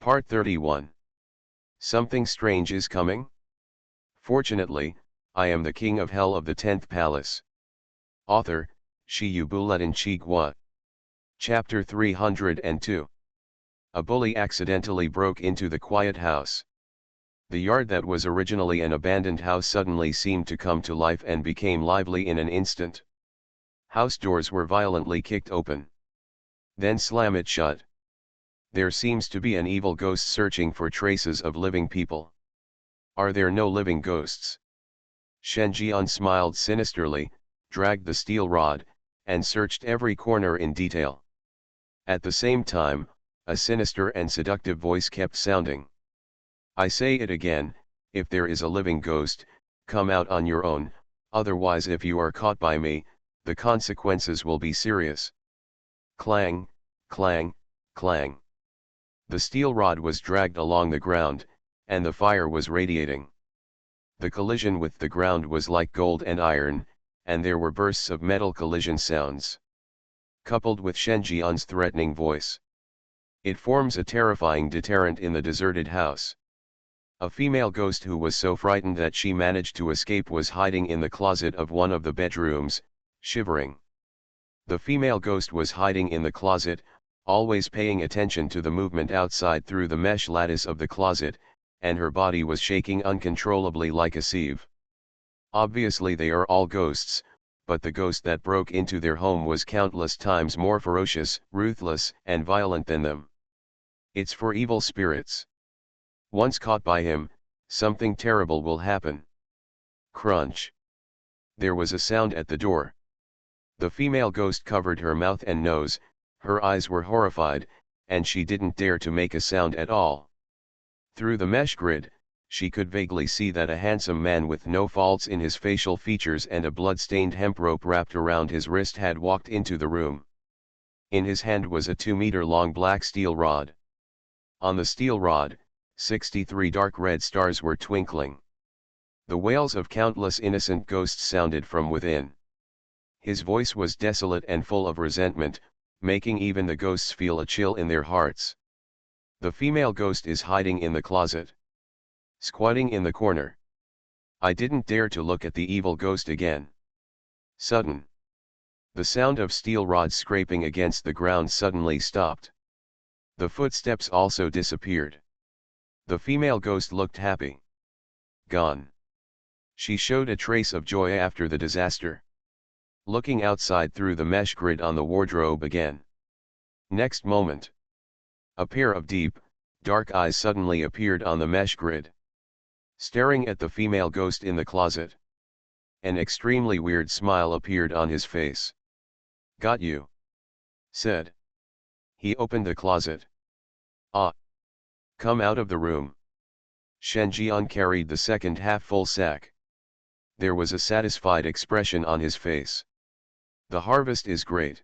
Part 31. Something strange is coming? Fortunately, I am the king of hell of the 10th palace. Author, Shiyubuletin Chigwa. Chapter 302. A bully accidentally broke into the quiet house. The yard that was originally an abandoned house suddenly seemed to come to life and became lively in an instant. House doors were violently kicked open. Then slammed shut. There seems to be an evil ghost searching for traces of living people. Are there no living ghosts? Shenjian smiled sinisterly, dragged the steel rod, and searched every corner in detail. At the same time, a sinister and seductive voice kept sounding. I say it again, if there is a living ghost, come out on your own, otherwise if you are caught by me, the consequences will be serious. Clang, clang, clang. The steel rod was dragged along the ground, and the fire was radiating. The collision with the ground was like gold and iron, and there were bursts of metal collision sounds. Coupled with Shenjian's threatening voice, it forms a terrifying deterrent in the deserted house. A female ghost who was so frightened that she managed to escape was hiding in the closet of one of the bedrooms, shivering. The female ghost was hiding in the closet, always paying attention to the movement outside through the mesh lattice of the closet, and her body was shaking uncontrollably like a sieve. Obviously they are all ghosts, but the ghost that broke into their home was countless times more ferocious, ruthless, and violent than them. It's for evil spirits. Once caught by him, something terrible will happen. Crunch. There was a sound at the door. The female ghost covered her mouth and nose, her eyes were horrified, and she didn't dare to make a sound at all. Through the mesh grid, she could vaguely see that a handsome man with no faults in his facial features and a blood-stained hemp rope wrapped around his wrist had walked into the room. In his hand was a 2-meter-long black steel rod. On the steel rod, 63 dark red stars were twinkling. The wails of countless innocent ghosts sounded from within. His voice was desolate and full of resentment, making even the ghosts feel a chill in their hearts. The female ghost is hiding in the closet. Squatting in the corner. I didn't dare to look at the evil ghost again. Sudden. The sound of steel rods scraping against the ground suddenly stopped. The footsteps also disappeared. The female ghost looked happy. Gone. She showed a trace of joy after the disaster. Looking outside through the mesh grid on the wardrobe again. Next moment. A pair of deep, dark eyes suddenly appeared on the mesh grid. Staring at the female ghost in the closet. An extremely weird smile appeared on his face. Got you. Said. He opened the closet. Ah. Come out of the room. Shenjian carried the second half-full sack. There was a satisfied expression on his face. The harvest is great.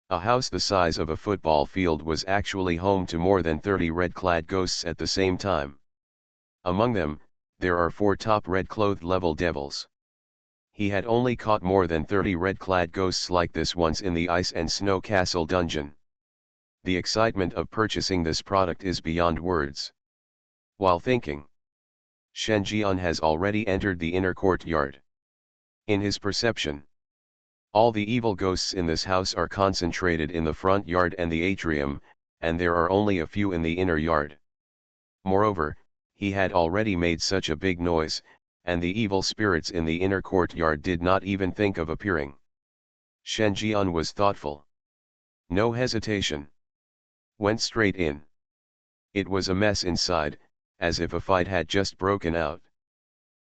A house the size of a football field was actually home to more than 30 red-clad ghosts at the same time. Among them, there are 4 top red-clothed level devils. He had only caught more than 30 red-clad ghosts like this once in the Ice and Snow Castle dungeon. The excitement of purchasing this product is beyond words. While thinking, Shenjian has already entered the inner courtyard. In his perception, all the evil ghosts in this house are concentrated in the front yard and the atrium, and there are only a few in the inner yard. Moreover, he had already made such a big noise, and the evil spirits in the inner courtyard did not even think of appearing. Shenjian was thoughtful. No hesitation. Went straight in. It was a mess inside, as if a fight had just broken out.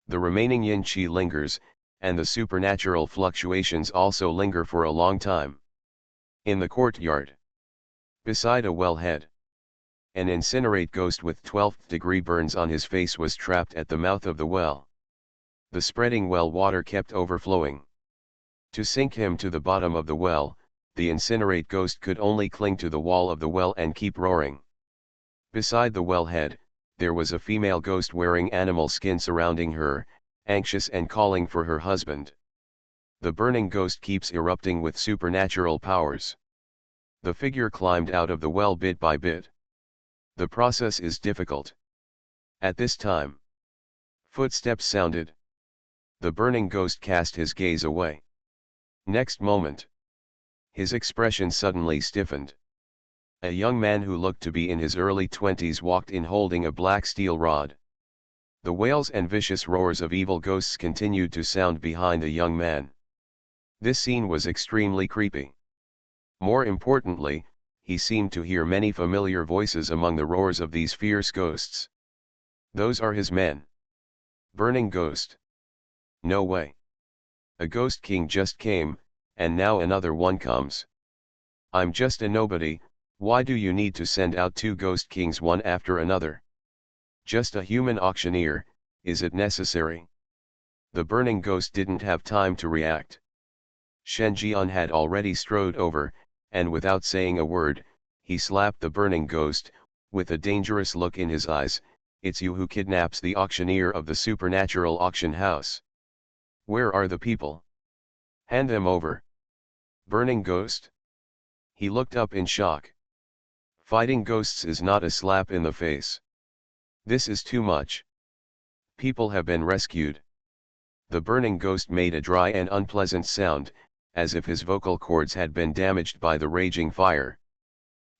The remaining yin qi lingers, and the supernatural fluctuations also linger for a long time. In the courtyard. Beside a wellhead. An incinerate ghost with 12th degree burns on his face was trapped at the mouth of the well. The spreading well water kept overflowing. To sink him to the bottom of the well, the incinerate ghost could only cling to the wall of the well and keep roaring. Beside the wellhead, there was a female ghost wearing animal skin surrounding her, anxious and calling for her husband. The burning ghost keeps erupting with supernatural powers. The figure climbed out of the well bit by bit. The process is difficult. At this time, footsteps sounded. The burning ghost cast his gaze away. Next moment, his expression suddenly stiffened. A young man who looked to be in his early 20s walked in holding a black steel rod. The wails and vicious roars of evil ghosts continued to sound behind the young man. This scene was extremely creepy. More importantly, he seemed to hear many familiar voices among the roars of these fierce ghosts. Those are his men. Burning ghost. No way. A ghost king just came, and now another one comes. I'm just a nobody, why do you need to send out two ghost kings one after another? Just a human auctioneer, is it necessary? The burning ghost didn't have time to react. Shen Jian had already strode over, and without saying a word, he slapped the burning ghost, with a dangerous look in his eyes. It's you who kidnaps the auctioneer of the supernatural auction house. Where are the people? Hand them over. Burning ghost? He looked up in shock. Fighting ghosts is not a slap in the face. This is too much. People have been rescued. The burning ghost made a dry and unpleasant sound, as if his vocal cords had been damaged by the raging fire.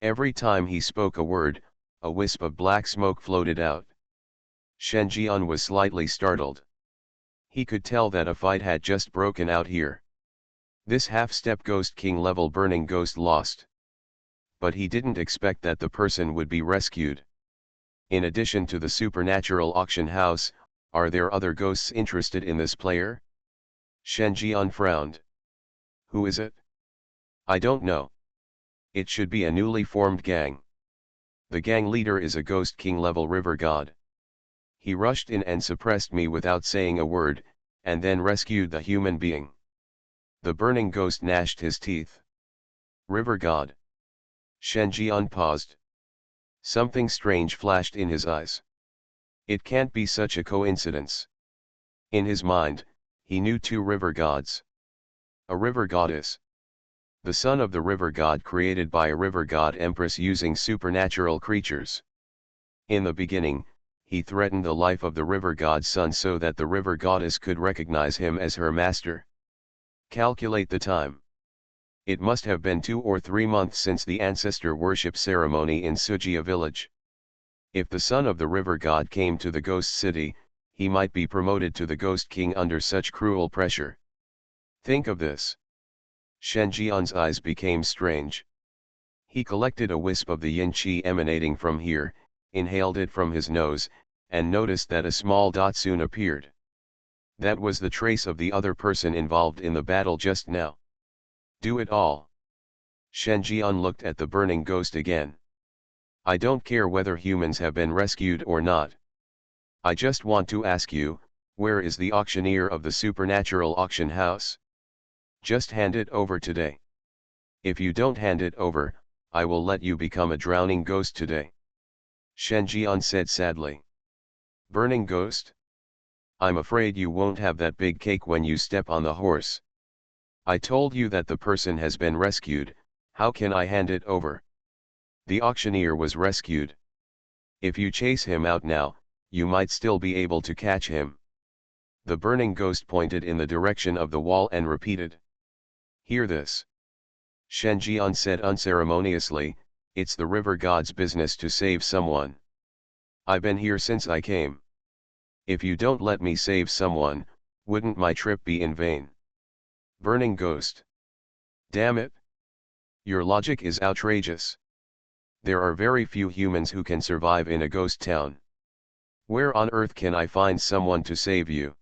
Every time he spoke a word, a wisp of black smoke floated out. Shen Jian was slightly startled. He could tell that a fight had just broken out here. This half-step Ghost King level burning ghost lost. But he didn't expect that the person would be rescued. In addition to the supernatural auction house, are there other ghosts interested in this player? Shen Jian frowned. Who is it? I don't know. It should be a newly formed gang. The gang leader is a Ghost King level river god. He rushed in and suppressed me without saying a word, and then rescued the human being. The burning ghost gnashed his teeth. River god. Shen Jian paused. Something strange flashed in his eyes. It can't be such a coincidence. In his mind, he knew two river gods. A river goddess. The son of the river god created by a river god empress using supernatural creatures. In the beginning, he threatened the life of the river god's son so that the river goddess could recognize him as her master. Calculate the time. It must have been 2 or 3 months since the ancestor worship ceremony in Sujia village. If the son of the river god came to the ghost city, he might be promoted to the ghost king under such cruel pressure. Think of this. Shen Jian's eyes became strange. He collected a wisp of the yin qi emanating from here, inhaled it from his nose, and noticed that a small dot soon appeared. That was the trace of the other person involved in the battle just now. Do it all. Shen Jian looked at the burning ghost again. I don't care whether humans have been rescued or not. I just want to ask you, where is the auctioneer of the supernatural auction house? Just hand it over today. If you don't hand it over, I will let you become a drowning ghost today. Shen Jian said sadly. Burning ghost? I'm afraid you won't have that big cake when you step on the horse. I told you that the person has been rescued, how can I hand it over? The auctioneer was rescued. If you chase him out now, you might still be able to catch him. The burning ghost pointed in the direction of the wall and repeated. Hear this. Shen Jian said unceremoniously, it's the river god's business to save someone. I've been here since I came. If you don't let me save someone, wouldn't my trip be in vain? Burning ghost. Damn it. Your logic is outrageous. There are very few humans who can survive in a ghost town. Where on earth can I find someone to save you?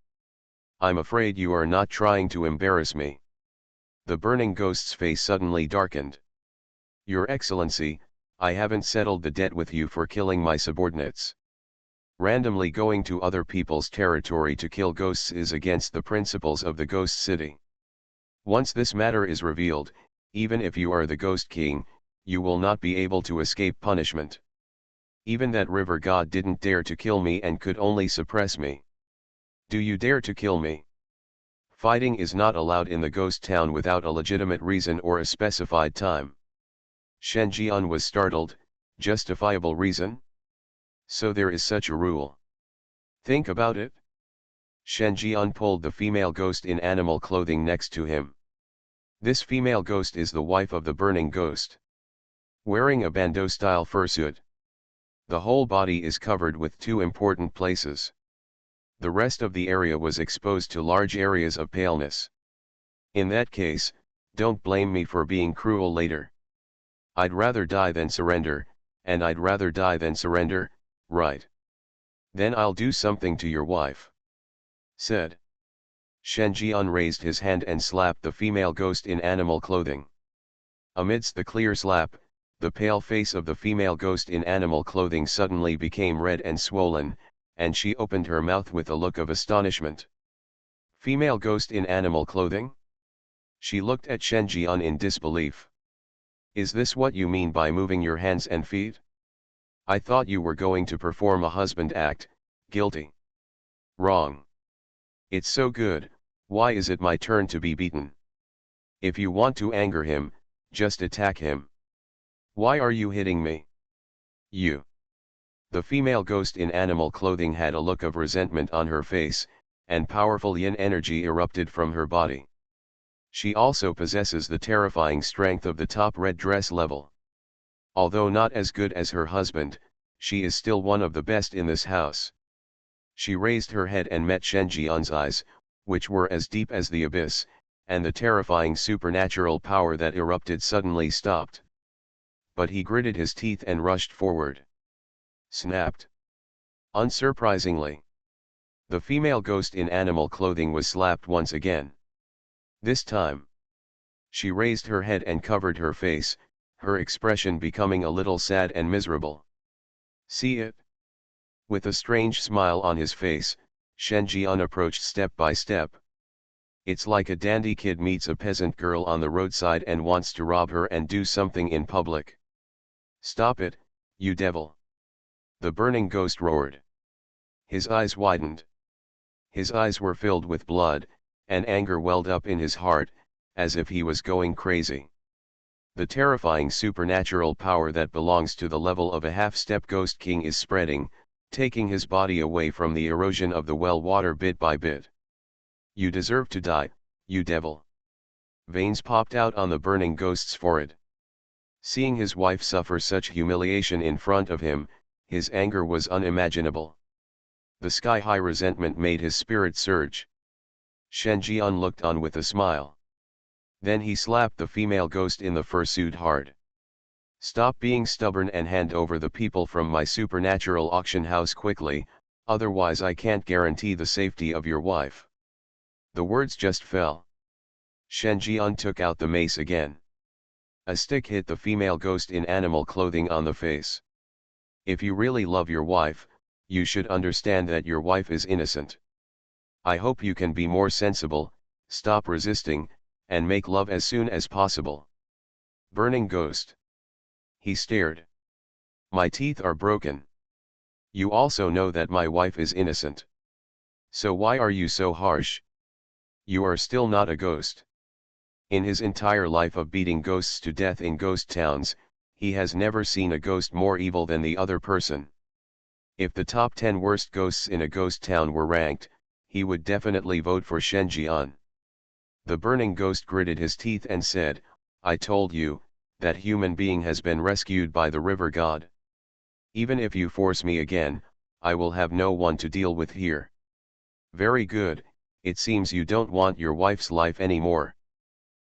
I'm afraid you are not trying to embarrass me. The burning ghost's face suddenly darkened. Your Excellency, I haven't settled the debt with you for killing my subordinates. Randomly going to other people's territory to kill ghosts is against the principles of the ghost city. Once this matter is revealed, even if you are the ghost king, you will not be able to escape punishment. Even that river god didn't dare to kill me and could only suppress me. Do you dare to kill me? Fighting is not allowed in the ghost town without a legitimate reason or a specified time. Shen Jian was startled, Justifiable reason? So there is such a rule. Think about it. Shen Jian pulled the female ghost in animal clothing next to him. This female ghost is the wife of the burning ghost. Wearing a bandeau-style fursuit. The whole body is covered with two important places. The rest of the area was exposed to large areas of paleness. In that case, don't blame me for being cruel later. I'd rather die than surrender, and I'd rather die than surrender, right? Then I'll do something to your wife," said. Shen Jian raised his hand and slapped the female ghost in animal clothing. Amidst the clear slap, the pale face of the female ghost in animal clothing suddenly became red and swollen, and she opened her mouth with a look of astonishment. Female ghost in animal clothing? She looked at Shen Jian in disbelief. Is this what you mean by moving your hands and feet? I thought you were going to perform a husband act. Guilty. Wrong. It's so good, why is it my turn to be beaten? If you want to anger him, just attack him. Why are you hitting me? You. The female ghost in animal clothing had a look of resentment on her face, and powerful yin energy erupted from her body. She also possesses the terrifying strength of the top red dress level. Although not as good as her husband, she is still one of the best in this house. She raised her head and met Shen Jian's eyes, which were as deep as the abyss, and the terrifying supernatural power that erupted suddenly stopped. But he gritted his teeth and rushed forward. Snapped. Unsurprisingly, the female ghost in animal clothing was slapped once again. This time, she raised her head and covered her face, her expression becoming a little sad and miserable. See it? With a strange smile on his face, Shen Jian approached step by step. It's like a dandy kid meets a peasant girl on the roadside and wants to rob her and do something in public. Stop it, you devil! The burning ghost roared. His eyes widened. His eyes were filled with blood, and anger welled up in his heart, as if he was going crazy. The terrifying supernatural power that belongs to the level of a half-step ghost king is spreading, taking his body away from the erosion of the well water bit by bit. You deserve to die, you devil! Veins popped out on the burning ghost's forehead. Seeing his wife suffer such humiliation in front of him, his anger was unimaginable. The sky-high resentment made his spirit surge. Shen Jian looked on with a smile. Then he slapped the female ghost in the fursuit hard. Stop being stubborn and hand over the people from my supernatural auction house quickly, otherwise I can't guarantee the safety of your wife. The words just fell. Shen Jian took out the mace again. A stick hit the female ghost in animal clothing on the face. If you really love your wife, you should understand that your wife is innocent. I hope you can be more sensible, stop resisting, and make love as soon as possible. Burning ghost. He stared. My teeth are broken. You also know that my wife is innocent. So why are you so harsh? You are still not a ghost. In his entire life of beating ghosts to death in ghost towns, he has never seen a ghost more evil than the other person. If the top 10 worst ghosts in a ghost town were ranked, he would definitely vote for Shen Jian. The burning ghost gritted his teeth and said, I told you, that human being has been rescued by the river god. Even if you force me again, I will have no one to deal with here. Very good, it seems you don't want your wife's life anymore.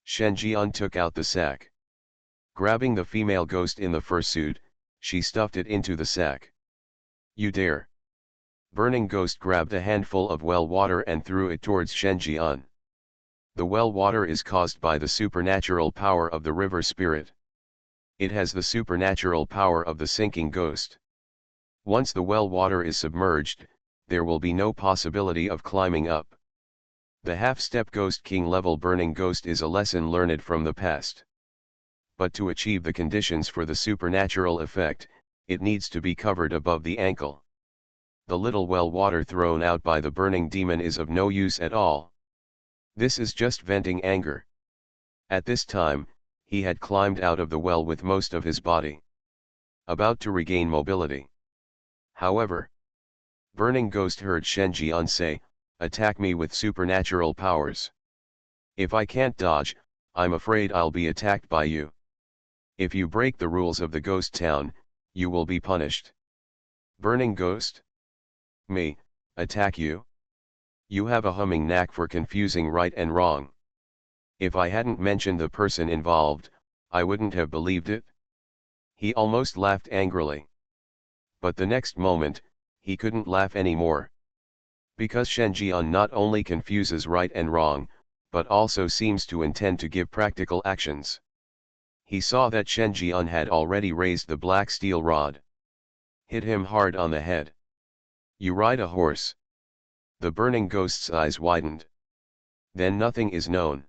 Shen Jian took out the sack. Grabbing the female ghost in the fursuit, she stuffed it into the sack. You dare! Burning ghost grabbed a handful of well water and threw it towards Shen Jian. The well water is caused by the supernatural power of the river spirit. It has the supernatural power of the sinking ghost. Once the well water is submerged, there will be no possibility of climbing up. The half-step ghost king level burning ghost is a lesson learned from the past. But to achieve the conditions for the supernatural effect, it needs to be covered above the ankle. The little well water thrown out by the burning demon is of no use at all. This is just venting anger. At this time, he had climbed out of the well with most of his body. about to regain mobility. However, Burning Ghost heard Shen Jian say, "Attack me with supernatural powers. If I can't dodge, I'm afraid I'll be attacked by you. If you break the rules of the ghost town, you will be punished." Burning Ghost? Me, attack you? You have a humming knack for confusing right and wrong. If I hadn't mentioned the person involved, I wouldn't have believed it. He almost laughed angrily. But the next moment, he couldn't laugh anymore. Because Shen Jian not only confuses right and wrong, but also seems to intend to give practical actions. He saw that Shen Jian had already raised the black steel rod. Hit him hard on the head. You ride a horse. The Burning Ghost's eyes widened. Then nothing is known.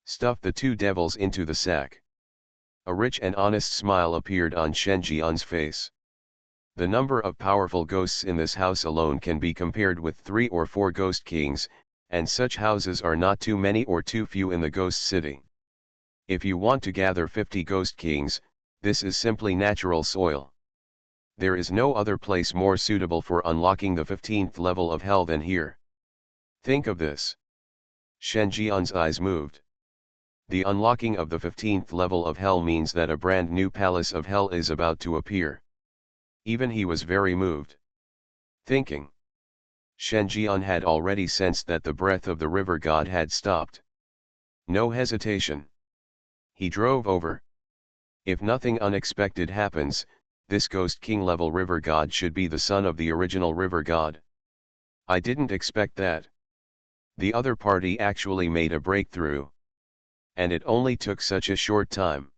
Stuff the two devils into the sack. A rich and honest smile appeared on Shen Jian's face. The number of powerful ghosts in this house alone can be compared with 3 or 4 ghost kings, and such houses are not too many or too few in the ghost city. If you want to gather 50 ghost kings, this is simply natural soil. There is no other place more suitable for unlocking the 15th level of hell than here. Think of this. Shen Jian's eyes moved. The unlocking of the 15th level of hell means that a brand new palace of hell is about to appear. Even he was very moved. Thinking. Shen Jian had already sensed that the breath of the river god had stopped. No hesitation. He drove over. If nothing unexpected happens, this Ghost King level river god should be the son of the original river god. I didn't expect that. The other party actually made a breakthrough. And it only took such a short time.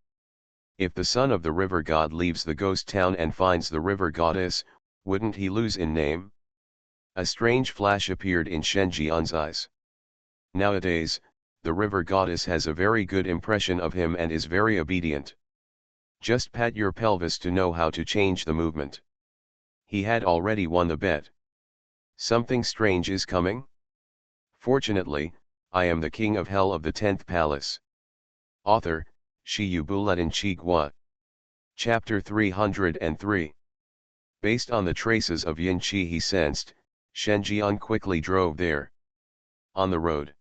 If the son of the river god leaves the ghost town and finds the river goddess, wouldn't he lose in name? A strange flash appeared in Shen Jian's eyes. Nowadays, the river goddess has a very good impression of him and is very obedient. Just pat your pelvis to know how to change the movement. He had already won the bet. Something strange is coming? Fortunately, I am the king of hell of the 10th palace. Author, Shi Yubuletin Chigua. Chapter 303. Based on the traces of Yin Qi he sensed, Shen Jian quickly drove there. On the road.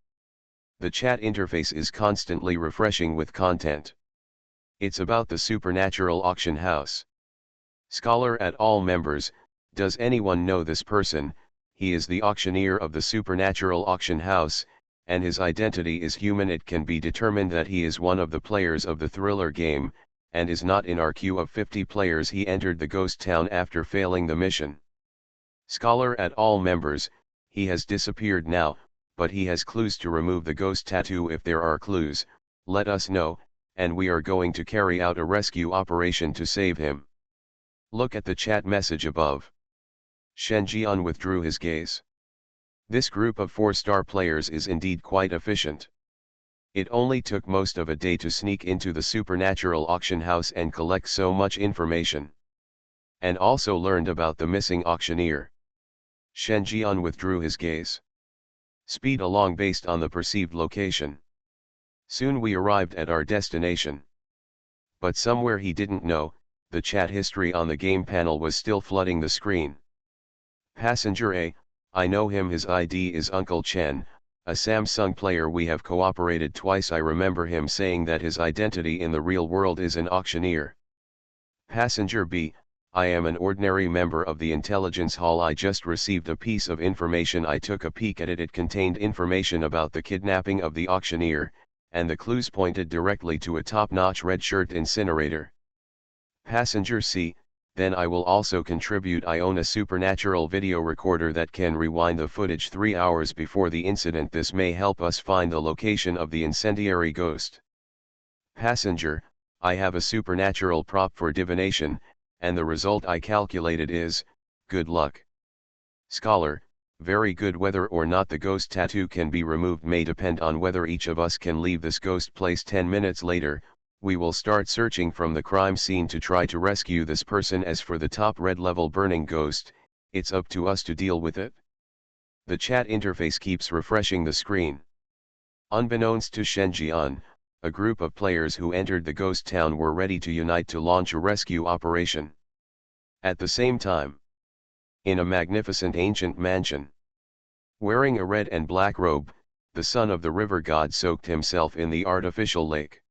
The chat interface is constantly refreshing with content. It's about the supernatural auction house. Scholar at all members, does anyone know this person? He is the auctioneer of the supernatural auction house, and his identity is human. It can be determined that he is one of the players of the thriller game, and is not in our queue of 50 players. He entered the ghost town after failing the mission. Scholar at all members, he has disappeared now, but he has clues to remove the ghost tattoo. If there are clues, let us know, and we are going to carry out a rescue operation to save him. Look at the chat message above. Shen Jian withdrew his gaze. This group of 4-star players is indeed quite efficient. It only took most of a day to sneak into the supernatural auction house and collect so much information. And also learned about the missing auctioneer. Shen Jian withdrew his gaze. Speed along based on the perceived location. Soon we arrived at our destination. But somewhere he didn't know, the chat history on the game panel was still flooding the screen. Passenger A, I know him. His ID is Uncle Chen, a Samsung player. We have cooperated twice. I remember him saying that his identity in the real world is an auctioneer. Passenger B, I am an ordinary member of the intelligence hall. I just received a piece of information. I took a peek at it. It contained information about the kidnapping of the auctioneer, and the clues pointed directly to a top-notch red shirt incinerator. Passenger C, then I will also contribute. I own a supernatural video recorder that can rewind the footage 3 hours before the incident. This may help us find the location of the incendiary ghost. Passenger, I have a supernatural prop for divination, and the result I calculated is, good luck. Scholar, very good. Whether or not the ghost tattoo can be removed may depend on whether each of us can leave this ghost place. 10 minutes later, we will start searching from the crime scene to try to rescue this person. As for the top red level burning ghost, it's up to us to deal with it. The chat interface keeps refreshing the screen. Unbeknownst to Shen Jian, a group of players who entered the ghost town were ready to unite to launch a rescue operation. At the same time, in a magnificent ancient mansion, wearing a red and black robe, the son of the river god soaked himself in the artificial lake.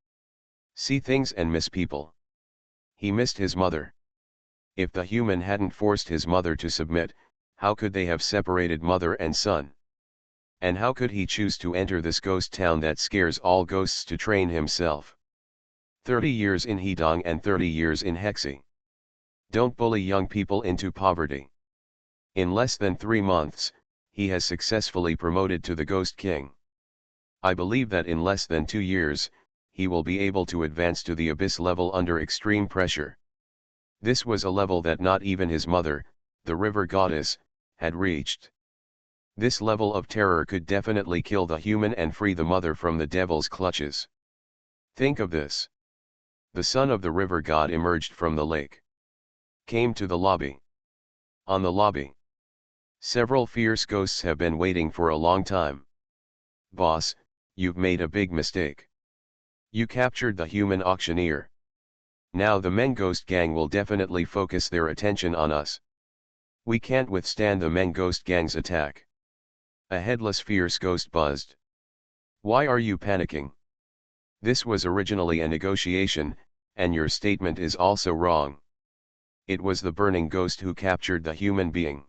See things and miss people. He missed his mother. If the human hadn't forced his mother to submit, how could they have separated mother and son? And how could he choose to enter this ghost town that scares all ghosts to train himself? 30 years in Hedong and 30 years in Hexi. Don't bully young people into poverty. In less than 3 months, he has successfully promoted to the Ghost King. I believe that in less than 2 years, he will be able to advance to the abyss level under extreme pressure. This was a level that not even his mother, the river goddess, had reached. This level of terror could definitely kill the human and free the mother from the devil's clutches. Think of this. The son of the river god emerged from the lake. Came to the lobby. On the lobby, several fierce ghosts have been waiting for a long time. Boss, you've made a big mistake. You captured the human auctioneer. Now the Men Ghost Gang will definitely focus their attention on us. We can't withstand the Men Ghost Gang's attack. A headless fierce ghost buzzed. Why are you panicking? This was originally a negotiation, and your statement is also wrong. It was the burning ghost who captured the human being.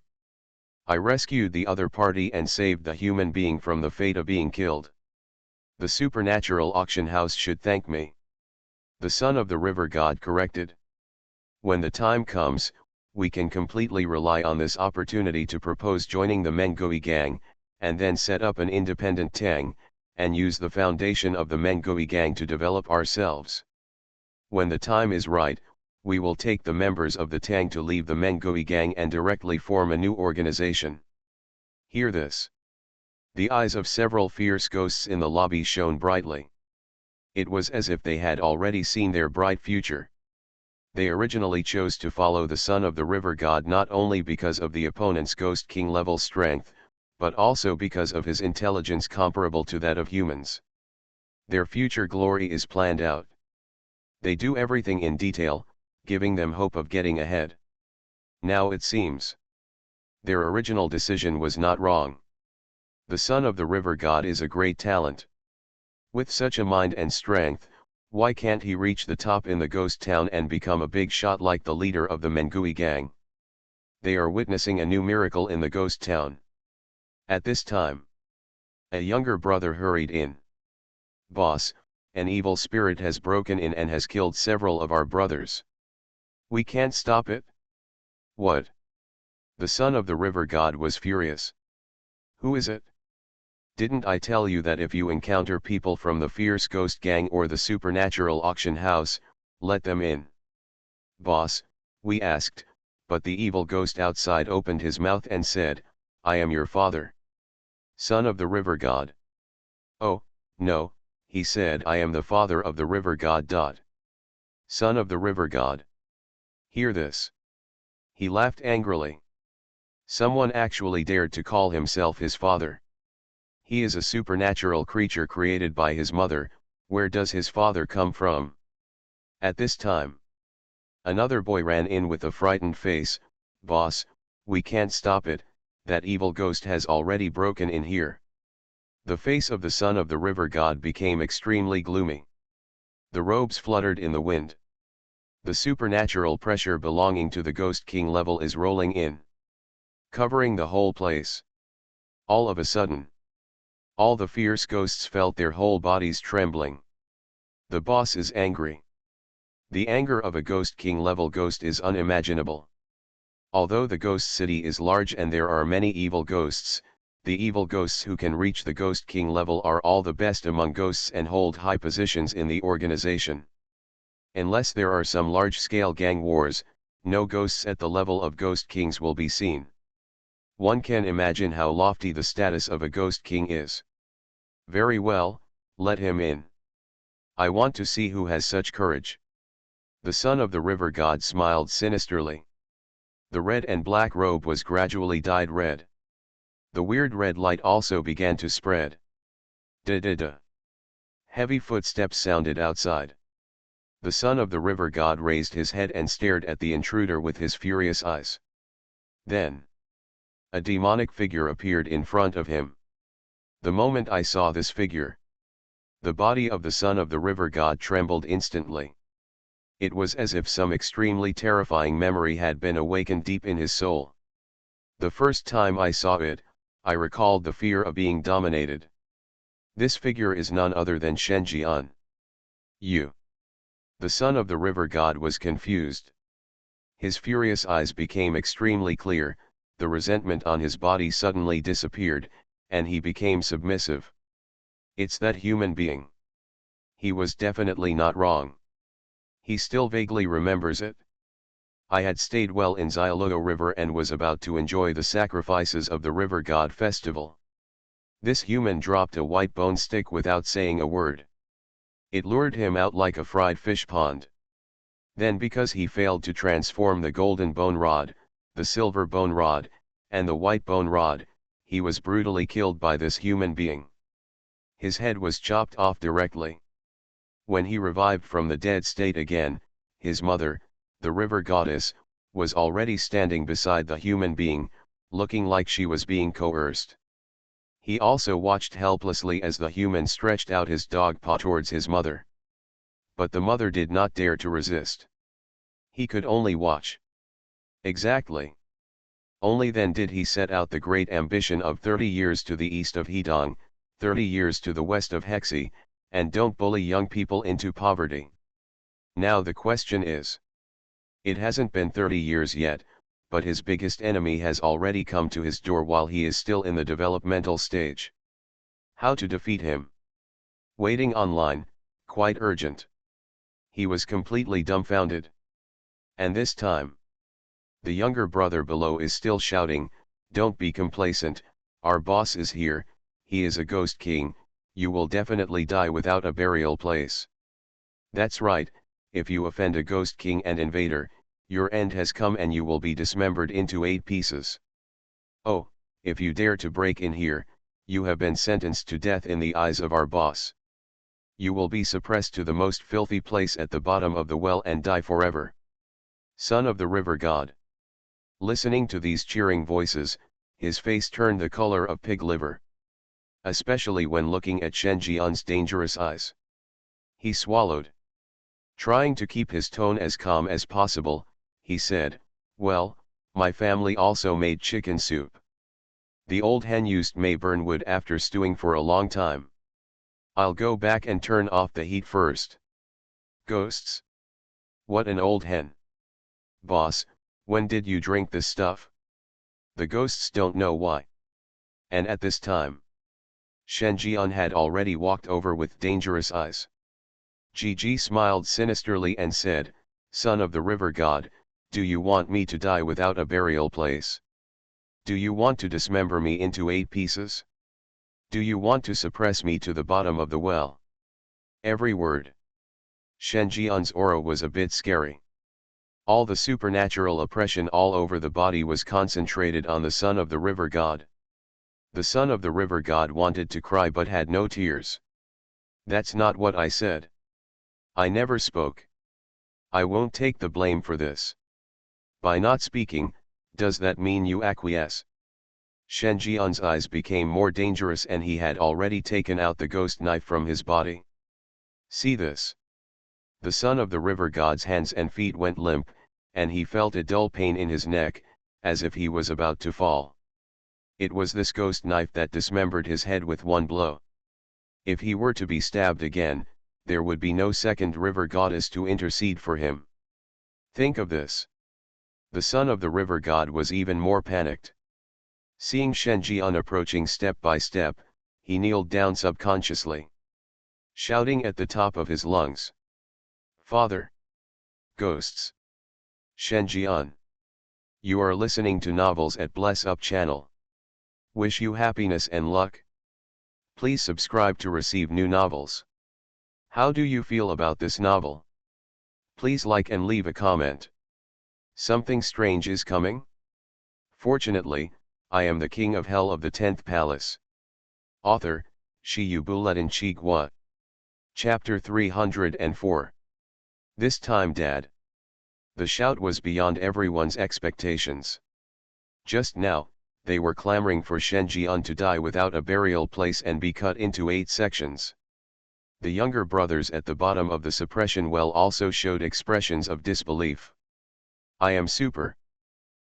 I rescued the other party and saved the human being from the fate of being killed. The supernatural auction house should thank me. The son of the river god corrected. When the time comes, we can completely rely on this opportunity to propose joining the Mengui gang, and then set up an independent Tang, and use the foundation of the Mengui gang to develop ourselves. When the time is right, we will take the members of the Tang to leave the Mengui gang and directly form a new organization. Hear this. The eyes of several fierce ghosts in the lobby shone brightly. It was as if they had already seen their bright future. They originally chose to follow the son of the river god not only because of the opponent's Ghost King level strength, but also because of his intelligence comparable to that of humans. Their future glory is planned out. They do everything in detail, giving them hope of getting ahead. Now it seems their original decision was not wrong. The son of the river god is a great talent. With such a mind and strength, why can't he reach the top in the ghost town and become a big shot like the leader of the Mengui gang? They are witnessing a new miracle in the ghost town. At this time, a younger brother hurried in. Boss, an evil spirit has broken in and has killed several of our brothers. We can't stop it? What? The son of the river god was furious. Who is it? Didn't I tell you that if you encounter people from the fierce ghost gang or the supernatural auction house, let them in? Boss, we asked, but the evil ghost outside opened his mouth and said, I am your father. Son of the river god. Oh, no, he said I am the father of the river god. Son of the river god. Hear this. He laughed angrily. Someone actually dared to call himself his father. He is a supernatural creature created by his mother. Where does his father come from? At this time, another boy ran in with a frightened face. Boss, we can't stop it, that evil ghost has already broken in here. The face of the son of the river god became extremely gloomy. The robes fluttered in the wind. The supernatural pressure belonging to the Ghost King level is rolling in, covering the whole place. All of a sudden, all the fierce ghosts felt their whole bodies trembling. The boss is angry. The anger of a Ghost King level ghost is unimaginable. Although the ghost city is large and there are many evil ghosts, the evil ghosts who can reach the Ghost King level are all the best among ghosts and hold high positions in the organization. Unless there are some large-scale gang wars, no ghosts at the level of Ghost Kings will be seen. One can imagine how lofty the status of a Ghost King is. Very well, let him in. I want to see who has such courage. The son of the river god smiled sinisterly. The red and black robe was gradually dyed red. The weird red light also began to spread. Da-da-da. Heavy footsteps sounded outside. The son of the river god raised his head and stared at the intruder with his furious eyes. Then, a demonic figure appeared in front of him. The moment I saw this figure, the body of the son of the river god trembled instantly. It was as if some extremely terrifying memory had been awakened deep in his soul. The first time I saw it, I recalled the fear of being dominated. This figure is none other than Shenjian. You. The son of the river god was confused. His furious eyes became extremely clear, the resentment on his body suddenly disappeared, and he became submissive. It's that human being. He was definitely not wrong. He still vaguely remembers it. I had stayed well in Xiaoluo River and was about to enjoy the sacrifices of the river god festival. This human dropped a white bone stick without saying a word. It lured him out like a fried fish pond. Then, because he failed to transform the golden bone rod, the silver bone rod, and the white bone rod, he was brutally killed by this human being. His head was chopped off directly. When he revived from the dead state again, his mother, the river goddess, was already standing beside the human being, looking like she was being coerced. He also watched helplessly as the human stretched out his dog paw towards his mother. But the mother did not dare to resist. He could only watch. Exactly. Only then did he set out the great ambition of 30 years to the east of Hedong, 30 years to the west of Hexi, and don't bully young people into poverty. Now the question is. It hasn't been 30 years yet, but his biggest enemy has already come to his door while he is still in the developmental stage. How to defeat him? Waiting online, quite urgent. He was completely dumbfounded. And this time, the younger brother below is still shouting, "Don't be complacent, our boss is here, he is a ghost king, you will definitely die without a burial place." That's right, if you offend a ghost king and invader, your end has come and you will be dismembered into 8 pieces. Oh, if you dare to break in here, you have been sentenced to death in the eyes of our boss. You will be suppressed to the most filthy place at the bottom of the well and die forever. Son of the river god. Listening to these cheering voices, his face turned the color of pig liver. Especially when looking at Shenjian's dangerous eyes. He swallowed. Trying to keep his tone as calm as possible, he said, "Well, my family also made chicken soup. The old hen used may burn wood after stewing for a long time. I'll go back and turn off the heat first." Ghosts? What an old hen. Boss, when did you drink this stuff? The ghosts don't know why. And at this time, Shenjian had already walked over with dangerous eyes. Gigi smiled sinisterly and said, "Son of the river god, do you want me to die without a burial place? Do you want to dismember me into 8 pieces? Do you want to suppress me to the bottom of the well?" Every word. Shenjian's aura was a bit scary. All the supernatural oppression all over the body was concentrated on the son of the river god. The son of the river god wanted to cry but had no tears. "That's not what I said. I never spoke. I won't take the blame for this." "By not speaking, does that mean you acquiesce?" Shenjian's eyes became more dangerous and he had already taken out the ghost knife from his body. "See this?" The son of the river god's hands and feet went limp, and he felt a dull pain in his neck, as if he was about to fall. It was this ghost knife that dismembered his head with one blow. If he were to be stabbed again, there would be no second river goddess to intercede for him. Think of this. The son of the river god was even more panicked. Seeing Shenjian approaching step by step, he kneeled down subconsciously, shouting at the top of his lungs, "Father! Ghosts! Shenjian! You are listening to novels at Bless Up channel. Wish you happiness and luck. Please subscribe to receive new novels. How do you feel about this novel? Please like and leave a comment. Something strange is coming? Fortunately, I am the king of hell of the 10th palace. Author, Shi Yubuletin Chigua. Chapter 304. This time, Dad. The shout was beyond everyone's expectations. Just now, they were clamoring for Shen Jian to die without a burial place and be cut into 8 sections. The younger brothers at the bottom of the suppression well also showed expressions of disbelief. I am super.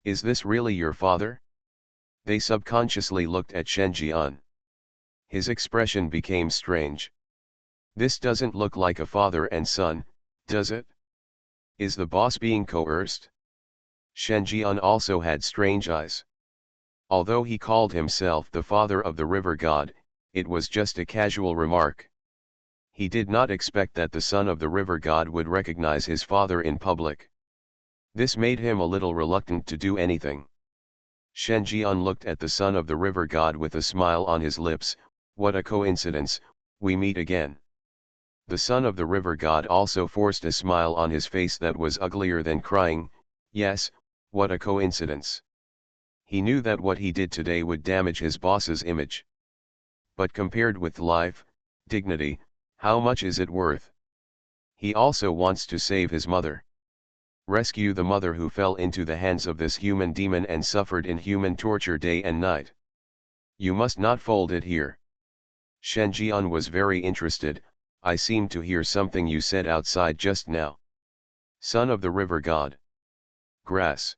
Is this really your father? They subconsciously looked at Shen Jian. His expression became strange. This doesn't look like a father and son, does it? Is the boss being coerced? Shen Jian also had strange eyes. Although he called himself the father of the river god, it was just a casual remark. He did not expect that the son of the river god would recognize his father in public. This made him a little reluctant to do anything. Shen Jian looked at the son of the river god with a smile on his lips. What a coincidence, we meet again. The son of the river god also forced a smile on his face that was uglier than crying. Yes, what a coincidence. He knew that what he did today would damage his boss's image. But compared with life, dignity, how much is it worth? He also wants to save his mother. Rescue the mother who fell into the hands of this human demon and suffered inhuman torture day and night. You must not fold it here. Shen Jian was very interested. I seem to hear something you said outside just now. Son of the river god. Grass.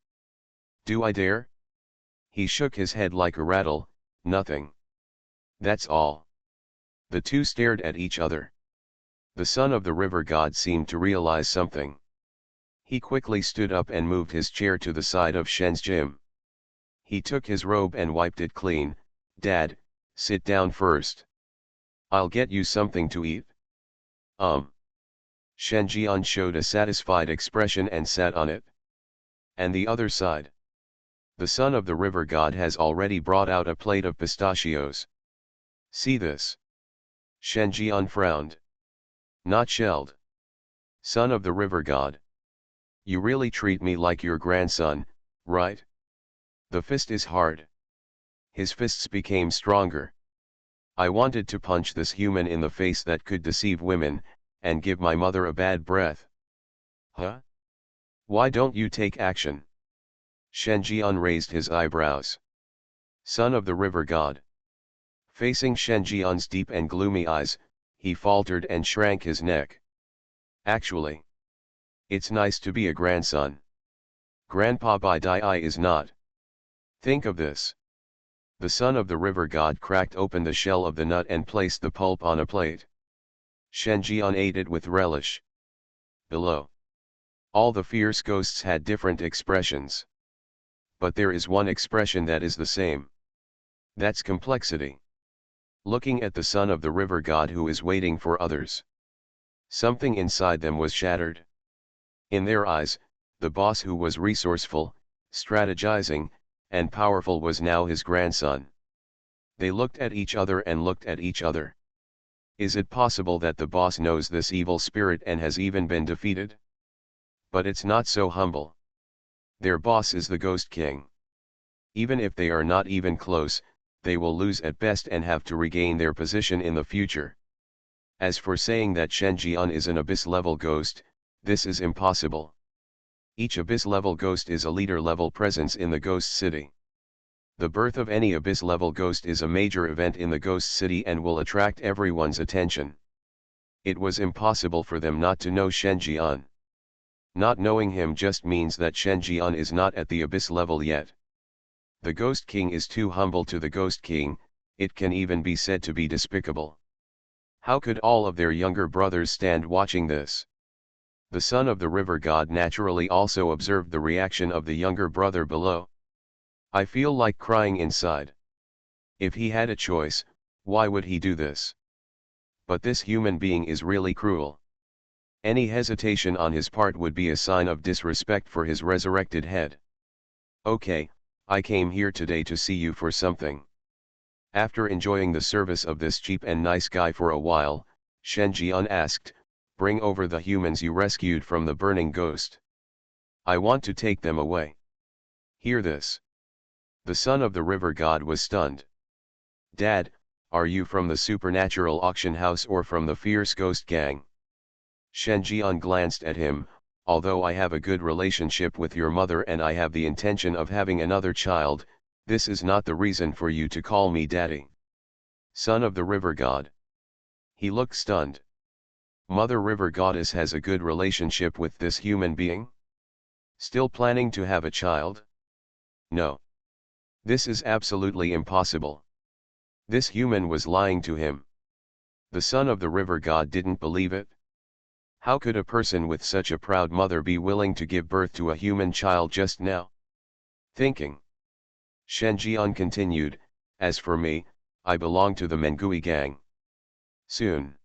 Do I dare? He shook his head like a rattle. Nothing. That's all. The two stared at each other. The son of the river god seemed to realize something. He quickly stood up and moved his chair to the side of Shen's gym. He took his robe and wiped it clean. Dad, sit down first. I'll get you something to eat. Shen Jian showed a satisfied expression and sat on it. And the other side. The son of the river god has already brought out a plate of pistachios. See this. Shen Jian frowned. Not shelled. Son of the river god. You really treat me like your grandson, right? The fist is hard. His fists became stronger. I wanted to punch this human in the face that could deceive women, and give my mother a bad breath. Huh? Why don't you take action? Shen Jian raised his eyebrows. Son of the river god. Facing Shen Jian's deep and gloomy eyes, he faltered and shrank his neck. Actually, it's nice to be a grandson. Grandpa by Dai is not. Think of this. The son of the river god cracked open the shell of the nut and placed the pulp on a plate. Shen Jian ate it with relish. Below. All the fierce ghosts had different expressions. But there is one expression that is the same. That's complexity. Looking at the son of the river god who is waiting for others. Something inside them was shattered. In their eyes, the boss who was resourceful, strategizing, and powerful was now his grandson. They looked at each other and looked at each other. Is it possible that the boss knows this evil spirit and has even been defeated? But it's not so humble. Their boss is the Ghost King. Even if they are not even close, they will lose at best and have to regain their position in the future. As for saying that Shen Jian is an abyss-level ghost, this is impossible. Each abyss-level ghost is a leader-level presence in the Ghost City. The birth of any abyss-level ghost is a major event in the Ghost City and will attract everyone's attention. It was impossible for them not to know Shen Jian. Not knowing him just means that Shen Jian is not at the abyss level yet. The Ghost King is too humble to the Ghost King, it can even be said to be despicable. How could all of their younger brothers stand watching this? The son of the river god naturally also observed the reaction of the younger brother below. I feel like crying inside. If he had a choice, why would he do this? But this human being is really cruel. Any hesitation on his part would be a sign of disrespect for his resurrected head. Okay, I came here today to see you for something. After enjoying the service of this cheap and nice guy for a while, Shen Jian asked, bring over the humans you rescued from the burning ghost. I want to take them away. Hear this. The son of the river god was stunned. Dad, Are you from the supernatural auction house or from the fierce ghost gang? Shen Jian glanced at him. Although I have a good relationship with your mother and I have the intention of having another child, this is not the reason for you to call me daddy. Son of the river god. He looked stunned. Mother River Goddess has a good relationship with this human being? Still planning to have a child? No. This is absolutely impossible. This human was lying to him. The son of the river god didn't believe it. How could a person with such a proud mother be willing to give birth to a human child just now? Thinking. Shen Jian continued, as for me, I belong to the Mengui gang. Soon.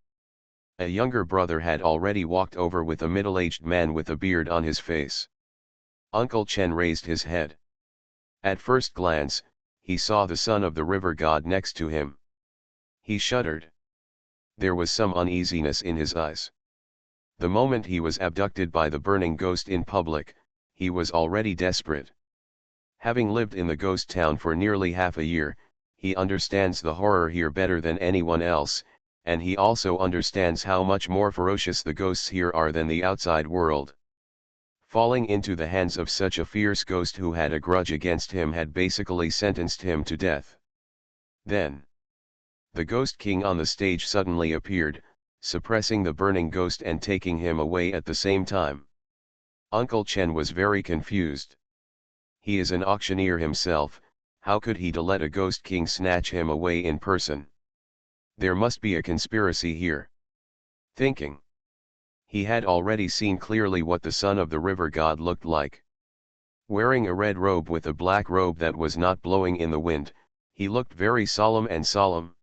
A younger brother had already walked over with a middle-aged man with a beard on his face. Uncle Chen raised his head. At first glance, he saw the son of the river god next to him. He shuddered. There was some uneasiness in his eyes. The moment he was abducted by the burning ghost in public, he was already desperate. Having lived in the ghost town for nearly half a year, he understands the horror here better than anyone else, and he also understands how much more ferocious the ghosts here are than the outside world. Falling into the hands of such a fierce ghost who had a grudge against him had basically sentenced him to death. Then, the Ghost King on the stage suddenly appeared, suppressing the burning ghost and taking him away at the same time. Uncle Chen was very confused. He is an auctioneer himself, how could he let a Ghost King snatch him away in person? There must be a conspiracy here. Thinking. He had already seen clearly what the son of the river god looked like. Wearing a red robe with a black robe that was not blowing in the wind, he looked very solemn and solemn.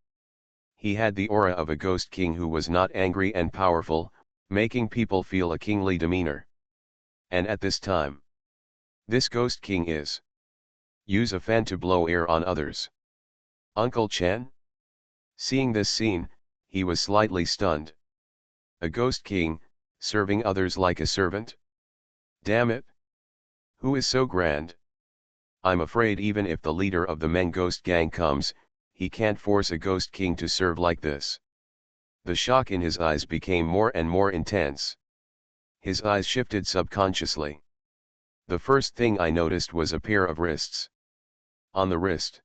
He had the aura of a ghost king who was not angry and powerful, making people feel a kingly demeanor. And at this time, this ghost king is use a fan to blow air on others. Uncle Chen? Seeing this scene, he was slightly stunned. A ghost king, serving others like a servant? Damn it! Who is so grand? I'm afraid even if the leader of the Men Ghost Gang comes, he can't force a ghost king to serve like this. The shock in his eyes became more and more intense. His eyes shifted subconsciously. The first thing I noticed was a pair of wrists. On the wrist,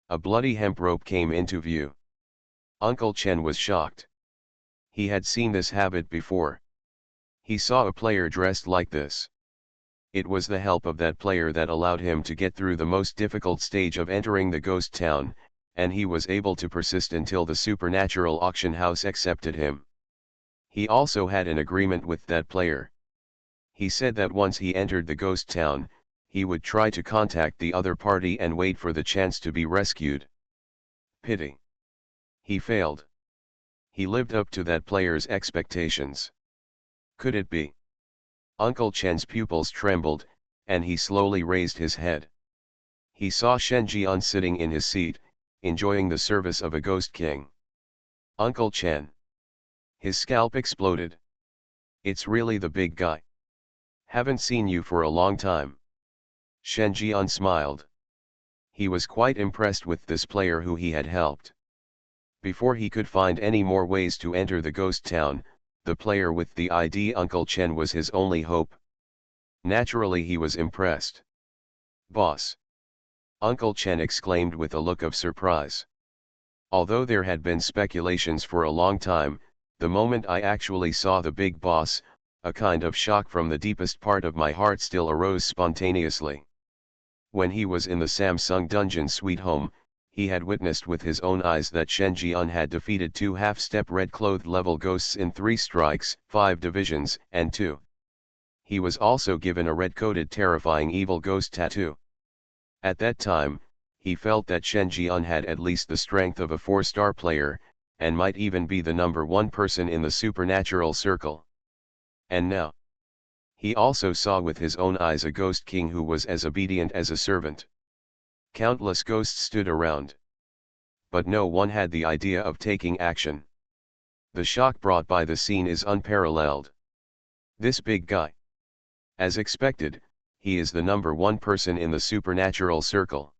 a bloody hemp rope came into view. Uncle Chen was shocked. He had seen this habit before. He saw a player dressed like this. It was the help of that player that allowed him to get through the most difficult stage of entering the ghost town, and he was able to persist until the supernatural auction house accepted him. He also had an agreement with that player. He said that once he entered the ghost town, he would try to contact the other party and wait for the chance to be rescued. Pity. He failed. He lived up to that player's expectations. Could it be? Uncle Chen's pupils trembled, and he slowly raised his head. He saw Shen Jian sitting in his seat, enjoying the service of a ghost king. Uncle Chen. His scalp exploded. It's really the big guy. Haven't seen you for a long time. Shen Jian smiled. He was quite impressed with this player who he had helped. Before he could find any more ways to enter the ghost town, the player with the ID Uncle Chen was his only hope. Naturally he was impressed. Boss! Uncle Chen exclaimed with a look of surprise. Although there had been speculations for a long time, the moment I actually saw the big boss, a kind of shock from the deepest part of my heart still arose spontaneously. When he was in the Samsung Dungeon Sweet Home, he had witnessed with his own eyes that Shen Jian had defeated 2 half-step red-clothed level ghosts in 3 strikes, 5 divisions, and 2. He was also given a red-coated terrifying evil ghost tattoo. At that time, he felt that Shen Jian had at least the strength of a 4-star player, and might even be the number 1 person in the supernatural circle. And now, he also saw with his own eyes a ghost king who was as obedient as a servant. Countless ghosts stood around. But no one had the idea of taking action. The shock brought by the scene is unparalleled. This big guy. As expected, he is the number 1 person in the supernatural circle.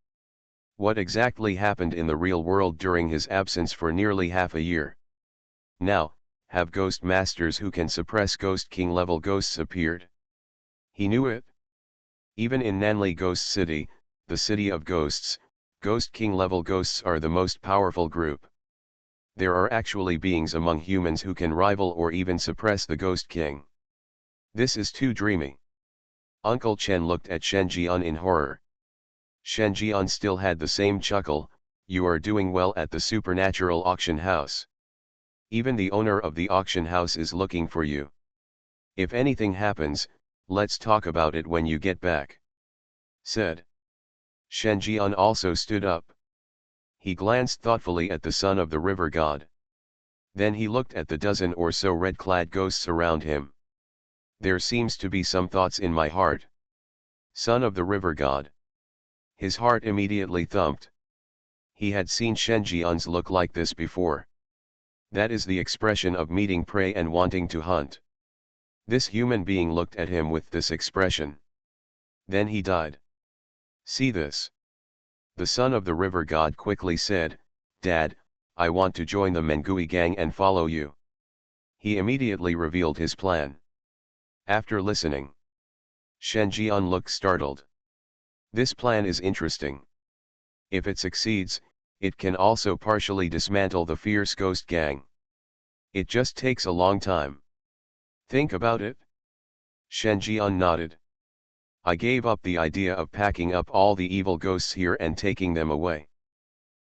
What exactly happened in the real world during his absence for nearly half a year? Now, have ghost masters who can suppress Ghost King level ghosts appeared? He knew it. Even in Nanli Ghost City, the city of ghosts, Ghost King level ghosts are the most powerful group. There are actually beings among humans who can rival or even suppress the Ghost King. This is too dreamy. Uncle Chen looked at Shen Jian in horror. Shen Jian still had the same chuckle. You are doing well at the supernatural auction house. Even the owner of the auction house is looking for you. If anything happens, let's talk about it when you get back," said. Shen Jian also stood up. He glanced thoughtfully at the son of the river god. Then he looked at the dozen or so red-clad ghosts around him. "There seems to be some thoughts in my heart. Son of the river god." His heart immediately thumped. He had seen Shen Jian's look like this before. That is the expression of meeting prey and wanting to hunt. This human being looked at him with this expression. Then he died. "See this?" The son of the river god quickly said, "Dad, I want to join the Mengui gang and follow you." He immediately revealed his plan. After listening, Shen Jian looked startled. This plan is interesting. If it succeeds, it can also partially dismantle the fierce ghost gang. It just takes a long time. Think about it. Shen Jian nodded. I gave up the idea of packing up all the evil ghosts here and taking them away.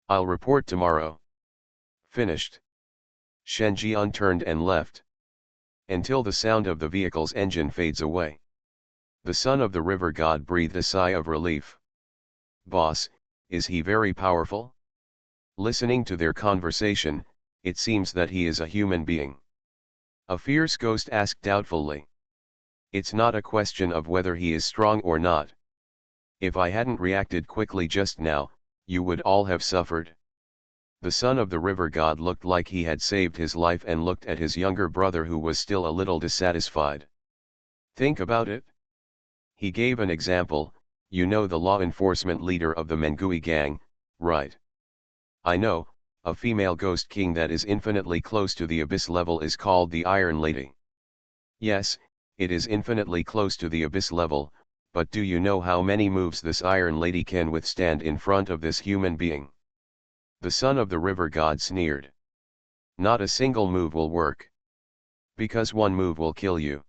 I'll report tomorrow. Finished. Shen Jian turned and left. Until the sound of the vehicle's engine fades away. The son of the river god breathed a sigh of relief. Boss, is he very powerful? Listening to their conversation, it seems that he is a human being. A fierce ghost asked doubtfully. It's not a question of whether he is strong or not. If I hadn't reacted quickly just now, you would all have suffered. The son of the river god looked like he had saved his life and looked at his younger brother who was still a little dissatisfied. Think about it. He gave an example. You know the law enforcement leader of the Mengui gang, right? I know, a female ghost king that is infinitely close to the abyss level is called the Iron Lady. Yes, it is infinitely close to the abyss level, but do you know how many moves this Iron Lady can withstand in front of this human being? The son of the river god sneered. Not a single move will work. Because one move will kill you.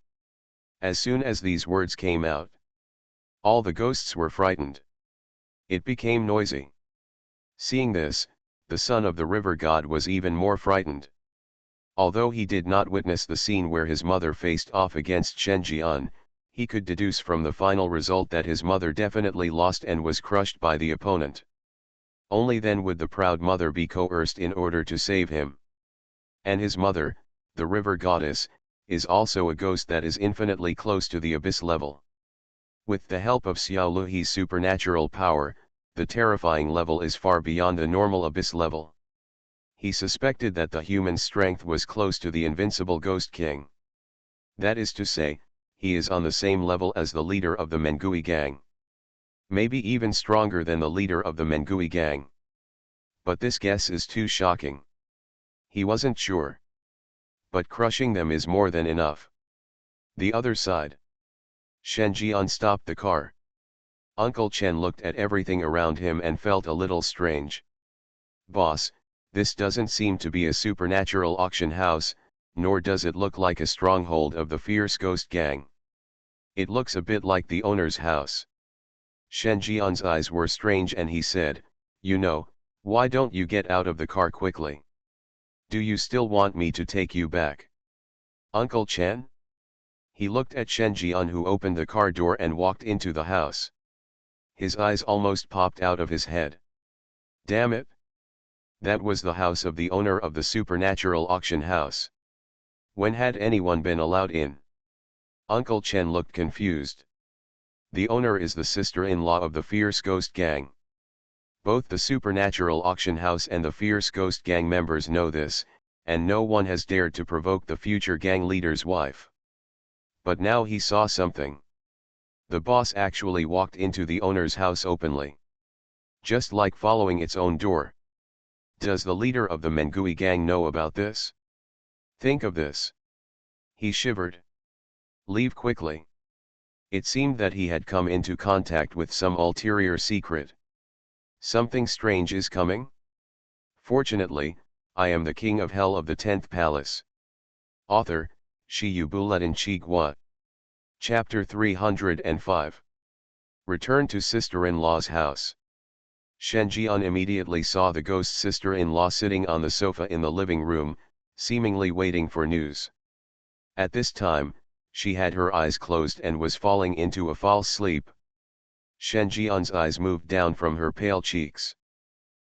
As soon as these words came out, all the ghosts were frightened. It became noisy. Seeing this, the son of the river god was even more frightened. Although he did not witness the scene where his mother faced off against Shen Jian, he could deduce from the final result that his mother definitely lost and was crushed by the opponent. Only then would the proud mother be coerced in order to save him. And his mother, the river goddess, is also a ghost that is infinitely close to the abyss level. With the help of Xiao Luhi's supernatural power, the terrifying level is far beyond the normal abyss level. He suspected that the human strength was close to the invincible Ghost King. That is to say, he is on the same level as the leader of the Mengui gang. Maybe even stronger than the leader of the Mengui gang. But this guess is too shocking. He wasn't sure. But crushing them is more than enough. The other side. Shen Jian stopped the car. Uncle Chen looked at everything around him and felt a little strange. Boss, this doesn't seem to be a supernatural auction house, nor does it look like a stronghold of the fierce ghost gang. It looks a bit like the owner's house. Shen Jian's eyes were strange and he said, you know, why don't you get out of the car quickly? Do you still want me to take you back? Uncle Chen? He looked at Shen Jian who opened the car door and walked into the house. His eyes almost popped out of his head. Damn it! That was the house of the owner of the supernatural auction house. When had anyone been allowed in? Uncle Chen looked confused. The owner is the sister-in-law of the fierce ghost gang. Both the supernatural auction house and the fierce ghost gang members know this, and no one has dared to provoke the future gang leader's wife. But now he saw something. The boss actually walked into the owner's house openly. just like following its own door. Does the leader of the Mengui gang know about this? Think of this. He shivered. Leave quickly. It seemed that he had come into contact with some ulterior secret. Something strange is coming? Fortunately, I am the king of hell of the 10th palace. Author, Shi Buletin Chigwa. Chapter 305. Return to sister-in-law's house. Shen Jian immediately saw the ghost sister-in-law sitting on the sofa in the living room, seemingly waiting for news. At this time, she had her eyes closed and was falling into a false sleep. Shen Jian's eyes moved down from her pale cheeks.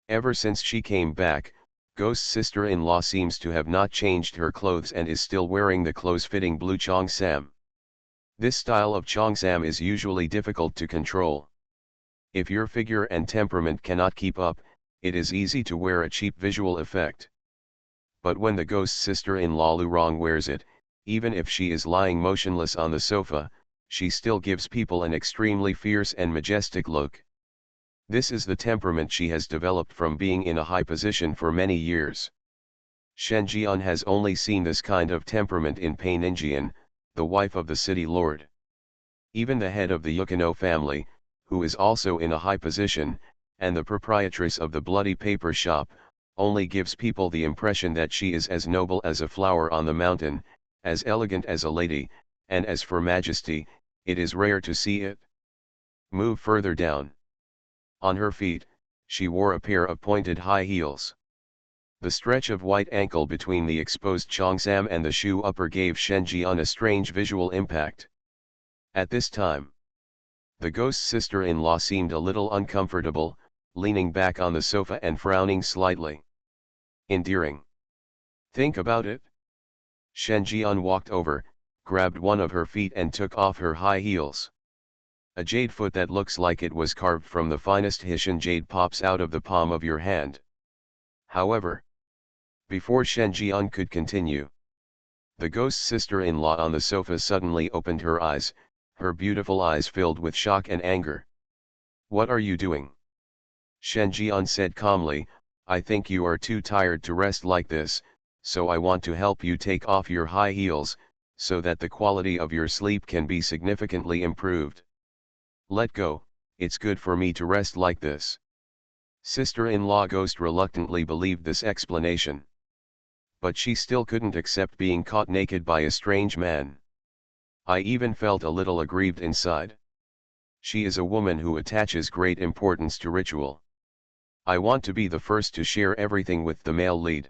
Ever since she came back, ghost sister-in-law seems to have not changed her clothes and is still wearing the close-fitting blue cheongsam. This style of cheongsam is usually difficult to control. If your figure and temperament cannot keep up, it is easy to wear a cheap visual effect. But when the ghost sister-in-law Lu Rong wears it, even if she is lying motionless on the sofa, she still gives people an extremely fierce and majestic look. This is the temperament she has developed from being in a high position for many years. Shen Jian has only seen this kind of temperament in Pei Ningjian, the wife of the city lord. Even the head of the Yukino family, who is also in a high position, and the proprietress of the bloody paper shop, only gives people the impression that she is as noble as a flower on the mountain, as elegant as a lady, and as for majesty, it is rare to see it. Move further down. On her feet, she wore a pair of pointed high heels. The stretch of white ankle between the exposed cheongsam and the shoe upper gave Shen Jian a strange visual impact. At this time, the ghost sister-in-law seemed a little uncomfortable, leaning back on the sofa and frowning slightly. Endearing. Think about it. Shen Jian walked over, grabbed one of her feet and took off her high heels. A jade foot that looks like it was carved from the finest Hessian jade pops out of the palm of your hand. However, before Shen Jian could continue, the ghost sister-in-law on the sofa suddenly opened her eyes, her beautiful eyes filled with shock and anger. What are you doing? Shen Jian said calmly, I think you are too tired to rest like this, so I want to help you take off your high heels, so that the quality of your sleep can be significantly improved. Let go, it's good for me to rest like this. Sister-in-law ghost reluctantly believed this explanation. But she still couldn't accept being caught naked by a strange man. I even felt a little aggrieved inside. She is a woman who attaches great importance to ritual. I want to be the first to share everything with the male lead.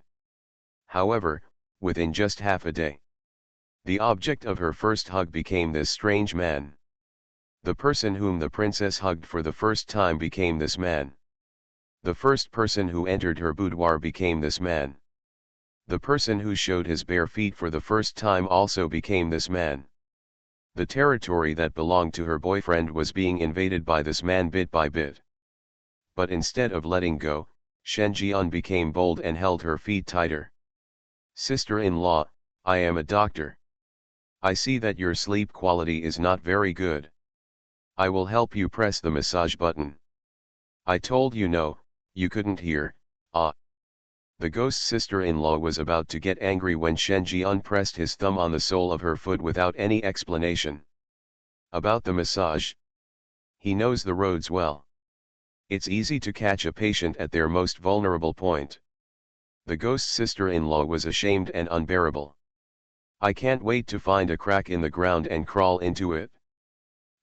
However, within just half a day, the object of her first hug became this strange man. The person whom the princess hugged for the first time became this man. The first person who entered her boudoir became this man. The person who showed his bare feet for the first time also became this man. The territory that belonged to her boyfriend was being invaded by this man bit by bit. But instead of letting go, Shen Jian became bold and held her feet tighter. Sister-in-law, I am a doctor. I see that your sleep quality is not very good. I will help you press the massage button. I told you no, you couldn't hear, ah. The ghost sister-in-law was about to get angry when Shen Jian pressed his thumb on the sole of her foot without any explanation. About the massage. He knows the roads well. It's easy to catch a patient at their most vulnerable point. The ghost sister-in-law was ashamed and unbearable. I can't wait to find a crack in the ground and crawl into it.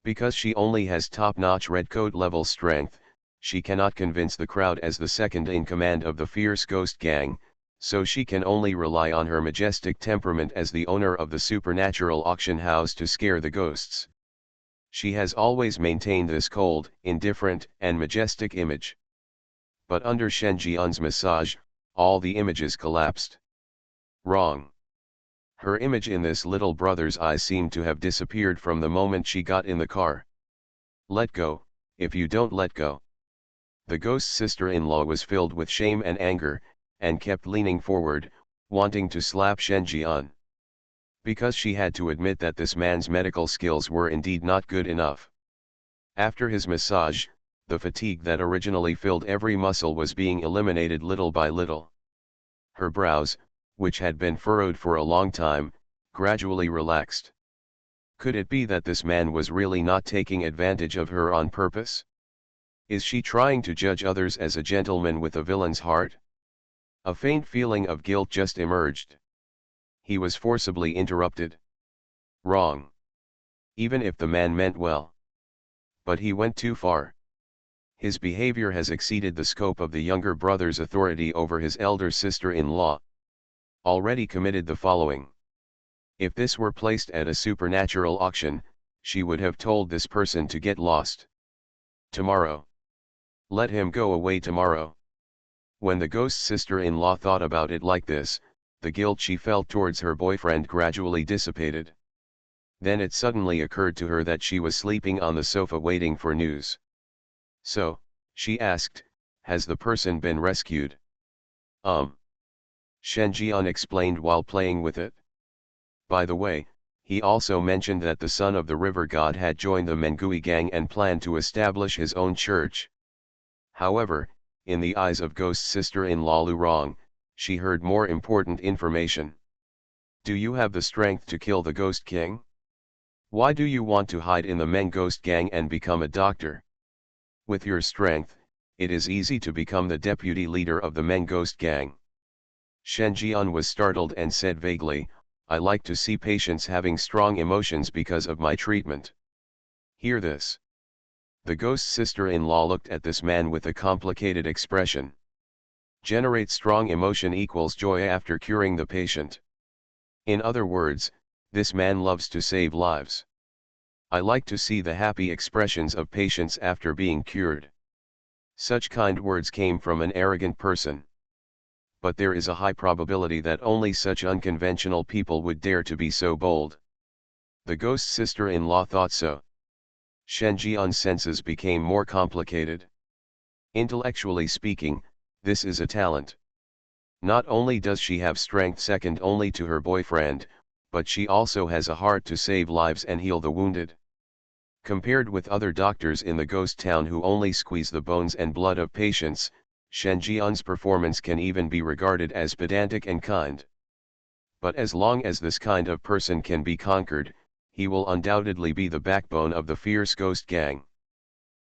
Because she only has top-notch redcoat level strength, she cannot convince the crowd as the second in command of the fierce ghost gang, so she can only rely on her majestic temperament as the owner of the supernatural auction house to scare the ghosts. She has always maintained this cold, indifferent, and majestic image. But under Shen Jian's massage, all the images collapsed. Wrong. Her image in this little brother's eyes seemed to have disappeared from the moment she got in the car. Let go, if you don't let go. The ghost sister-in-law was filled with shame and anger, and kept leaning forward, wanting to slap Shen Jian. Because she had to admit that this man's medical skills were indeed not good enough. After his massage, the fatigue that originally filled every muscle was being eliminated little by little. Her brows, which had been furrowed for a long time, gradually relaxed. Could it be that this man was really not taking advantage of her on purpose? Is she trying to judge others as a gentleman with a villain's heart? A faint feeling of guilt just emerged. He was forcibly interrupted. Wrong. Even if the man meant well. But he went too far. His behavior has exceeded the scope of the younger brother's authority over his elder sister-in-law. Already committed the following. If this were placed at a supernatural auction, she would have told this person to get lost. Tomorrow. Let him go away tomorrow. When the ghost sister-in-law thought about it like this, the guilt she felt towards her boyfriend gradually dissipated. Then it suddenly occurred to her that she was sleeping on the sofa waiting for news. So, she asked, has the person been rescued? Shen Jian explained while playing with it. By the way, he also mentioned that the son of the river god had joined the Mengui gang and planned to establish his own church. However, in the eyes of ghost sister-in-law Lu Rong, she heard more important information. Do you have the strength to kill the ghost king? Why do you want to hide in the Meng ghost gang and become a doctor? With your strength, it is easy to become the deputy leader of the Meng ghost gang. Shen Jian was startled and said vaguely, I like to see patients having strong emotions because of my treatment. Hear this. The ghost sister-in-law looked at this man with a complicated expression. Generate strong emotion equals joy after curing the patient. In other words, this man loves to save lives. I like to see the happy expressions of patients after being cured. Such kind words came from an arrogant person. But there is a high probability that only such unconventional people would dare to be so bold. The ghost sister-in-law thought so. Shen Jian's senses became more complicated. Intellectually speaking, this is a talent. Not only does she have strength second only to her boyfriend, but she also has a heart to save lives and heal the wounded. Compared with other doctors in the ghost town who only squeeze the bones and blood of patients, Shen Jian's performance can even be regarded as pedantic and kind. But as long as this kind of person can be conquered, he will undoubtedly be the backbone of the fierce ghost gang.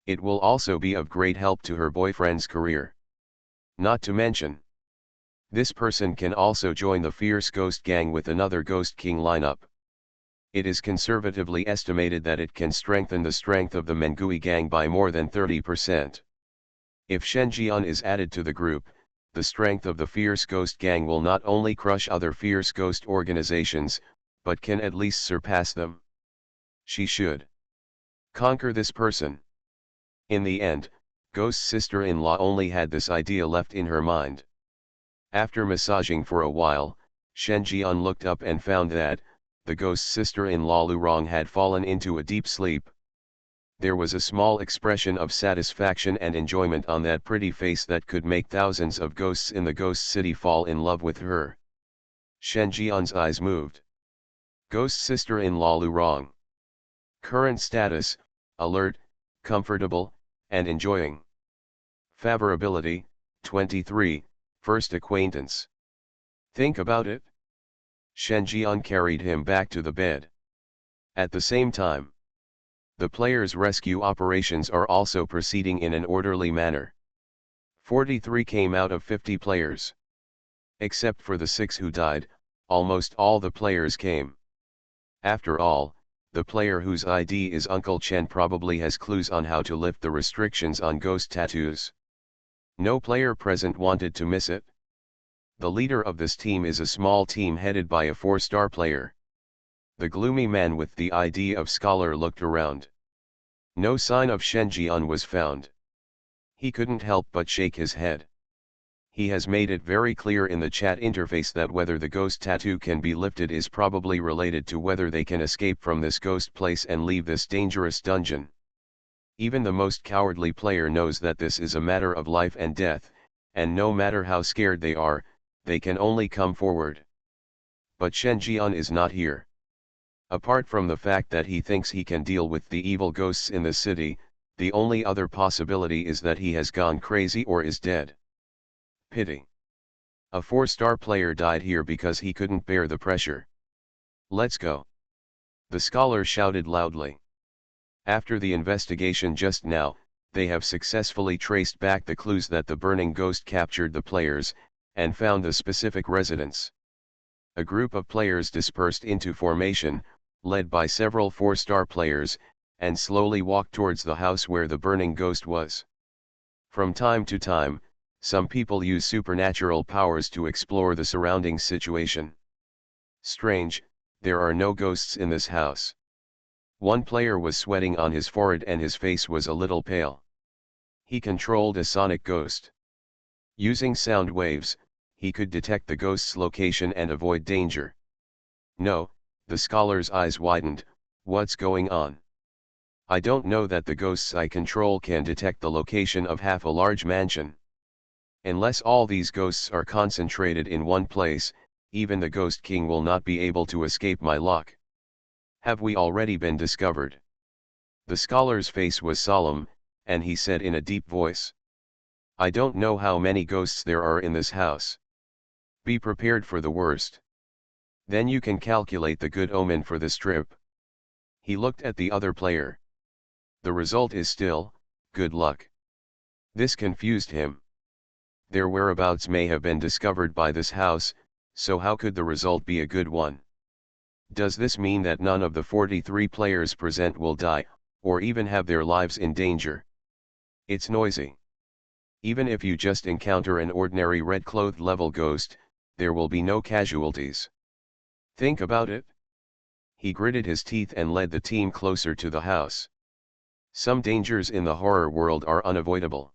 It will also be of great help to her boyfriend's career. Not to mention, this person can also join the fierce ghost gang with another ghost king lineup. It is conservatively estimated that it can strengthen the strength of the Mengui gang by more than 30%. If Shen Jian is added to the group, the strength of the fierce ghost gang will not only crush other fierce ghost organizations, but can at least surpass them. She should conquer this person. In the end, Ghost's sister-in-law only had this idea left in her mind. After massaging for a while, Shen Jian looked up and found that, the Ghost's sister-in-law Lu Rong had fallen into a deep sleep. There was a small expression of satisfaction and enjoyment on that pretty face that could make thousands of ghosts in the ghost city fall in love with her. Shen Jian's eyes moved. Ghost sister-in-law Lu Rong. Current status, alert, comfortable, and enjoying. Favorability, 23, first acquaintance. Think about it. Shen Jian carried him back to the bed. At the same time, the players' rescue operations are also proceeding in an orderly manner. 43 came out of 50 players. Except for the 6 who died, almost all the players came. After all, the player whose ID is Uncle Chen probably has clues on how to lift the restrictions on ghost tattoos. No player present wanted to miss it. The leader of this team is a small team headed by a 4-star player. The gloomy man with the ID of Scholar looked around. No sign of Shen Jian was found. He couldn't help but shake his head. He has made it very clear in the chat interface that whether the ghost tattoo can be lifted is probably related to whether they can escape from this ghost place and leave this dangerous dungeon. Even the most cowardly player knows that this is a matter of life and death, and no matter how scared they are, they can only come forward. But Shen Jian is not here. Apart from the fact that he thinks he can deal with the evil ghosts in the city, The only other possibility is that he has gone crazy or is dead. Pity. A 4-star player died here because he couldn't bear the pressure. Let's go. The scholar shouted loudly. After the investigation just now, they have successfully traced back the clues that the burning ghost captured the players, and found the specific residence. A group of players dispersed into formation, led by several 4-star players, and slowly walked towards the house where the burning ghost was. From time to time, some people use supernatural powers to explore the surrounding situation. Strange, there are no ghosts in this house. One player was sweating on his forehead and his face was a little pale. He controlled a sonic ghost. Using sound waves, he could detect the ghost's location and avoid danger. No, the scholar's eyes widened. What's going on? I don't know that the ghosts I control can detect the location of half a large mansion. Unless all these ghosts are concentrated in one place, even the Ghost King will not be able to escape my lock. Have we already been discovered? The scholar's face was solemn, and he said in a deep voice. I don't know how many ghosts there are in this house. Be prepared for the worst. Then you can calculate the good omen for this trip. He looked at the other player. The result is still, good luck. This confused him. Their whereabouts may have been discovered by this house, so how could the result be a good one? Does this mean that none of the 43 players present will die, or even have their lives in danger? It's noisy. Even if you just encounter an ordinary red-clothed level ghost, there will be no casualties. Think about it. He gritted his teeth and led the team closer to the house. Some dangers in the horror world are unavoidable.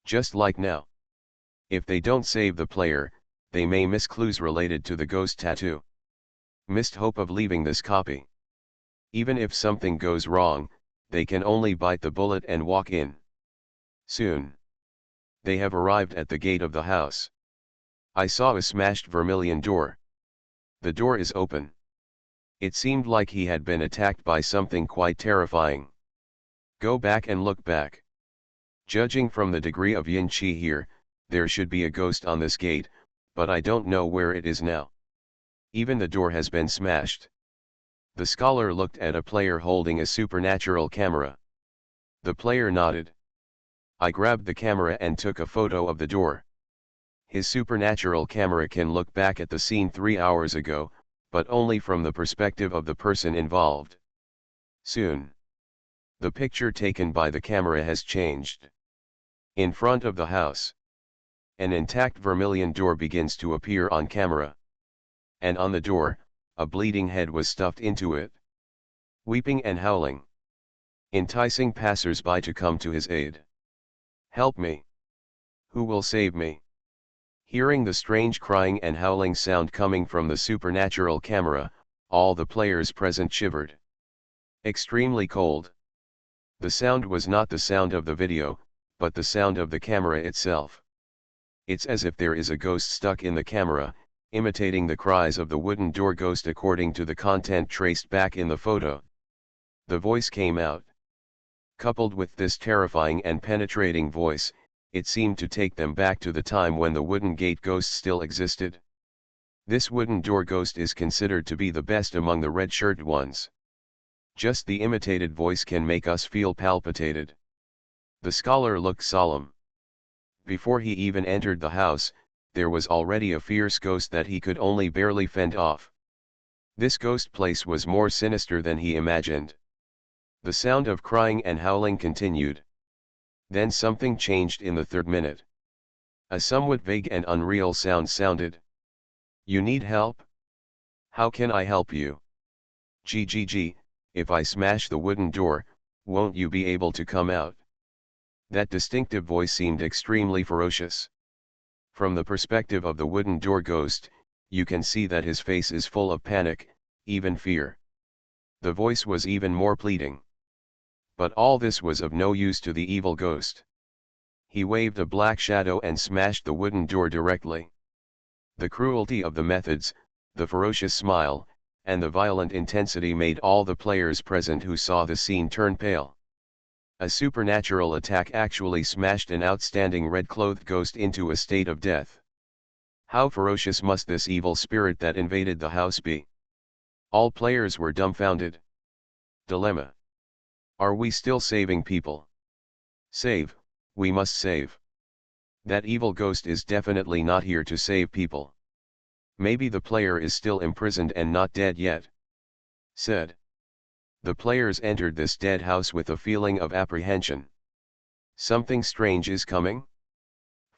Just like now. If they don't save the player, they may miss clues related to the ghost tattoo. Missed hope of leaving this copy. Even if something goes wrong, they can only bite the bullet and walk in. Soon. They have arrived at the gate of the house. I saw a smashed vermilion door. The door is open. It seemed like he had been attacked by something quite terrifying. Go back and look back. Judging from the degree of yin qi here, there should be a ghost on this gate, but I don't know where it is now. Even the door has been smashed. The scholar looked at a player holding a supernatural camera. The player nodded. I grabbed the camera and took a photo of the door. His supernatural camera can look back at the scene 3 hours ago, but only from the perspective of the person involved. Soon. The picture taken by the camera has changed. In front of the house. An intact vermilion door begins to appear on camera. And on the door, a bleeding head was stuffed into it. Weeping and howling. Enticing passers-by to come to his aid. Help me. Who will save me? Hearing the strange crying and howling sound coming from the supernatural camera, all the players present shivered. Extremely cold. The sound was not the sound of the video, but the sound of the camera itself. It's as if there is a ghost stuck in the camera, imitating the cries of the wooden door ghost according to the content traced back in the photo. The voice came out. Coupled with this terrifying and penetrating voice, it seemed to take them back to the time when the wooden gate ghost still existed. This wooden door ghost is considered to be the best among the red-shirted ones. Just the imitated voice can make us feel palpitated. The scholar looked solemn. Before he even entered the house, there was already a fierce ghost that he could only barely fend off. This ghost place was more sinister than he imagined. The sound of crying and howling continued. Then something changed in the 3rd minute. A somewhat vague and unreal sound sounded. You need help? How can I help you? GGG, if I smash the wooden door, won't you be able to come out? That distinctive voice seemed extremely ferocious. From the perspective of the wooden door ghost, you can see that his face is full of panic, even fear. The voice was even more pleading. But all this was of no use to the evil ghost. He waved a black shadow and smashed the wooden door directly. The cruelty of the methods, the ferocious smile, and the violent intensity made all the players present who saw the scene turn pale. A supernatural attack actually smashed an outstanding red-clothed ghost into a state of death. How ferocious must this evil spirit that invaded the house be? All players were dumbfounded. Dilemma. Are we still saving people? Save, we must save. That evil ghost is definitely not here to save people. Maybe the player is still imprisoned and not dead yet. Said. The players entered this dead house with a feeling of apprehension. Something strange is coming?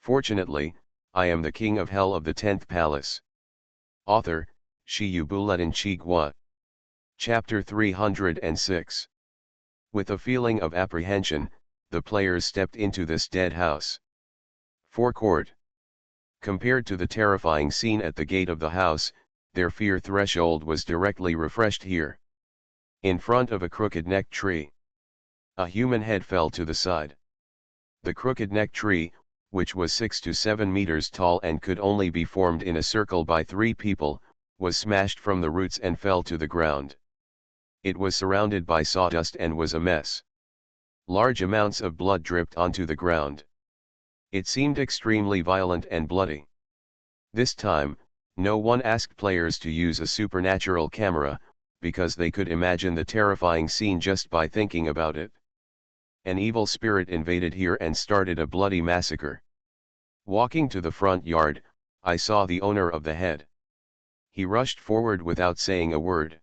Fortunately, I am the king of hell of the 10th palace. Author, Shiyubuletin Chigwa. Chapter 306. With a feeling of apprehension, the players stepped into this dead house. Forecourt. Compared to the terrifying scene at the gate of the house, their fear threshold was directly refreshed here. In front of a crooked-necked tree, a human head fell to the side. The crooked-necked tree, which was 6 to 7 meters tall and could only be formed in a circle by 3 people, was smashed from the roots and fell to the ground. It was surrounded by sawdust and was a mess. Large amounts of blood dripped onto the ground. It seemed extremely violent and bloody. This time, no one asked players to use a supernatural camera, because they could imagine the terrifying scene just by thinking about it. An evil spirit invaded here and started a bloody massacre. Walking to the front yard, I saw the owner of the head. He rushed forward without saying a word.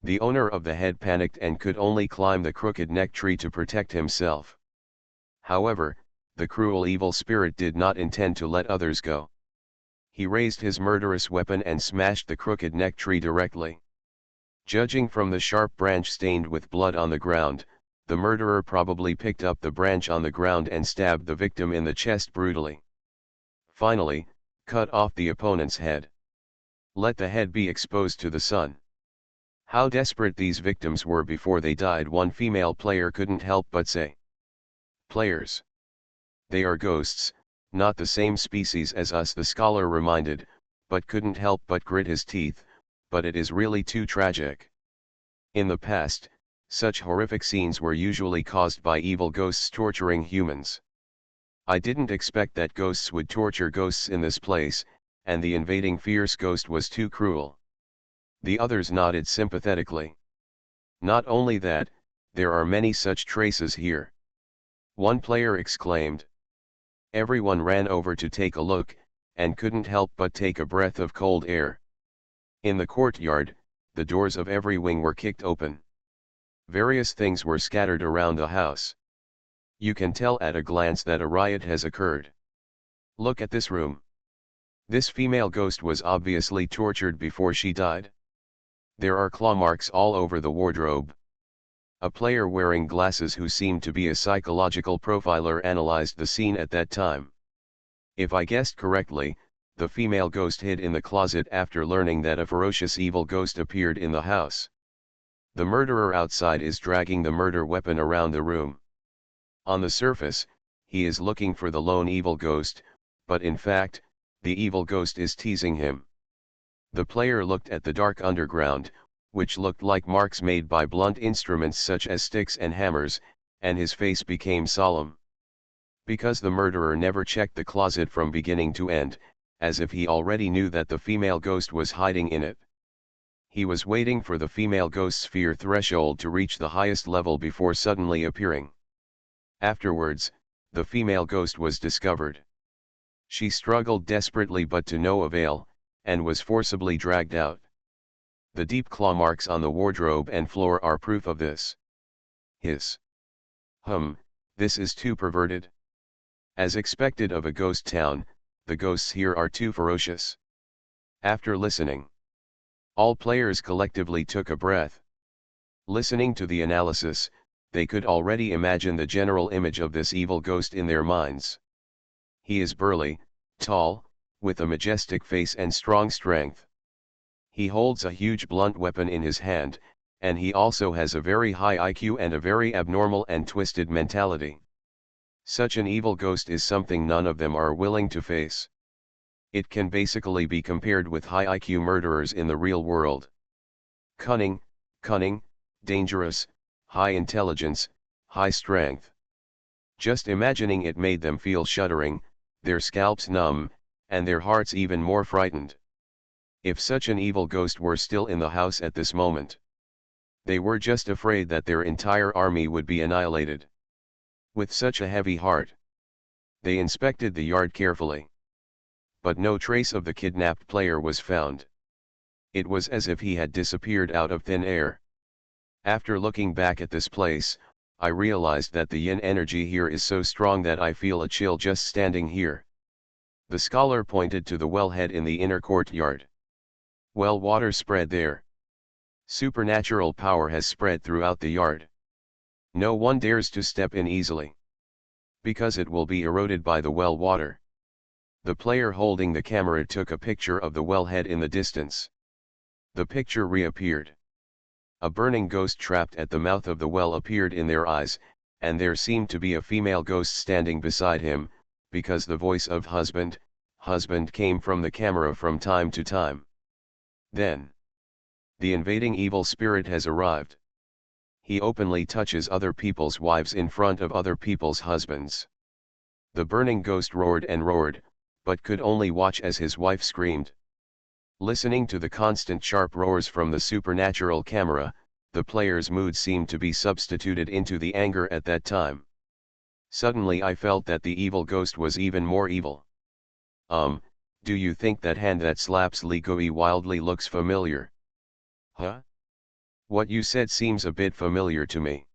The owner of the head panicked and could only climb the crooked-neck tree to protect himself. However, the cruel evil spirit did not intend to let others go. He raised his murderous weapon and smashed the crooked-neck tree directly. Judging from the sharp branch stained with blood on the ground, the murderer probably picked up the branch on the ground and stabbed the victim in the chest brutally. Finally, cut off the opponent's head. Let the head be exposed to the sun. How desperate these victims were before they died, one female player couldn't help but say. Players. They are ghosts, not the same species as us, the scholar reminded, but couldn't help but grit his teeth, but it is really too tragic. In the past, such horrific scenes were usually caused by evil ghosts torturing humans. I didn't expect that ghosts would torture ghosts in this place, and the invading fierce ghost was too cruel. The others nodded sympathetically. Not only that, there are many such traces here. One player exclaimed. Everyone ran over to take a look, and couldn't help but take a breath of cold air. In the courtyard, the doors of every wing were kicked open. Various things were scattered around the house. You can tell at a glance that a riot has occurred. Look at this room. This female ghost was obviously tortured before she died. There are claw marks all over the wardrobe. A player wearing glasses who seemed to be a psychological profiler analyzed the scene at that time. If I guessed correctly, the female ghost hid in the closet after learning that a ferocious evil ghost appeared in the house. The murderer outside is dragging the murder weapon around the room. On the surface, he is looking for the lone evil ghost, but in fact, the evil ghost is teasing him. The player looked at the dark underground, which looked like marks made by blunt instruments such as sticks and hammers, and his face became solemn. Because the murderer never checked the closet from beginning to end, as if he already knew that the female ghost was hiding in it. He was waiting for the female ghost's fear threshold to reach the highest level before suddenly appearing. Afterwards, the female ghost was discovered. She struggled desperately but to no avail, and was forcibly dragged out. The deep claw marks on the wardrobe and floor are proof of this. Hiss. This is too perverted. As expected of a ghost town, the ghosts here are too ferocious. After listening, all players collectively took a breath. Listening to the analysis, they could already imagine the general image of this evil ghost in their minds. He is burly, tall, with a majestic face and strong strength. He holds a huge blunt weapon in his hand, and he also has a very high IQ and a very abnormal and twisted mentality. Such an evil ghost is something none of them are willing to face. It can basically be compared with high IQ murderers in the real world. Cunning, dangerous, high intelligence, high strength. Just imagining it made them feel shuddering, their scalps numb, and their hearts even more frightened. If such an evil ghost were still in the house at this moment, they were just afraid that their entire army would be annihilated. With such a heavy heart, they inspected the yard carefully. But no trace of the kidnapped player was found. It was as if he had disappeared out of thin air. After looking back at this place, I realized that the yin energy here is so strong that I feel a chill just standing here. The scholar pointed to the wellhead in the inner courtyard. Well, water spread there. Supernatural power has spread throughout the yard. No one dares to step in easily, because it will be eroded by the well water. The player holding the camera took a picture of the wellhead in the distance. The picture reappeared. A burning ghost trapped at the mouth of the well appeared in their eyes, and there seemed to be a female ghost standing beside him, because the voice of husband came from the camera from time to time. Then, the invading evil spirit has arrived. He openly touches other people's wives in front of other people's husbands. The burning ghost roared and roared, but could only watch as his wife screamed. Listening to the constant sharp roars from the supernatural camera, the player's mood seemed to be substituted into the anger at that time. Suddenly I felt that the evil ghost was even more evil. Do you think that hand that slaps Ligoi wildly looks familiar? Huh? What you said seems a bit familiar to me.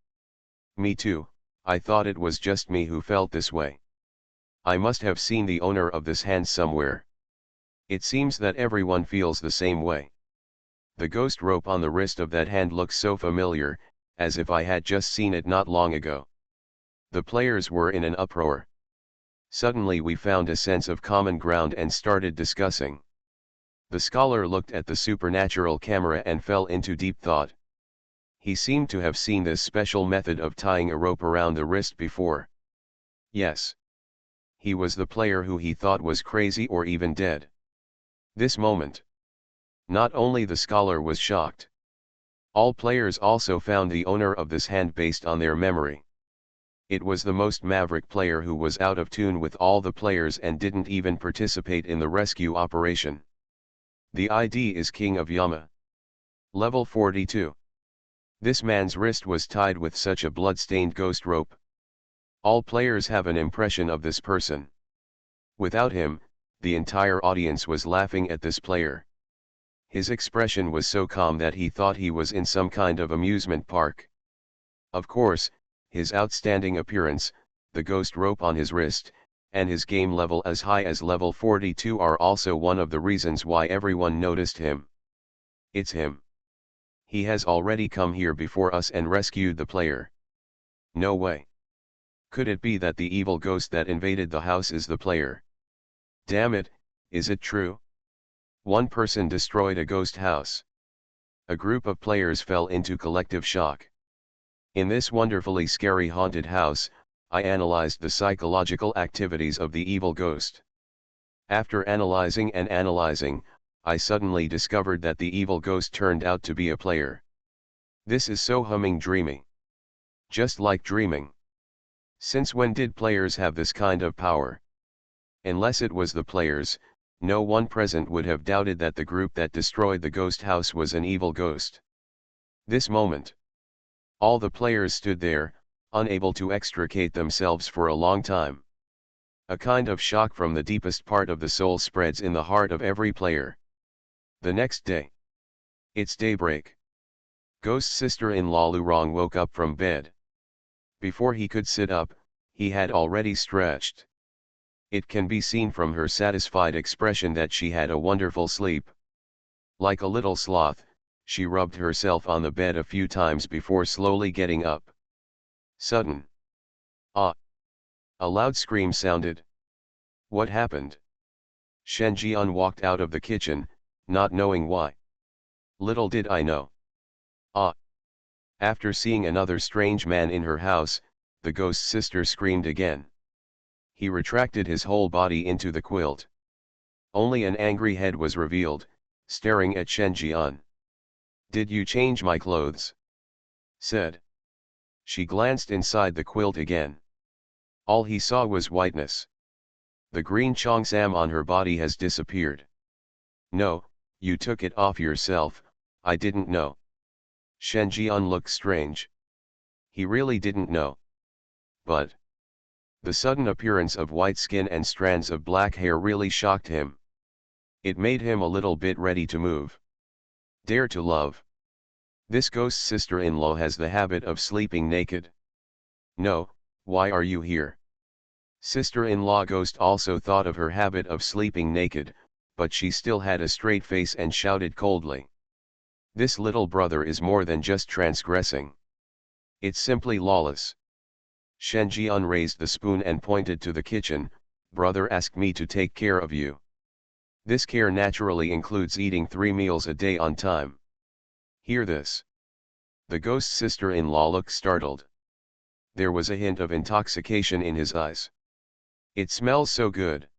Me too, I thought it was just me who felt this way. I must have seen the owner of this hand somewhere. It seems that everyone feels the same way. The ghost rope on the wrist of that hand looks so familiar, as if I had just seen it not long ago. The players were in an uproar. Suddenly we found a sense of common ground and started discussing. The scholar looked at the supernatural camera and fell into deep thought. He seemed to have seen this special method of tying a rope around the wrist before. Yes. He was the player who he thought was crazy or even dead. This moment, not only the scholar was shocked. All players also found the owner of this hand based on their memory. It was the most maverick player who was out of tune with all the players and didn't even participate in the rescue operation. The ID is King of Yama. Level 42. This man's wrist was tied with such a blood-stained ghost rope. All players have an impression of this person. Without him, the entire audience was laughing at this player. His expression was so calm that he thought he was in some kind of amusement park. Of course, his outstanding appearance, the ghost rope on his wrist, and his game level as high as level 42 are also one of the reasons why everyone noticed him. It's him. He has already come here before us and rescued the player. No way. Could it be that the evil ghost that invaded the house is the player? Damn it, is it true? One person destroyed a ghost house. A group of players fell into collective shock. In this wonderfully scary haunted house, I analyzed the psychological activities of the evil ghost. After analyzing and analyzing, I suddenly discovered that the evil ghost turned out to be a player. This is so humming dreamy. Just like dreaming. Since when did players have this kind of power? Unless it was the players, no one present would have doubted that the group that destroyed the ghost house was an evil ghost. This moment, all the players stood there, unable to extricate themselves for a long time. A kind of shock from the deepest part of the soul spreads in the heart of every player. The next day. It's daybreak. Ghost sister-in-law Lurong woke up from bed. Before he could sit up, he had already stretched. It can be seen from her satisfied expression that she had a wonderful sleep. Like a little sloth, she rubbed herself on the bed a few times before slowly getting up. Sudden. Ah! A loud scream sounded. What happened? Shen Jian walked out of the kitchen, not knowing why. Little did I know. Ah! After seeing another strange man in her house, the ghost sister screamed again. He retracted his whole body into the quilt. Only an angry head was revealed, staring at Shen Jian. Did you change my clothes? Said She glanced inside the quilt again. All he saw was whiteness. The green cheongsam on her body has disappeared. No, you took it off yourself, I didn't know. Shen Jian looked strange. He really didn't know. But the sudden appearance of white skin and strands of black hair really shocked him. It made him a little bit ready to move. Dare to love. This ghost sister-in-law has the habit of sleeping naked. No, why are you here? Sister-in-law ghost also thought of her habit of sleeping naked, but she still had a straight face and shouted coldly. This little brother is more than just transgressing. It's simply lawless. Shen Jian raised the spoon and pointed to the kitchen. Brother asked me to take care of you. This care naturally includes eating 3 meals a day on time. Hear this. The ghost sister-in-law looked startled. There was a hint of intoxication in his eyes. It smells so good.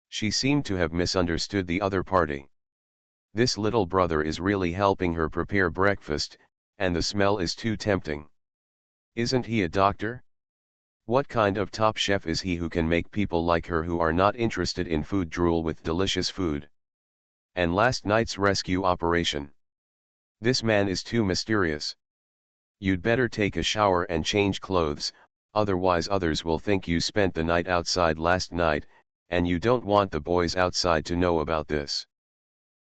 She seemed to have misunderstood the other party. This little brother is really helping her prepare breakfast, and the smell is too tempting. Isn't he a doctor? What kind of top chef is he who can make people like her who are not interested in food drool with delicious food? And last night's rescue operation. This man is too mysterious. You'd better take a shower and change clothes, otherwise others will think you spent the night outside last night, and you don't want the boys outside to know about this.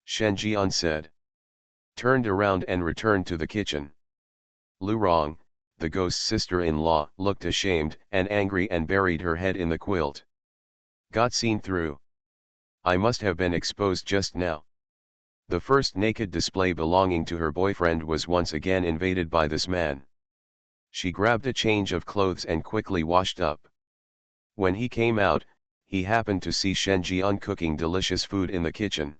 Shen Jian said. Turned around and returned to the kitchen. Lu Rong, the ghost sister-in-law, looked ashamed and angry and buried her head in the quilt. Got seen through. I must have been exposed just now. The first naked display belonging to her boyfriend was once again invaded by this man. She grabbed a change of clothes and quickly washed up. When he came out, he happened to see Shen Jian cooking delicious food in the kitchen.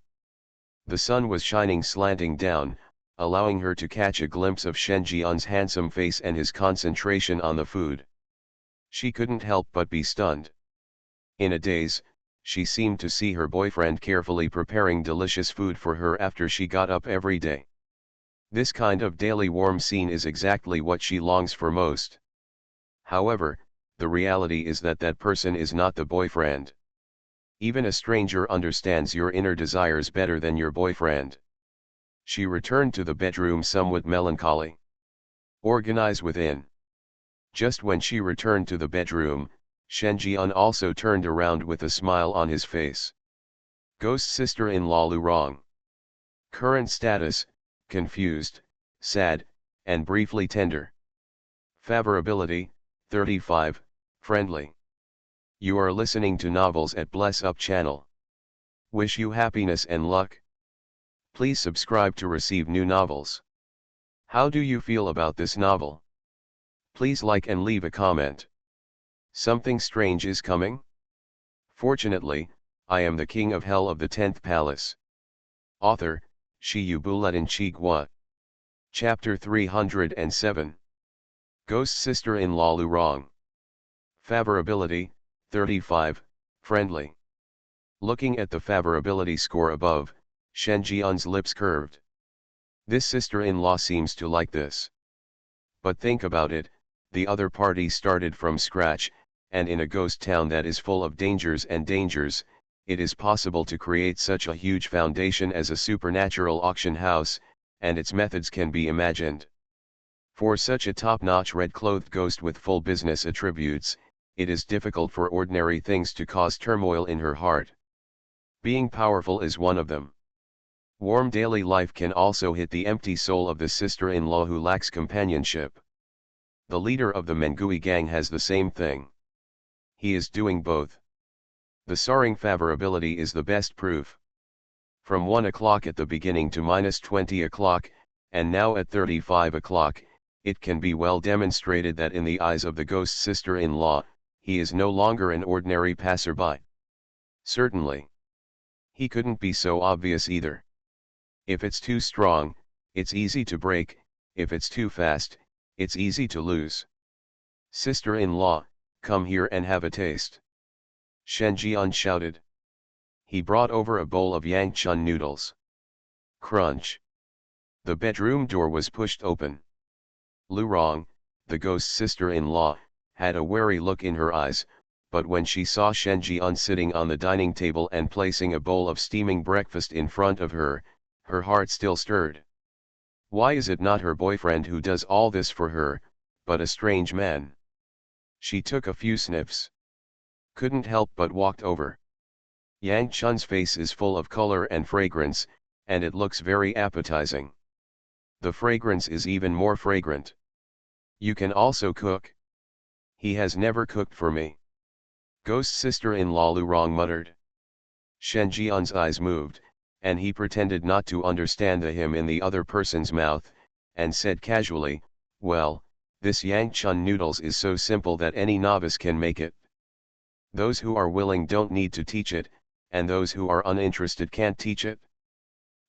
The sun was shining slanting down, allowing her to catch a glimpse of Shen Jian's handsome face and his concentration on the food. She couldn't help but be stunned. In a daze, she seemed to see her boyfriend carefully preparing delicious food for her after she got up every day. This kind of daily warm scene is exactly what she longs for most. However, the reality is that that person is not the boyfriend. Even a stranger understands your inner desires better than your boyfriend. She returned to the bedroom somewhat melancholy. Organize within. Just when she returned to the bedroom, Shen Jian also turned around with a smile on his face. Ghost sister-in-law Lu Rong. Current status, confused, sad, and briefly tender. Favorability, 35, friendly. You are listening to novels at Bless Up channel. Wish you happiness and luck. Please subscribe to receive new novels. How do you feel about this novel? Please like and leave a comment. Something strange is coming? Fortunately, I am the king of hell of the 10th palace. Author, Shi Yubuletin Chigua. Chapter 307. Ghost sister-in-law Lu Rong. Favorability, 35, friendly. Looking at the favorability score above, Shen Jian's lips curved. This sister-in-law seems to like this. But think about it, the other party started from scratch, and in a ghost town that is full of dangers, it is possible to create such a huge foundation as a supernatural auction house, and its methods can be imagined. For such a top-notch red-clothed ghost with full business attributes, it is difficult for ordinary things to cause turmoil in her heart. Being powerful is one of them. Warm daily life can also hit the empty soul of the sister-in-law who lacks companionship. The leader of the Mengui gang has the same thing. He is doing both. The soaring favorability is the best proof. From 1 o'clock at the beginning to -20 o'clock, and now at 35 o'clock, it can be well demonstrated that in the eyes of the ghost sister-in-law, he is no longer an ordinary passerby. Certainly. He couldn't be so obvious either. If it's too strong, it's easy to break, if it's too fast, it's easy to lose. Sister-in-law, come here and have a taste. Shen Jian shouted. He brought over a bowl of Yangchun noodles. Crunch. The bedroom door was pushed open. Lu Rong, the ghost's sister-in-law, had a wary look in her eyes, but when she saw Shen Jian sitting on the dining table and placing a bowl of steaming breakfast in front of her, her heart still stirred. Why is it not her boyfriend who does all this for her, but a strange man? She took a few sniffs. Couldn't help but walked over. Yang Chun's face is full of color and fragrance, and it looks very appetizing. The fragrance is even more fragrant. You can also cook. He has never cooked for me. Ghost sister-in-law Lu Rong muttered. Shen Jian's eyes moved, and he pretended not to understand the him in the other person's mouth, and said casually, well, this Yang Chun noodles is so simple that any novice can make it. Those who are willing don't need to teach it, and those who are uninterested can't teach it.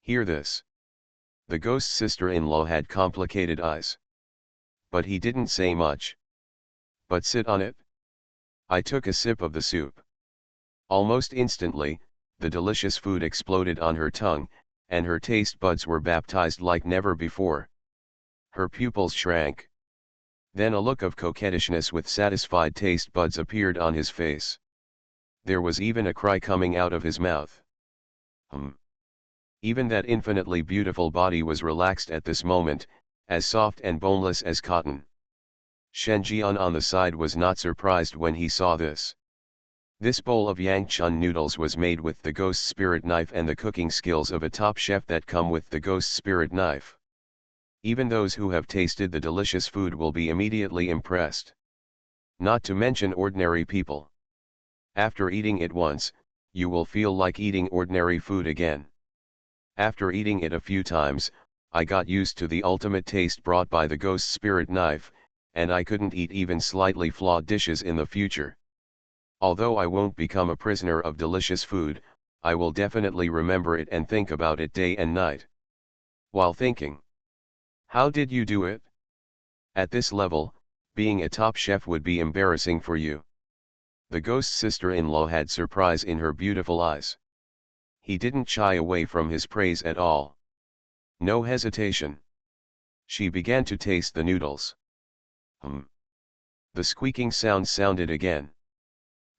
Hear this. The ghost sister-in-law had complicated eyes. But he didn't say much. But sit on it. I took a sip of the soup. Almost instantly, the delicious food exploded on her tongue, and her taste buds were baptized like never before. Her pupils shrank. Then a look of coquettishness with satisfied taste buds appeared on his face. There was even a cry coming out of his mouth. Even that infinitely beautiful body was relaxed at this moment, as soft and boneless as cotton. Shen Jian on the side was not surprised when he saw this. This bowl of Yang Chun noodles was made with the ghost spirit knife and the cooking skills of a top chef that come with the ghost spirit knife. Even those who have tasted the delicious food will be immediately impressed. Not to mention ordinary people. After eating it once, you will feel like eating ordinary food again. After eating it a few times, I got used to the ultimate taste brought by the ghost spirit knife, and I couldn't eat even slightly flawed dishes in the future. Although I won't become a prisoner of delicious food, I will definitely remember it and think about it day and night. While thinking, how did you do it? At this level, being a top chef would be embarrassing for you. The ghost sister-in-law had surprise in her beautiful eyes. He didn't shy away from his praise at all. No hesitation. She began to taste the noodles. The squeaking sound sounded again.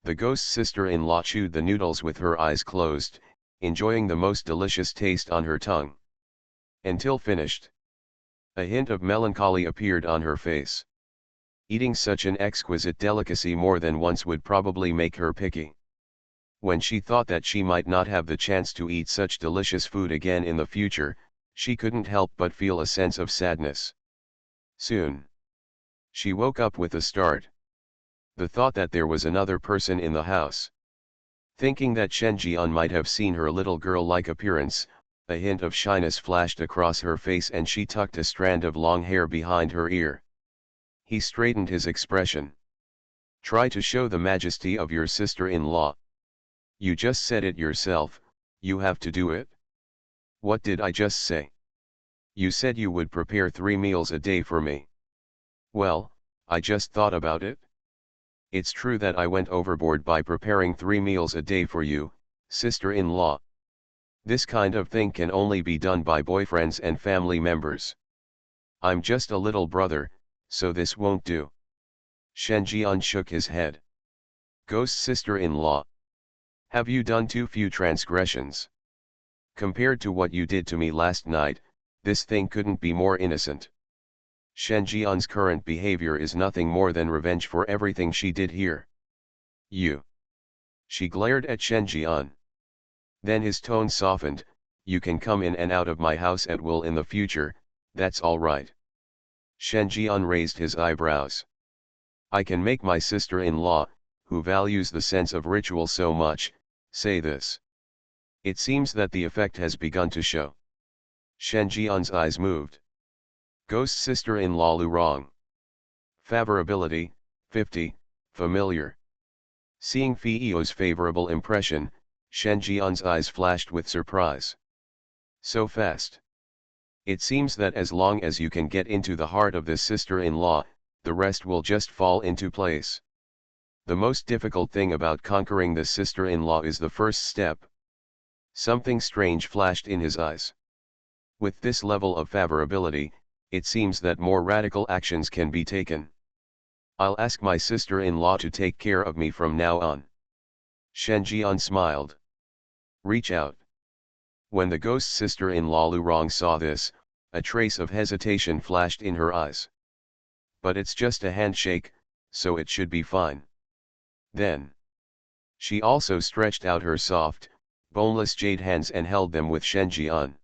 The ghost sister-in-law chewed the noodles with her eyes closed, enjoying the most delicious taste on her tongue. Until finished. A hint of melancholy appeared on her face. Eating such an exquisite delicacy more than once would probably make her picky. When she thought that she might not have the chance to eat such delicious food again in the future, she couldn't help but feel a sense of sadness. Soon, she woke up with a start. The thought that there was another person in the house. Thinking that Shen Jian might have seen her little girl-like appearance, a hint of shyness flashed across her face and she tucked a strand of long hair behind her ear. He straightened his expression. Try to show the majesty of your sister-in-law. You just said it yourself, you have to do it. What did I just say? You said you would prepare 3 meals a day for me. Well, I just thought about it. It's true that I went overboard by preparing 3 meals a day for you, sister-in-law. This kind of thing can only be done by boyfriends and family members. I'm just a little brother, so this won't do. Shen Jian shook his head. Ghost sister-in-law. Have you done too few transgressions? Compared to what you did to me last night, this thing couldn't be more innocent. Shen Jian's current behavior is nothing more than revenge for everything she did here. You. She glared at Shen Jian. Then his tone softened, you can come in and out of my house at will in the future, that's all right. Shen Jian raised his eyebrows. I can make my sister-in-law, who values the sense of ritual so much, say this. It seems that the effect has begun to show. Shen Jian's eyes moved. Ghost sister-in-law Lu Rong. Favorability, 50, familiar. Seeing Fiio's favorable impression, Shen Jian's eyes flashed with surprise. So fast. It seems that as long as you can get into the heart of this sister-in-law, the rest will just fall into place. The most difficult thing about conquering this sister-in-law is the first step. Something strange flashed in his eyes. With this level of favorability, It seems that more radical actions can be taken. I'll ask my sister-in-law to take care of me from now on. Shen Jian smiled. Reach out. When the ghost sister-in-law Lu Rong saw this, a trace of hesitation flashed in her eyes. But it's just a handshake, so it should be fine. Then, she also stretched out her soft, boneless jade hands and held them with Shen Jian.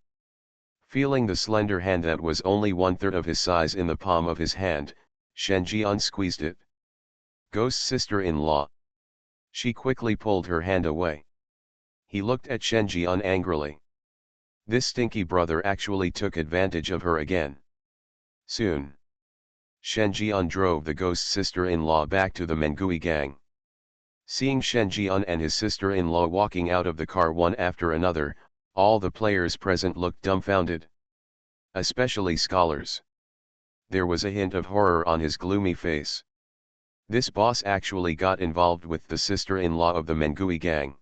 Feeling the slender hand that was only 1/3 of his size in the palm of his hand, Shen Jian squeezed it. Ghost sister-in-law. She quickly pulled her hand away. He looked at Shen Jian angrily. This stinky brother actually took advantage of her again. Soon, Shen Jian drove the ghost sister-in-law back to the Mengui gang. Seeing Shen Jian and his sister-in-law walking out of the car one after another, all the players present looked dumbfounded. Especially scholars. There was a hint of horror on his gloomy face. This boss actually got involved with the sister-in-law of the Mengui gang.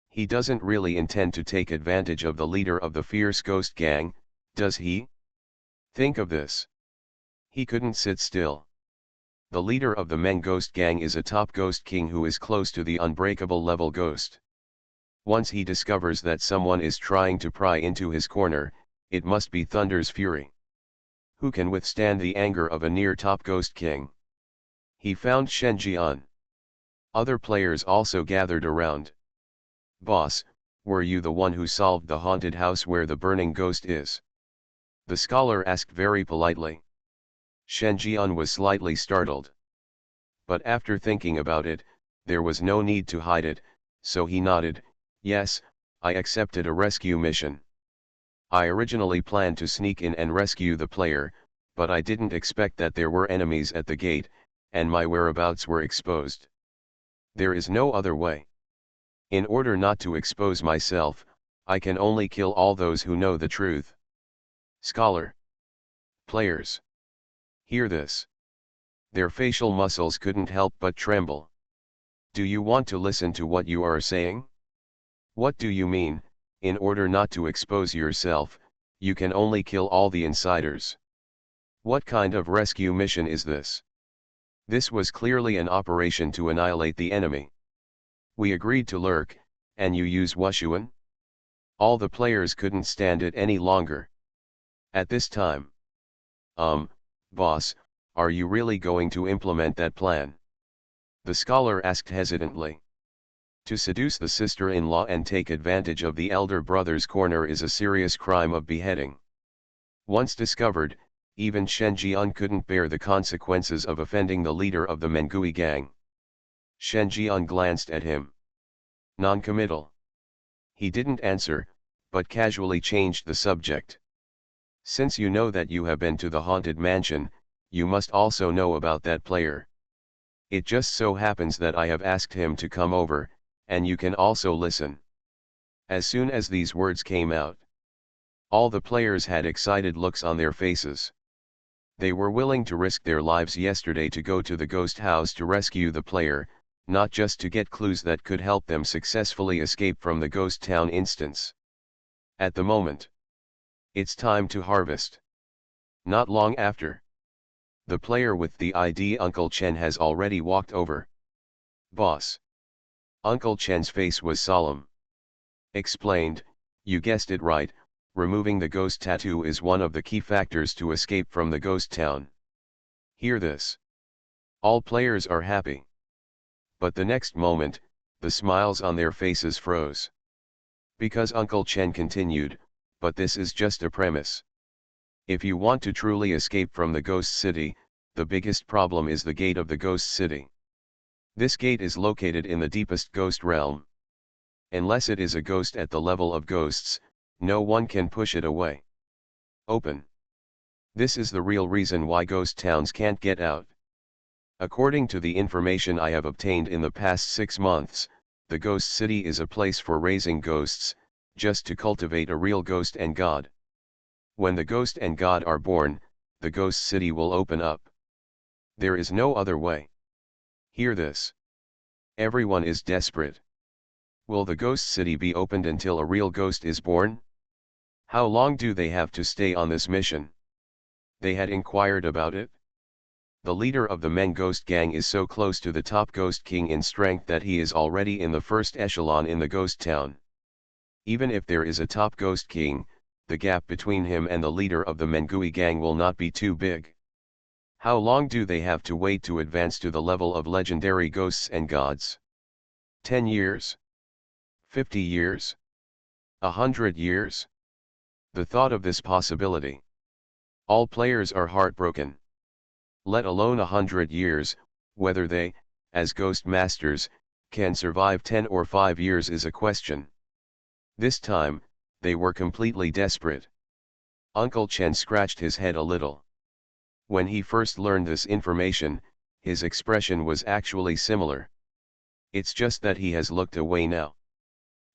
He doesn't really intend to take advantage of the leader of the fierce ghost gang, does he? Think of this. He couldn't sit still. The leader of the Meng ghost gang is a top ghost king who is close to the unbreakable level ghost. Once he discovers that someone is trying to pry into his corner, it must be Thunder's fury. Who can withstand the anger of a near top ghost king? He found Shen Jian. Other players also gathered around. Boss, were you the one who solved the haunted house where the burning ghost is? The scholar asked very politely. Shen Jian was slightly startled. But after thinking about it, there was no need to hide it, so he nodded. Yes, I accepted a rescue mission. I originally planned to sneak in and rescue the player, but I didn't expect that there were enemies at the gate, and my whereabouts were exposed. There is no other way. In order not to expose myself, I can only kill all those who know the truth. Scholar. Players. Hear this. Their facial muscles couldn't help but tremble. Do you want to listen to what you are saying? What do you mean, in order not to expose yourself, you can only kill all the insiders? What kind of rescue mission is this? This was clearly an operation to annihilate the enemy. We agreed to lurk, and you use Wushuan? All the players couldn't stand it any longer. At this time. Boss, are you really going to implement that plan? The scholar asked hesitantly. To seduce the sister-in-law and take advantage of the elder brother's corner is a serious crime of beheading. Once discovered, even Shen Jian couldn't bear the consequences of offending the leader of the Mengui gang. Shen Jian glanced at him. Non-committal. He didn't answer, but casually changed the subject. Since you know that you have been to the haunted mansion, you must also know about that player. It just so happens that I have asked him to come over, and you can also listen. As soon as these words came out, all the players had excited looks on their faces. They were willing to risk their lives yesterday to go to the ghost house to rescue the player, not just to get clues that could help them successfully escape from the ghost town instance. At the moment, it's time to harvest. Not long after, the player with the ID Uncle Chen has already walked over. Boss. Uncle Chen's face was solemn. Explained, you guessed it right, removing the ghost tattoo is one of the key factors to escape from the ghost town. Hear this. All players are happy. But the next moment, the smiles on their faces froze. Because Uncle Chen continued, but this is just a premise. If you want to truly escape from the ghost city, the biggest problem is the gate of the ghost city. This gate is located in the deepest ghost realm. Unless it is a ghost at the level of ghosts, no one can push it away. Open. This is the real reason why ghost towns can't get out. According to the information I have obtained in the past 6 months, the ghost city is a place for raising ghosts, just to cultivate a real ghost and god. When the ghost and god are born, the ghost city will open up. There is no other way. Hear this. Everyone is desperate. Will the ghost city be opened until a real ghost is born? How long do they have to stay on this mission? They had inquired about it. The leader of the Men Ghost Gang is so close to the top Ghost King in strength that he is already in the first echelon in the Ghost Town. Even if there is a top Ghost King, the gap between him and the leader of the Mengui Gang will not be too big. How long do they have to wait to advance to the level of legendary ghosts and gods? 10 years? 50 years? 100 years? The thought of this possibility. All players are heartbroken. Let alone 100 years, whether they, as Ghost Masters, can survive 10 or 5 years is a question. This time, they were completely desperate. Uncle Chen scratched his head a little. When he first learned this information, his expression was actually similar. It's just that he has looked away now.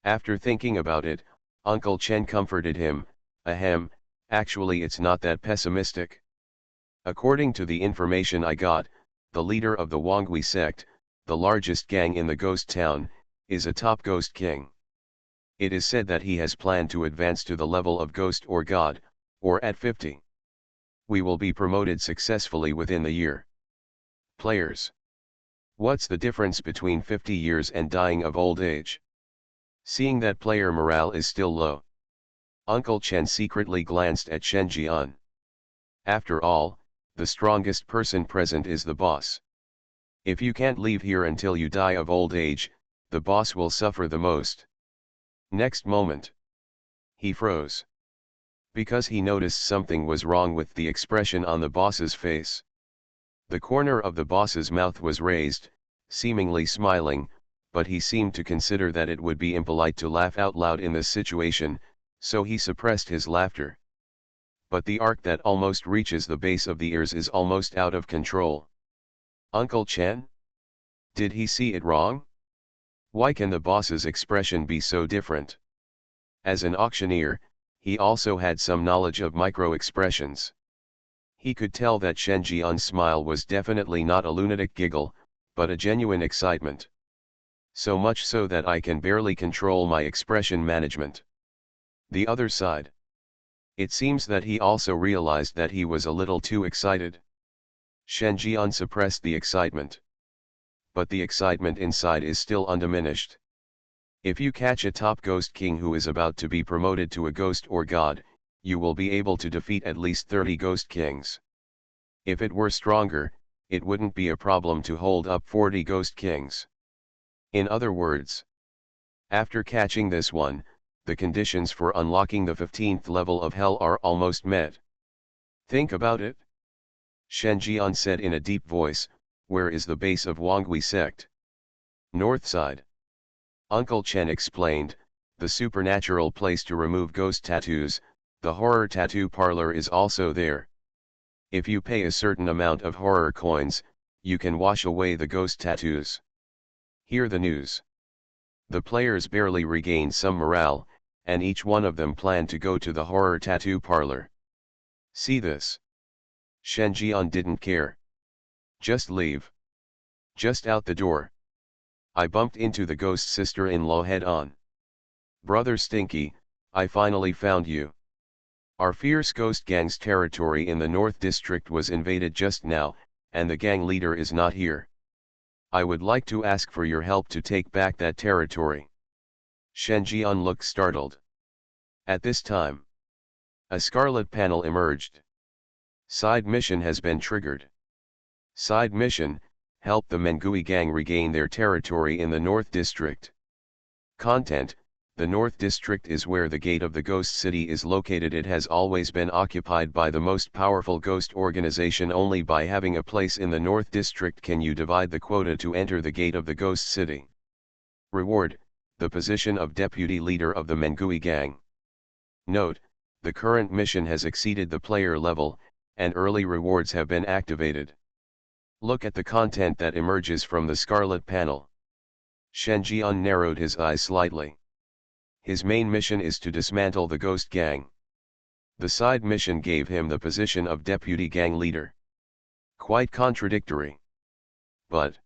After thinking about it, Uncle Chen comforted him, ahem, actually it's not that pessimistic. According to the information I got, the leader of the Wangui sect, the largest gang in the ghost town, is a top ghost king. It is said that he has planned to advance to the level of ghost or god, or at 50. We will be promoted successfully within the year. Players. What's the difference between 50 years and dying of old age? Seeing that player morale is still low, Uncle Chen secretly glanced at Shen Jian. After all, the strongest person present is the boss. If you can't leave here until you die of old age, the boss will suffer the most. Next moment, he froze. Because he noticed something was wrong with the expression on the boss's face. The corner of the boss's mouth was raised, seemingly smiling, but he seemed to consider that it would be impolite to laugh out loud in this situation, so he suppressed his laughter. But the arc that almost reaches the base of the ears is almost out of control. Uncle Chen? Did he see it wrong? Why can the boss's expression be so different? As an auctioneer, he also had some knowledge of micro-expressions. He could tell that Shen Jian's smile was definitely not a lunatic giggle, but a genuine excitement. So much so that I can barely control my expression management. The other side. It seems that he also realized that he was a little too excited. Shen Jian suppressed the excitement. But the excitement inside is still undiminished. If you catch a top ghost king who is about to be promoted to a ghost or god, you will be able to defeat at least 30 ghost kings. If it were stronger, it wouldn't be a problem to hold up 40 ghost kings. In other words, after catching this one, the conditions for unlocking the 15th level of hell are almost met. Think about it. Shen Jian said in a deep voice, where is the base of Wangui sect? North side. Uncle Chen explained, the supernatural place to remove ghost tattoos, the horror tattoo parlor is also there. If you pay a certain amount of horror coins, you can wash away the ghost tattoos. Hear the news. The players barely regained some morale, and each one of them planned to go to the horror tattoo parlor. See this. Shen Jian didn't care. Just leave. Just out the door. I bumped into the ghost sister-in-law head-on. Brother Stinky, I finally found you. Our fierce ghost gang's territory in the North District was invaded just now, and the gang leader is not here. I would like to ask for your help to take back that territory. Shen Jian looked startled. At this time, a scarlet panel emerged. Side mission has been triggered. Side mission, help the Mengui gang regain their territory in the North District. Content, the North District is where the gate of the ghost city is located. It has always been occupied by the most powerful ghost organization. Only by having a place in the North District can you divide the quota to enter the gate of the ghost city. Reward, the position of deputy leader of the Mengui gang. Note, the current mission has exceeded the player level, and early rewards have been activated. Look at the content that emerges from the scarlet panel. Shen Jian narrowed his eyes slightly. His main mission is to dismantle the ghost gang. The side mission gave him the position of deputy gang leader. Quite contradictory. But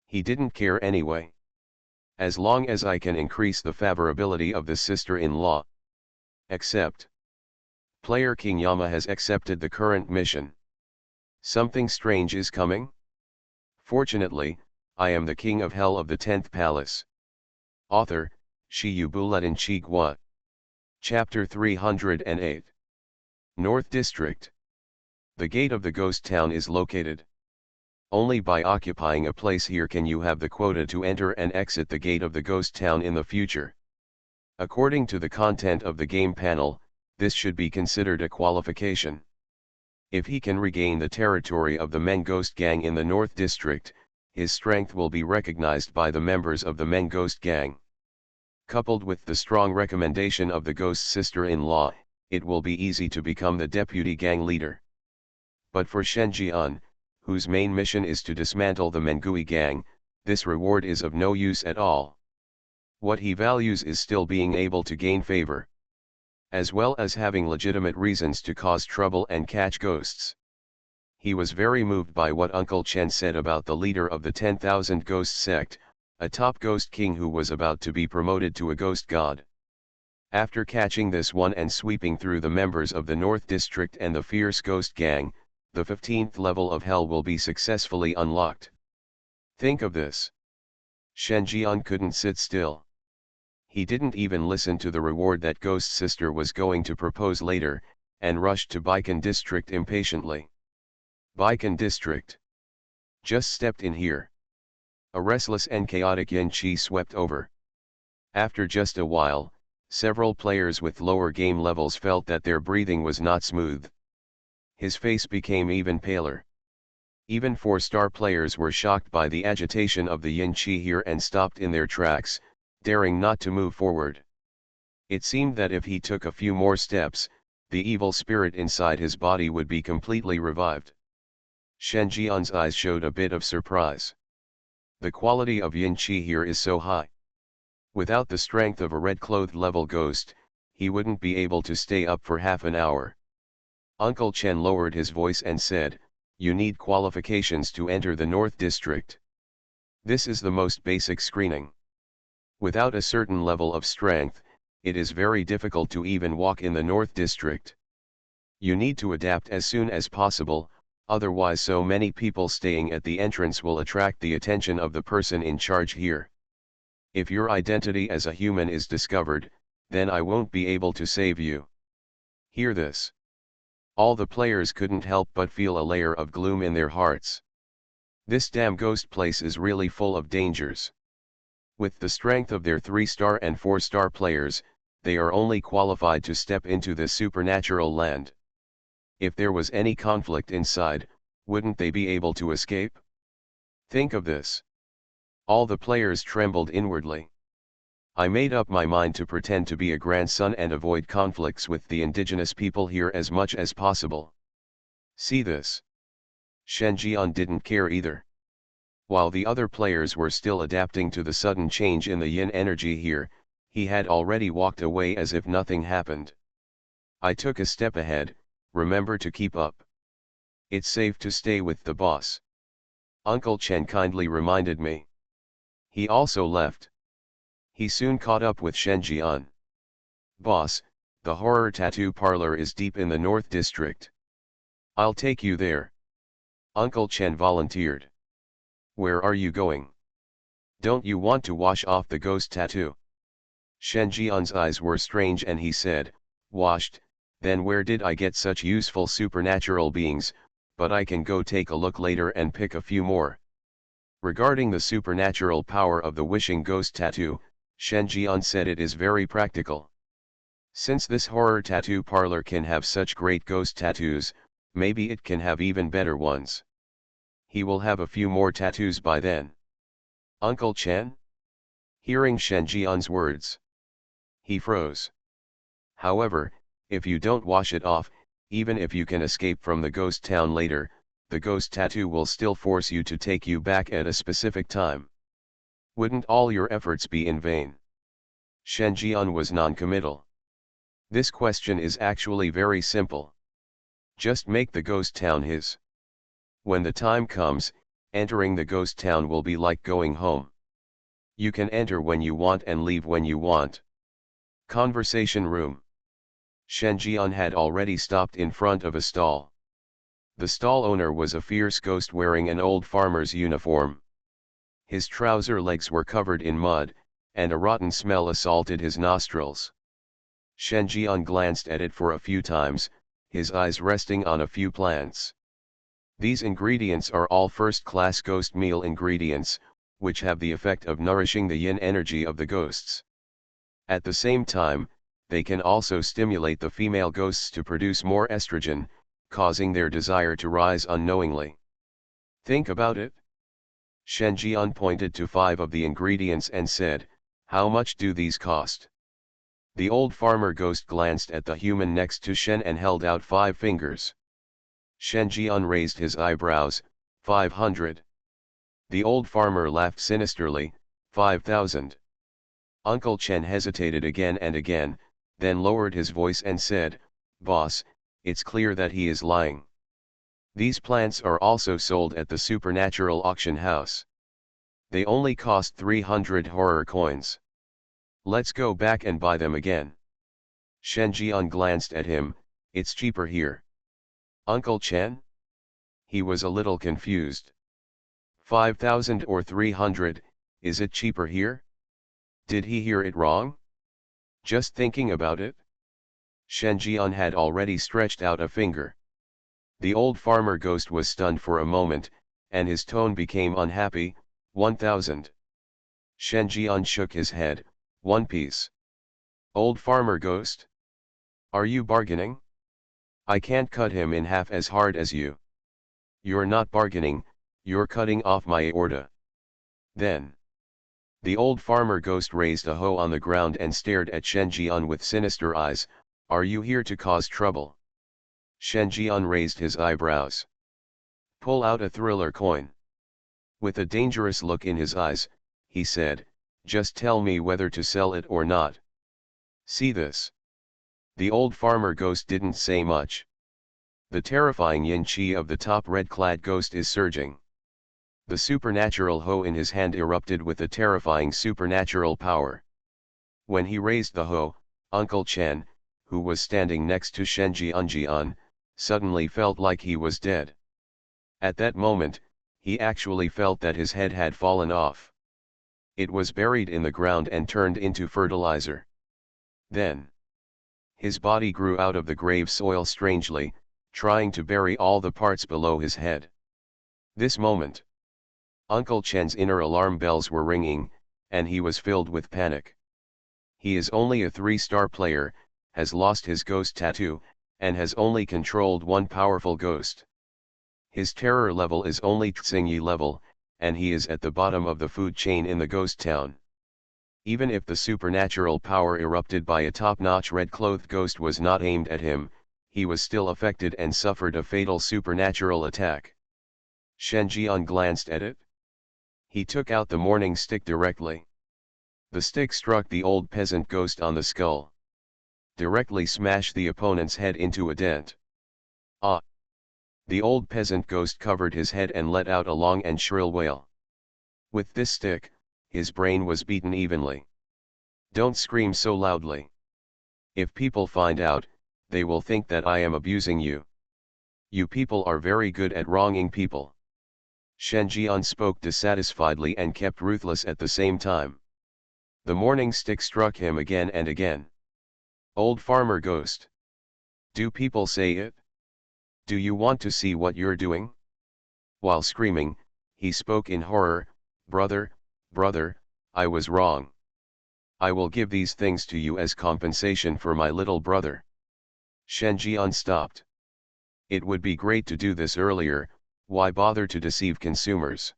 he didn't care anyway. As long as I can increase the favorability of the sister-in-law. Except Player King Yama has accepted the current mission. Something strange is coming? Fortunately, I am the king of hell of the 10th palace. Author, Shiyu Bulletin Chigwa. Chapter 308. North District. The gate of the ghost town is located. Only by occupying a place here can you have the quota to enter and exit the gate of the ghost town in the future. According to the content of the game panel, this should be considered a qualification. If he can regain the territory of the Men Ghost Gang in the North District, his strength will be recognized by the members of the Men Ghost Gang. Coupled with the strong recommendation of the Ghost sister-in-law, it will be easy to become the deputy gang leader. But for Shen Jian, whose main mission is to dismantle the Mengui gang, this reward is of no use at all. What he values is still being able to gain favor, as well as having legitimate reasons to cause trouble and catch ghosts. He was very moved by what Uncle Chen said about the leader of the 10,000 Ghost sect, a top ghost king who was about to be promoted to a ghost god. After catching this one and sweeping through the members of the North District and the fierce ghost gang, the 15th level of hell will be successfully unlocked. Think of this. Shen Jian couldn't sit still. He didn't even listen to the reward that Ghost Sister was going to propose later, and rushed to Baikan District impatiently. Baikan District. Just stepped in here. A restless and chaotic yin qi swept over. After just a while, several players with lower game levels felt that their breathing was not smooth. His face became even paler. Even 4-star players were shocked by the agitation of the yin qi here and stopped in their tracks, daring not to move forward. It seemed that if he took a few more steps, the evil spirit inside his body would be completely revived. Shen Jian's eyes showed a bit of surprise. The quality of yin qi here is so high. Without the strength of a red-clothed level ghost, he wouldn't be able to stay up for half an hour. Uncle Chen lowered his voice and said, "You need qualifications to enter the North District. This is the most basic screening. Without a certain level of strength, it is very difficult to even walk in the North District. You need to adapt as soon as possible, otherwise so many people staying at the entrance will attract the attention of the person in charge here. If your identity as a human is discovered, then I won't be able to save you." Hear this. All the players couldn't help but feel a layer of gloom in their hearts. This damn ghost place is really full of dangers. With the strength of their 3-star and 4-star players, they are only qualified to step into this supernatural land. If there was any conflict inside, wouldn't they be able to escape? Think of this. All the players trembled inwardly. I made up my mind to pretend to be a grandson and avoid conflicts with the indigenous people here as much as possible. See this. Shen Jian didn't care either. While the other players were still adapting to the sudden change in the yin energy here, he had already walked away as if nothing happened. I took a step ahead, remember to keep up. It's safe to stay with the boss. Uncle Chen kindly reminded me. He also left. He soon caught up with Shen Jian. "Boss, the horror tattoo parlor is deep in the North District. I'll take you there." Uncle Chen volunteered. "Where are you going? Don't you want to wash off the ghost tattoo?" Shen Jian's eyes were strange and he said, "Washed, then where did I get such useful supernatural beings, but I can go take a look later and pick a few more." Regarding the supernatural power of the wishing ghost tattoo, Shen Jian said it is very practical. Since this horror tattoo parlor can have such great ghost tattoos, maybe it can have even better ones. He will have a few more tattoos by then. Uncle Chen? Hearing Shen Jian's words, he froze. However, if you don't wash it off, even if you can escape from the ghost town later, the ghost tattoo will still force you to take you back at a specific time. Wouldn't all your efforts be in vain? Shen Jian was non-committal. This question is actually very simple. Just make the ghost town his. When the time comes, entering the ghost town will be like going home. You can enter when you want and leave when you want. Conversation room. Shen Jian had already stopped in front of a stall. The stall owner was a fierce ghost wearing an old farmer's uniform. His trouser legs were covered in mud, and a rotten smell assaulted his nostrils. Shen Jian glanced at it for a few times, his eyes resting on a few plants. These ingredients are all first-class ghost meal ingredients, which have the effect of nourishing the yin energy of the ghosts. At the same time, they can also stimulate the female ghosts to produce more estrogen, causing their desire to rise unknowingly. Think about it. Shen Jian pointed to 5 of the ingredients and said, "How much do these cost?" The old farmer ghost glanced at the human next to Shen and held out 5 fingers. Shen Jian raised his eyebrows, 500. The old farmer laughed sinisterly, 5,000. Uncle Chen hesitated again and again, then lowered his voice and said, "Boss, it's clear that he is lying. These plants are also sold at the supernatural auction house. They only cost 300 horror coins. Let's go back and buy them again." Shen Jian glanced at him, "It's cheaper here." Uncle Chen? He was a little confused. 5,000 or 300, is it cheaper here? Did he hear it wrong? Just thinking about it? Shen Jian had already stretched out a finger. The old farmer ghost was stunned for a moment, and his tone became unhappy, 1,000. Shen Jian shook his head, 1 piece. Old farmer ghost? Are you bargaining? I can't cut him in half as hard as you. You're not bargaining, you're cutting off my aorta. Then. The old farmer ghost raised a hoe on the ground and stared at Shen Jian with sinister eyes. "Are you here to cause trouble?" Shen Jian raised his eyebrows. "Pull out a thriller coin." With a dangerous look in his eyes, he said, "Just tell me whether to sell it or not. See this." The old farmer ghost didn't say much. The terrifying yin qi of the top red-clad ghost is surging. The supernatural hoe in his hand erupted with a terrifying supernatural power. When he raised the hoe, Uncle Chen, who was standing next to Shen Jian, suddenly felt like he was dead. At that moment, he actually felt that his head had fallen off. It was buried in the ground and turned into fertilizer. Then, his body grew out of the grave soil strangely, trying to bury all the parts below his head. This moment, Uncle Chen's inner alarm bells were ringing, and he was filled with panic. He is only a 3-star player, has lost his ghost tattoo, and has only controlled one powerful ghost. His terror level is only Tsingyi level, and he is at the bottom of the food chain in the ghost town. Even if the supernatural power erupted by a top-notch red-clothed ghost was not aimed at him, he was still affected and suffered a fatal supernatural attack. Shen Jian glanced at it. He took out the morning stick directly. The stick struck the old peasant ghost on the skull. Directly smashed the opponent's head into a dent. Ah! The old peasant ghost covered his head and let out a long and shrill wail. With this stick, his brain was beaten evenly. Don't scream so loudly. If people find out, they will think that I am abusing you. You people are very good at wronging people. Shen Jian spoke dissatisfiedly and kept ruthless at the same time. The morning stick struck him again and again. Old farmer ghost. Do people say it? Do you want to see what you're doing? While screaming, he spoke in horror, brother, I was wrong. I will give these things to you as compensation for my little brother. Shen Jian stopped. It would be great to do this earlier, why bother to deceive consumers?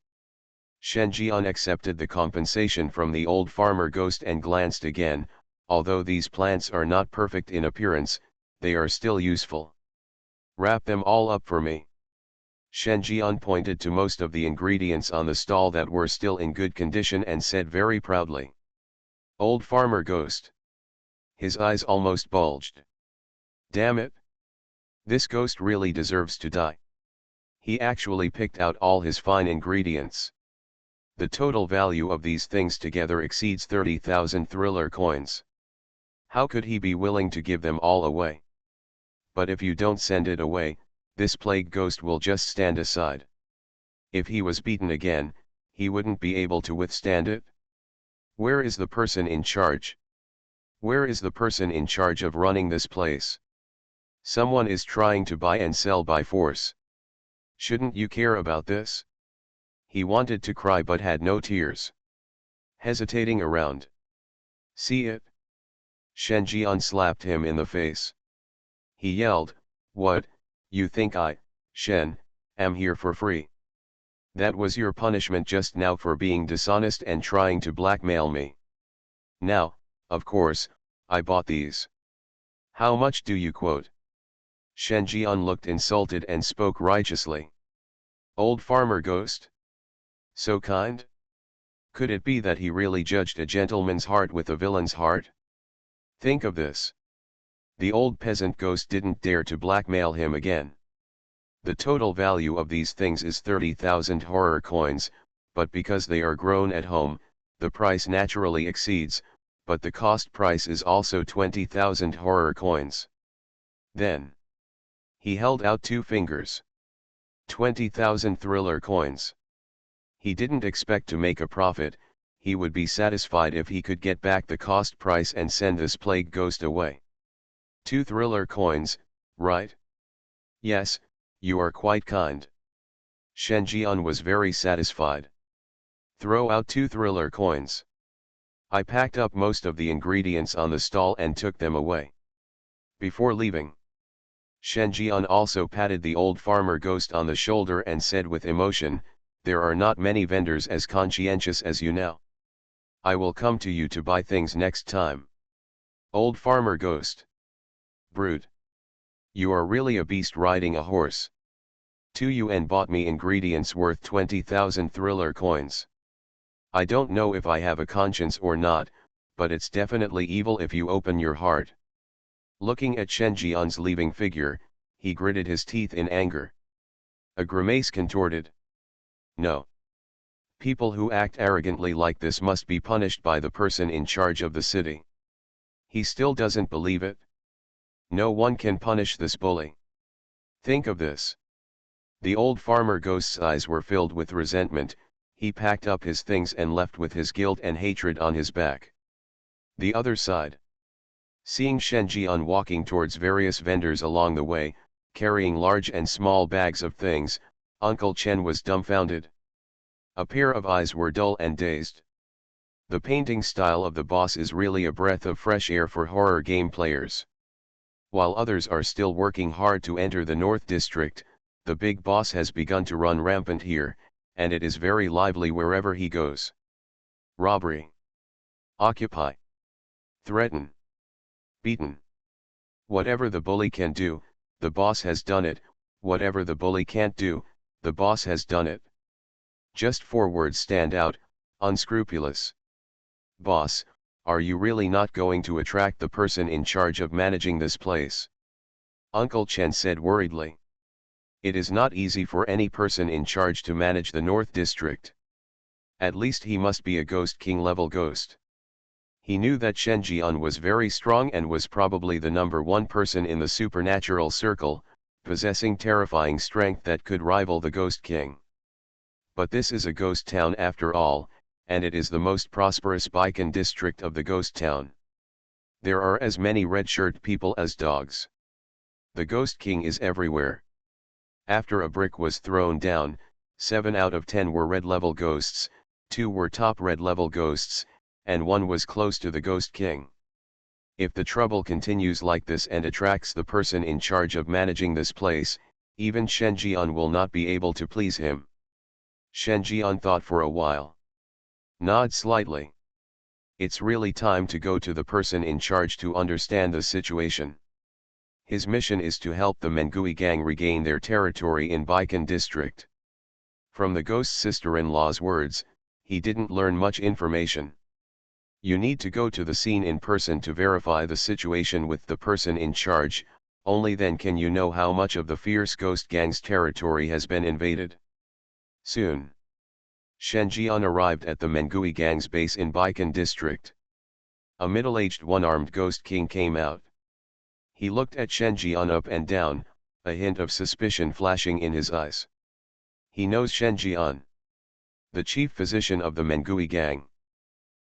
Shen Jian accepted the compensation from the old farmer ghost and glanced again. Although these plants are not perfect in appearance, they are still useful. Wrap them all up for me. Shen Jian pointed to most of the ingredients on the stall that were still in good condition and said very proudly. Old farmer ghost. His eyes almost bulged. Damn it! This ghost really deserves to die. He actually picked out all his fine ingredients. The total value of these things together exceeds 30,000 thriller coins. How could he be willing to give them all away? But if you don't send it away, this plague ghost will just stand aside. If he was beaten again, he wouldn't be able to withstand it. Where is the person in charge? Where is the person in charge of running this place? Someone is trying to buy and sell by force. Shouldn't you care about this? He wanted to cry but had no tears. Hesitating around. See it? Shen Jian slapped him in the face. He yelled, "What, you think I, Shen, am here for free? That was your punishment just now for being dishonest and trying to blackmail me. Now, of course, I bought these. How much do you quote?" Shen Jian looked insulted and spoke righteously. Old farmer ghost? So kind? Could it be that he really judged a gentleman's heart with a villain's heart? Think of this. The old peasant ghost didn't dare to blackmail him again. The total value of these things is 30,000 horror coins, but because they are grown at home, the price naturally exceeds, but the cost price is also 20,000 horror coins. Then he held out 2 fingers. 20,000 thriller coins. He didn't expect to make a profit, he would be satisfied if he could get back the cost price and send this plague ghost away. 2 thriller coins, right? Yes, you are quite kind. Shen Jian was very satisfied. Throw out 2 thriller coins. I packed up most of the ingredients on the stall and took them away. Before leaving, Shen Jian also patted the old farmer ghost on the shoulder and said with emotion, "There are not many vendors as conscientious as you now. I will come to you to buy things next time." Old farmer ghost. Brute. You are really a beast riding a horse. 2 yuan bought me ingredients worth 20,000 thriller coins. I don't know if I have a conscience or not, but it's definitely evil if you open your heart. Looking at Shen Jian's leaving figure, he gritted his teeth in anger. A grimace contorted. No. People who act arrogantly like this must be punished by the person in charge of the city. He still doesn't believe it. No one can punish this bully. Think of this. The old farmer ghost's eyes were filled with resentment, he packed up his things and left with his guilt and hatred on his back. The other side. Seeing Shen Jian walking towards various vendors along the way, carrying large and small bags of things, Uncle Chen was dumbfounded. A pair of eyes were dull and dazed. The painting style of the boss is really a breath of fresh air for horror game players. While others are still working hard to enter the North District, the big boss has begun to run rampant here, and it is very lively wherever he goes. Robbery. Occupy. Threaten. Beaten. Whatever the bully can do, the boss has done it, whatever the bully can't do, the boss has done it. Just 4 words stand out: unscrupulous. Boss, are you really not going to attract the person in charge of managing this place? Uncle Chen said worriedly. It is not easy for any person in charge to manage the North District. At least he must be a Ghost King level ghost. He knew that Shen Jian was very strong and was probably the #1 person in the supernatural circle, possessing terrifying strength that could rival the Ghost King. But this is a ghost town after all, and it is the most prosperous Baikan district of the ghost town. There are as many red-shirt people as dogs. The Ghost King is everywhere. After a brick was thrown down, 7 out of 10 were red-level ghosts, 2 were top red-level ghosts, and 1 was close to the Ghost King. If the trouble continues like this and attracts the person in charge of managing this place, even Shen Jian will not be able to please him. Shen Jian thought for a while. Nod slightly. It's really time to go to the person in charge to understand the situation. His mission is to help the Mengui gang regain their territory in Baikan district. From the ghost sister-in-law's words, he didn't learn much information. You need to go to the scene in person to verify the situation with the person in charge, only then can you know how much of the fierce ghost gang's territory has been invaded. Soon, Shen Jian arrived at the Mengui gang's base in Baikan district. A middle-aged one-armed ghost king came out. He looked at Shen Jian up and down, a hint of suspicion flashing in his eyes. He knows Shen Jian, the chief physician of the Mengui gang.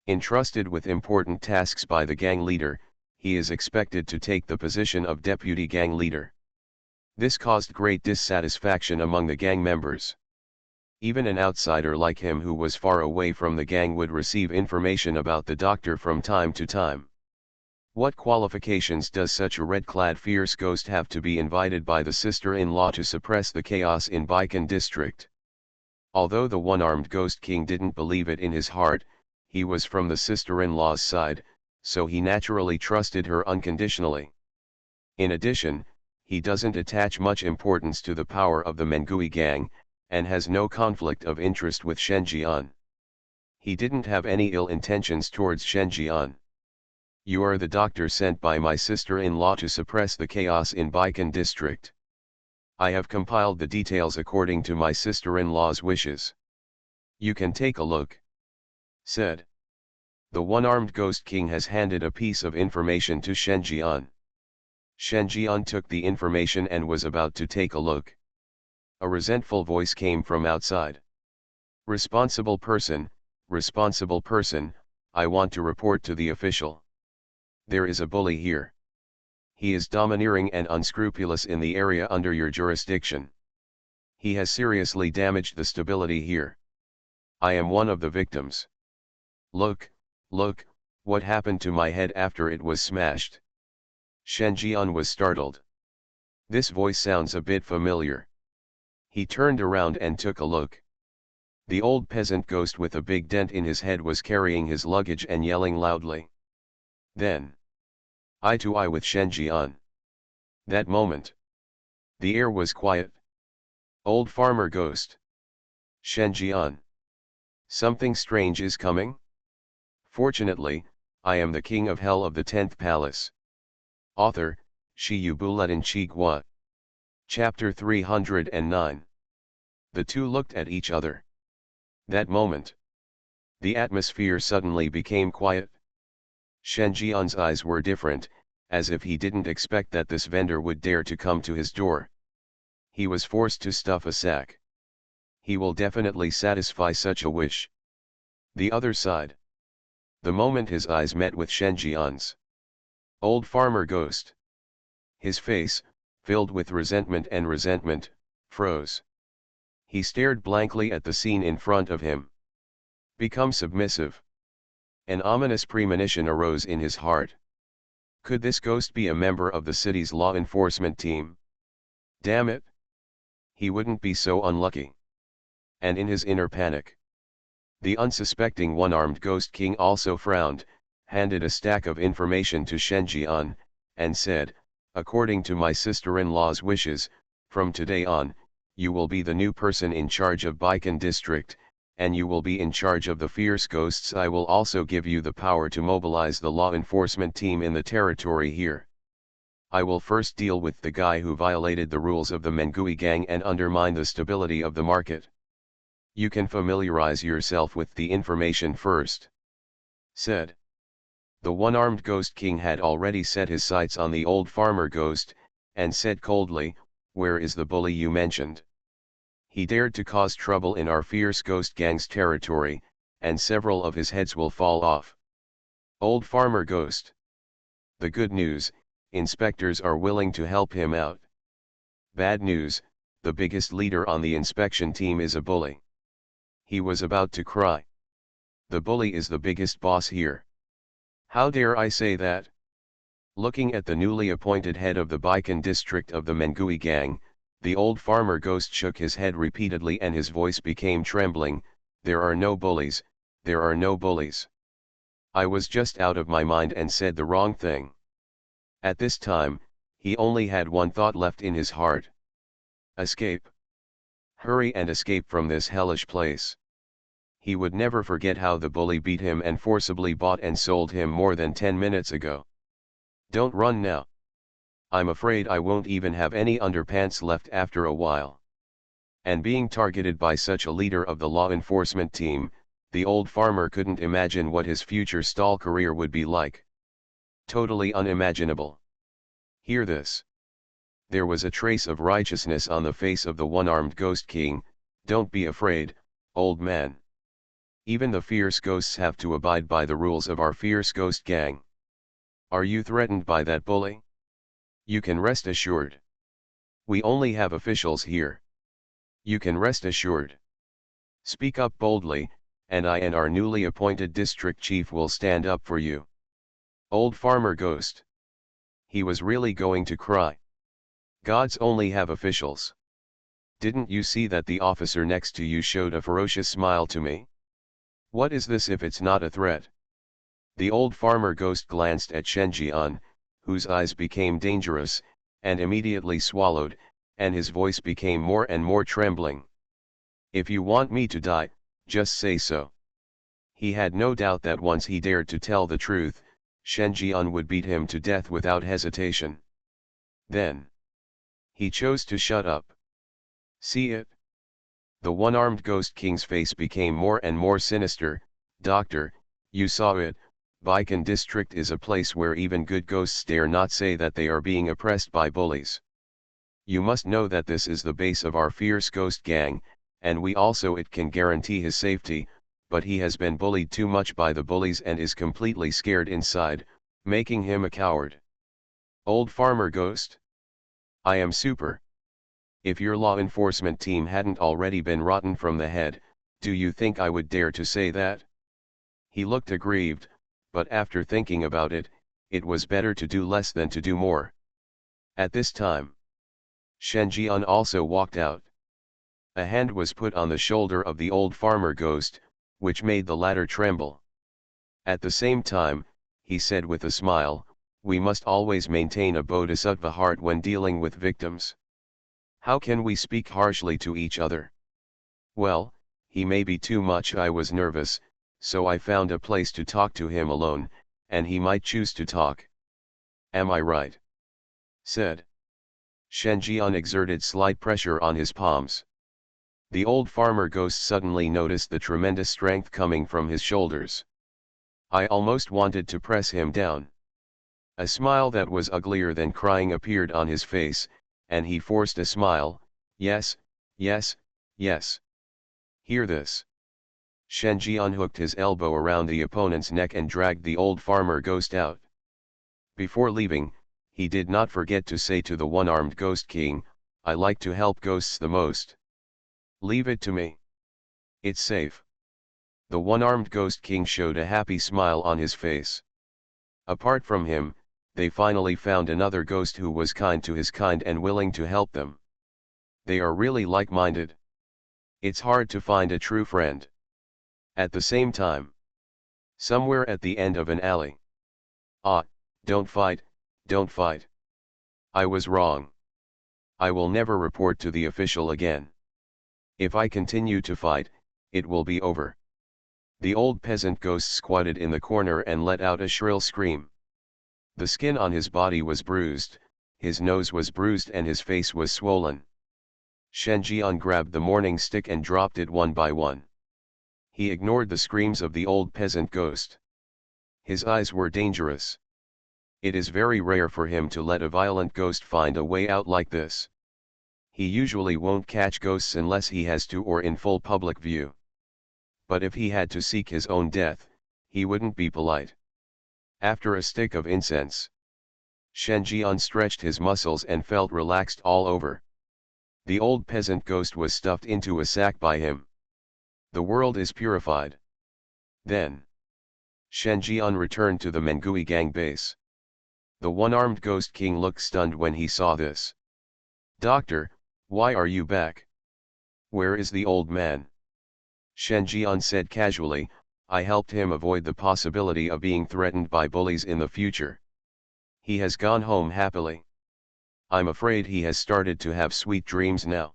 Entrusted with important tasks by the gang leader, he is expected to take the position of deputy gang leader. This caused great dissatisfaction among the gang members. Even an outsider like him who was far away from the gang would receive information about the doctor from time to time. What qualifications does such a red-clad fierce ghost have to be invited by the sister-in-law to suppress the chaos in Baikan district? Although the one-armed ghost king didn't believe it in his heart, he was from the sister-in-law's side, so he naturally trusted her unconditionally. In addition, he doesn't attach much importance to the power of the Mengui gang, and has no conflict of interest with Shen Jian. He didn't have any ill intentions towards Shen Jian. You are the doctor sent by my sister-in-law to suppress the chaos in Baikan district. I have compiled the details according to my sister-in-law's wishes. You can take a look," said. The one-armed ghost king has handed a piece of information to Shen Jian. Shen Jian took the information and was about to take a look. A resentful voice came from outside. Responsible person, I want to report to the official. There is a bully here. He is domineering and unscrupulous in the area under your jurisdiction. He has seriously damaged the stability here. I am one of the victims. Look, what happened to my head after it was smashed? Shen Jian was startled. This voice sounds a bit familiar. He turned around and took a look. The old peasant ghost with a big dent in his head was carrying his luggage and yelling loudly. Then, eye to eye with Shen Jian. That moment, the air was quiet. Old farmer ghost. Shen Jian. Something strange is coming? Fortunately, I am the king of hell of the 10th palace. Author, Shi Yu Buletin Chi Gua. Chapter 309. The two looked at each other. That moment, the atmosphere suddenly became quiet. Shen Jian's eyes were different, as if he didn't expect that this vendor would dare to come to his door. He was forced to stuff a sack. He will definitely satisfy such a wish. The other side. The moment his eyes met with Shen Jian's. Old farmer ghost. His face, filled with resentment, froze. He stared blankly at the scene in front of him. Become submissive. An ominous premonition arose in his heart. Could this ghost be a member of the city's law enforcement team? Damn it! He wouldn't be so unlucky. And in his inner panic, the unsuspecting one-armed ghost king also frowned, handed a stack of information to Shen Jian, and said, according to my sister-in-law's wishes, from today on, you will be the new person in charge of Baikan district, and you will be in charge of the fierce ghosts. I will also give you the power to mobilize the law enforcement team in the territory here. I will first deal with the guy who violated the rules of the Mengui gang and undermine the stability of the market. You can familiarize yourself with the information first," said. The one-armed ghost king had already set his sights on the old farmer ghost, and said coldly, where is the bully you mentioned? He dared to cause trouble in our fierce ghost gang's territory, and several of his heads will fall off. Old farmer ghost. The good news, inspectors are willing to help him out. Bad news, the biggest leader on the inspection team is a bully. He was about to cry. The bully is the biggest boss here. How dare I say that? Looking at the newly appointed head of the Baikan district of the Mengui gang, the old farmer ghost shook his head repeatedly and his voice became trembling. There are no bullies, there are no bullies. I was just out of my mind and said the wrong thing. At this time, he only had one thought left in his heart. Escape. Hurry and escape from this hellish place. He would never forget how the bully beat him and forcibly bought and sold him more than 10 minutes ago. Don't run now. I'm afraid I won't even have any underpants left after a while. And being targeted by such a leader of the law enforcement team, The old farmer couldn't imagine what his future stall career would be like. Totally unimaginable. Hear this. There was a trace of righteousness on the face of the one-armed ghost king. Don't be afraid, old man. Even the fierce ghosts have to abide by the rules of our fierce ghost gang. Are you threatened by that bully? You can rest assured. We only have officials here. You can rest assured. Speak up boldly, and I and our newly appointed district chief will stand up for you. Old farmer ghost. He was really going to cry. Gods only have officials. Didn't you see that the officer next to you showed a ferocious smile to me? What is this if it's not a threat? The old farmer ghost glanced at Shenjian, whose eyes became dangerous, and immediately swallowed, and his voice became more and more trembling. If you want me to die, just say so. He had no doubt that once he dared to tell the truth, Shenjian would beat him to death without hesitation. Then he chose to shut up. See it? The one-armed ghost king's face became more and more sinister. Doctor, you saw it. Baikan district is a place where even good ghosts dare not say that they are being oppressed by bullies. You must know that this is the base of our fierce ghost gang, and we also it can guarantee his safety, but he has been bullied too much by the bullies and is completely scared inside, making him a coward. Old farmer ghost? I am super. If your law enforcement team hadn't already been rotten from the head, do you think I would dare to say that? He looked aggrieved, but after thinking about it, it was better to do less than to do more. At this time, Shenjian also walked out. A hand was put on the shoulder of the old farmer ghost, which made the latter tremble. At the same time, he said with a smile, we must always maintain a bodhisattva heart when dealing with victims. How can we speak harshly to each other? Well, he may be too much. I was nervous, so I found a place to talk to him alone, and he might choose to talk. Am I right? Said. Shenjian exerted slight pressure on his palms. The old farmer ghost suddenly noticed the tremendous strength coming from his shoulders. I almost wanted to press him down. A smile that was uglier than crying appeared on his face, and he forced a smile. Yes, yes, yes. Hear this. Shenjian hooked his elbow around the opponent's neck and dragged the old farmer ghost out. Before leaving, he did not forget to say to the one-armed ghost king, I like to help ghosts the most. Leave it to me. It's safe. The one-armed ghost king showed a happy smile on his face. Apart from him, they finally found another ghost who was kind to his kind and willing to help them. They are really like-minded. It's hard to find a true friend. At the same time, somewhere at the end of an alley. Ah, don't fight, don't fight. I was wrong. I will never report to the official again. If I continue to fight, it will be over. The old peasant ghost squatted in the corner and let out a shrill scream. The skin on his body was bruised, his nose was bruised and his face was swollen. Shenjian grabbed the morning stick and dropped it one by one. He ignored the screams of the old peasant ghost. His eyes were dangerous. It is very rare for him to let a violent ghost find a way out like this. He usually won't catch ghosts unless he has to or in full public view. But if he had to seek his own death, he wouldn't be polite. After a stick of incense, Shenjian stretched his muscles and felt relaxed all over. The old peasant ghost was stuffed into a sack by him. The world is purified. Then, Shenjian returned to the Mengui gang base. The one-armed ghost king looked stunned when he saw this. Doctor, why are you back? Where is the old man? Shenjian said casually, I helped him avoid the possibility of being threatened by bullies in the future. He has gone home happily. I'm afraid he has started to have sweet dreams now.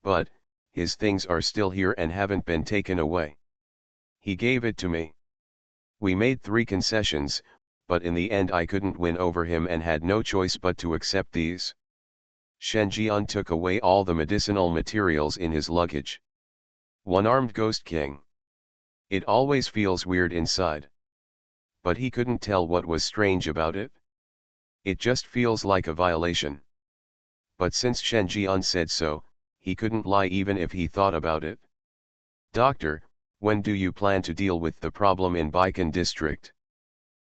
But, his things are still here and haven't been taken away. He gave it to me. We made 3 concessions, but in the end I couldn't win over him and had no choice but to accept these. Shenjian took away all the medicinal materials in his luggage. One-armed ghost king. It always feels weird inside. But he couldn't tell what was strange about it. It just feels like a violation. But since Shen Jian said so, he couldn't lie even if he thought about it. Doctor, when do you plan to deal with the problem in Baikan district?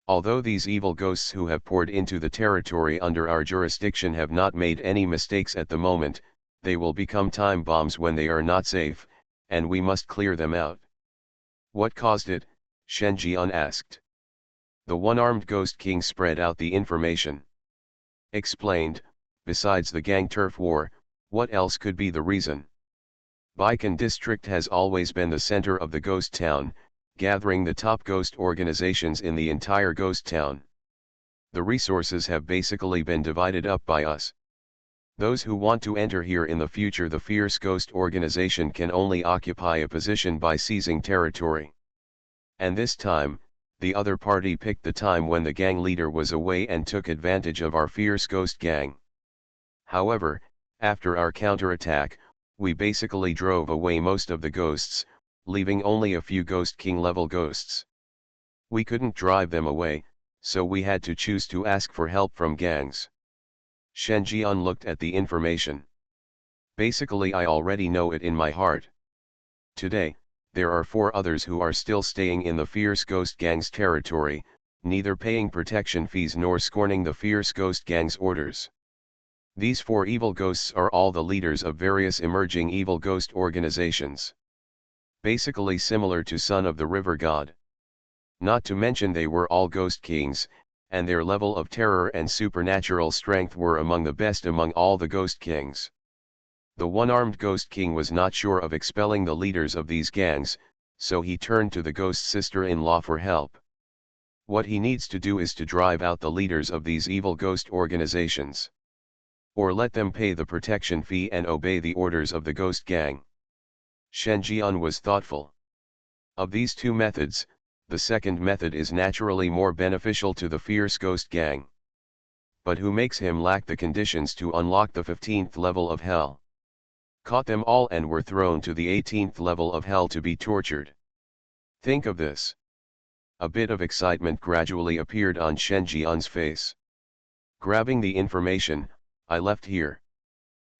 Although these evil ghosts who have poured into the territory under our jurisdiction have not made any mistakes at the moment, they will become time bombs when they are not safe, and we must clear them out. What caused it? Shen Jian asked. The one-armed ghost king spread out the information. Explained, besides the gang turf war, what else could be the reason? Baikan district has always been the center of the ghost town, gathering the top ghost organizations in the entire ghost town. The resources have basically been divided up by us. Those who want to enter here in the future, the fierce ghost organization can only occupy a position by seizing territory. And this time, the other party picked the time when the gang leader was away and took advantage of our fierce ghost gang. However, after our counterattack, we basically drove away most of the ghosts, leaving only a few Ghost King level ghosts. We couldn't drive them away, so we had to choose to ask for help from gangs. Shen Jian looked at the information. Basically, I already know it in my heart. Today, there are 4 others who are still staying in the fierce ghost gang's territory, neither paying protection fees nor scorning the fierce ghost gang's orders. These 4 evil ghosts are all the leaders of various emerging evil ghost organizations. Basically similar to Son of the River God. Not to mention they were all ghost kings, and their level of terror and supernatural strength were among the best among all the ghost kings. The one-armed ghost king was not sure of expelling the leaders of these gangs, so he turned to the ghost sister-in-law for help. What he needs to do is to drive out the leaders of these evil ghost organizations. Or let them pay the protection fee and obey the orders of the ghost gang. Shen Jian was thoughtful. Of these 2 methods, the second method is naturally more beneficial to the fierce ghost gang. But who makes him lack the conditions to unlock the 15th level of hell? Caught them all and were thrown to the 18th level of hell to be tortured. Think of this. A bit of excitement gradually appeared on Shen Jian's face. Grabbing the information, I left here.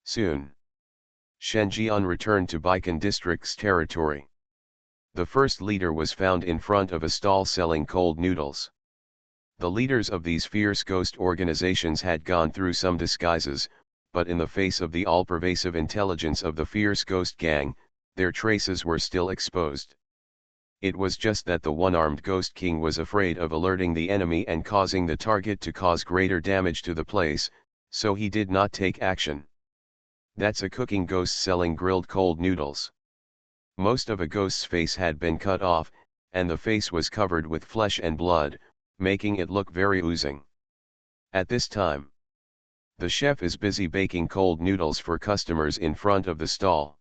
Soon. Shen Jian returned to Baikan district's territory. The first leader was found in front of a stall selling cold noodles. The leaders of these fierce ghost organizations had gone through some disguises, but in the face of the all-pervasive intelligence of the fierce ghost gang, their traces were still exposed. It was just that the one-armed ghost king was afraid of alerting the enemy and causing the target to cause greater damage to the place, so he did not take action. That's a cooking ghost selling grilled cold noodles. Most of a ghost's face had been cut off, and the face was covered with flesh and blood, making it look very oozing. At this time, the chef is busy baking cold noodles for customers in front of the stall.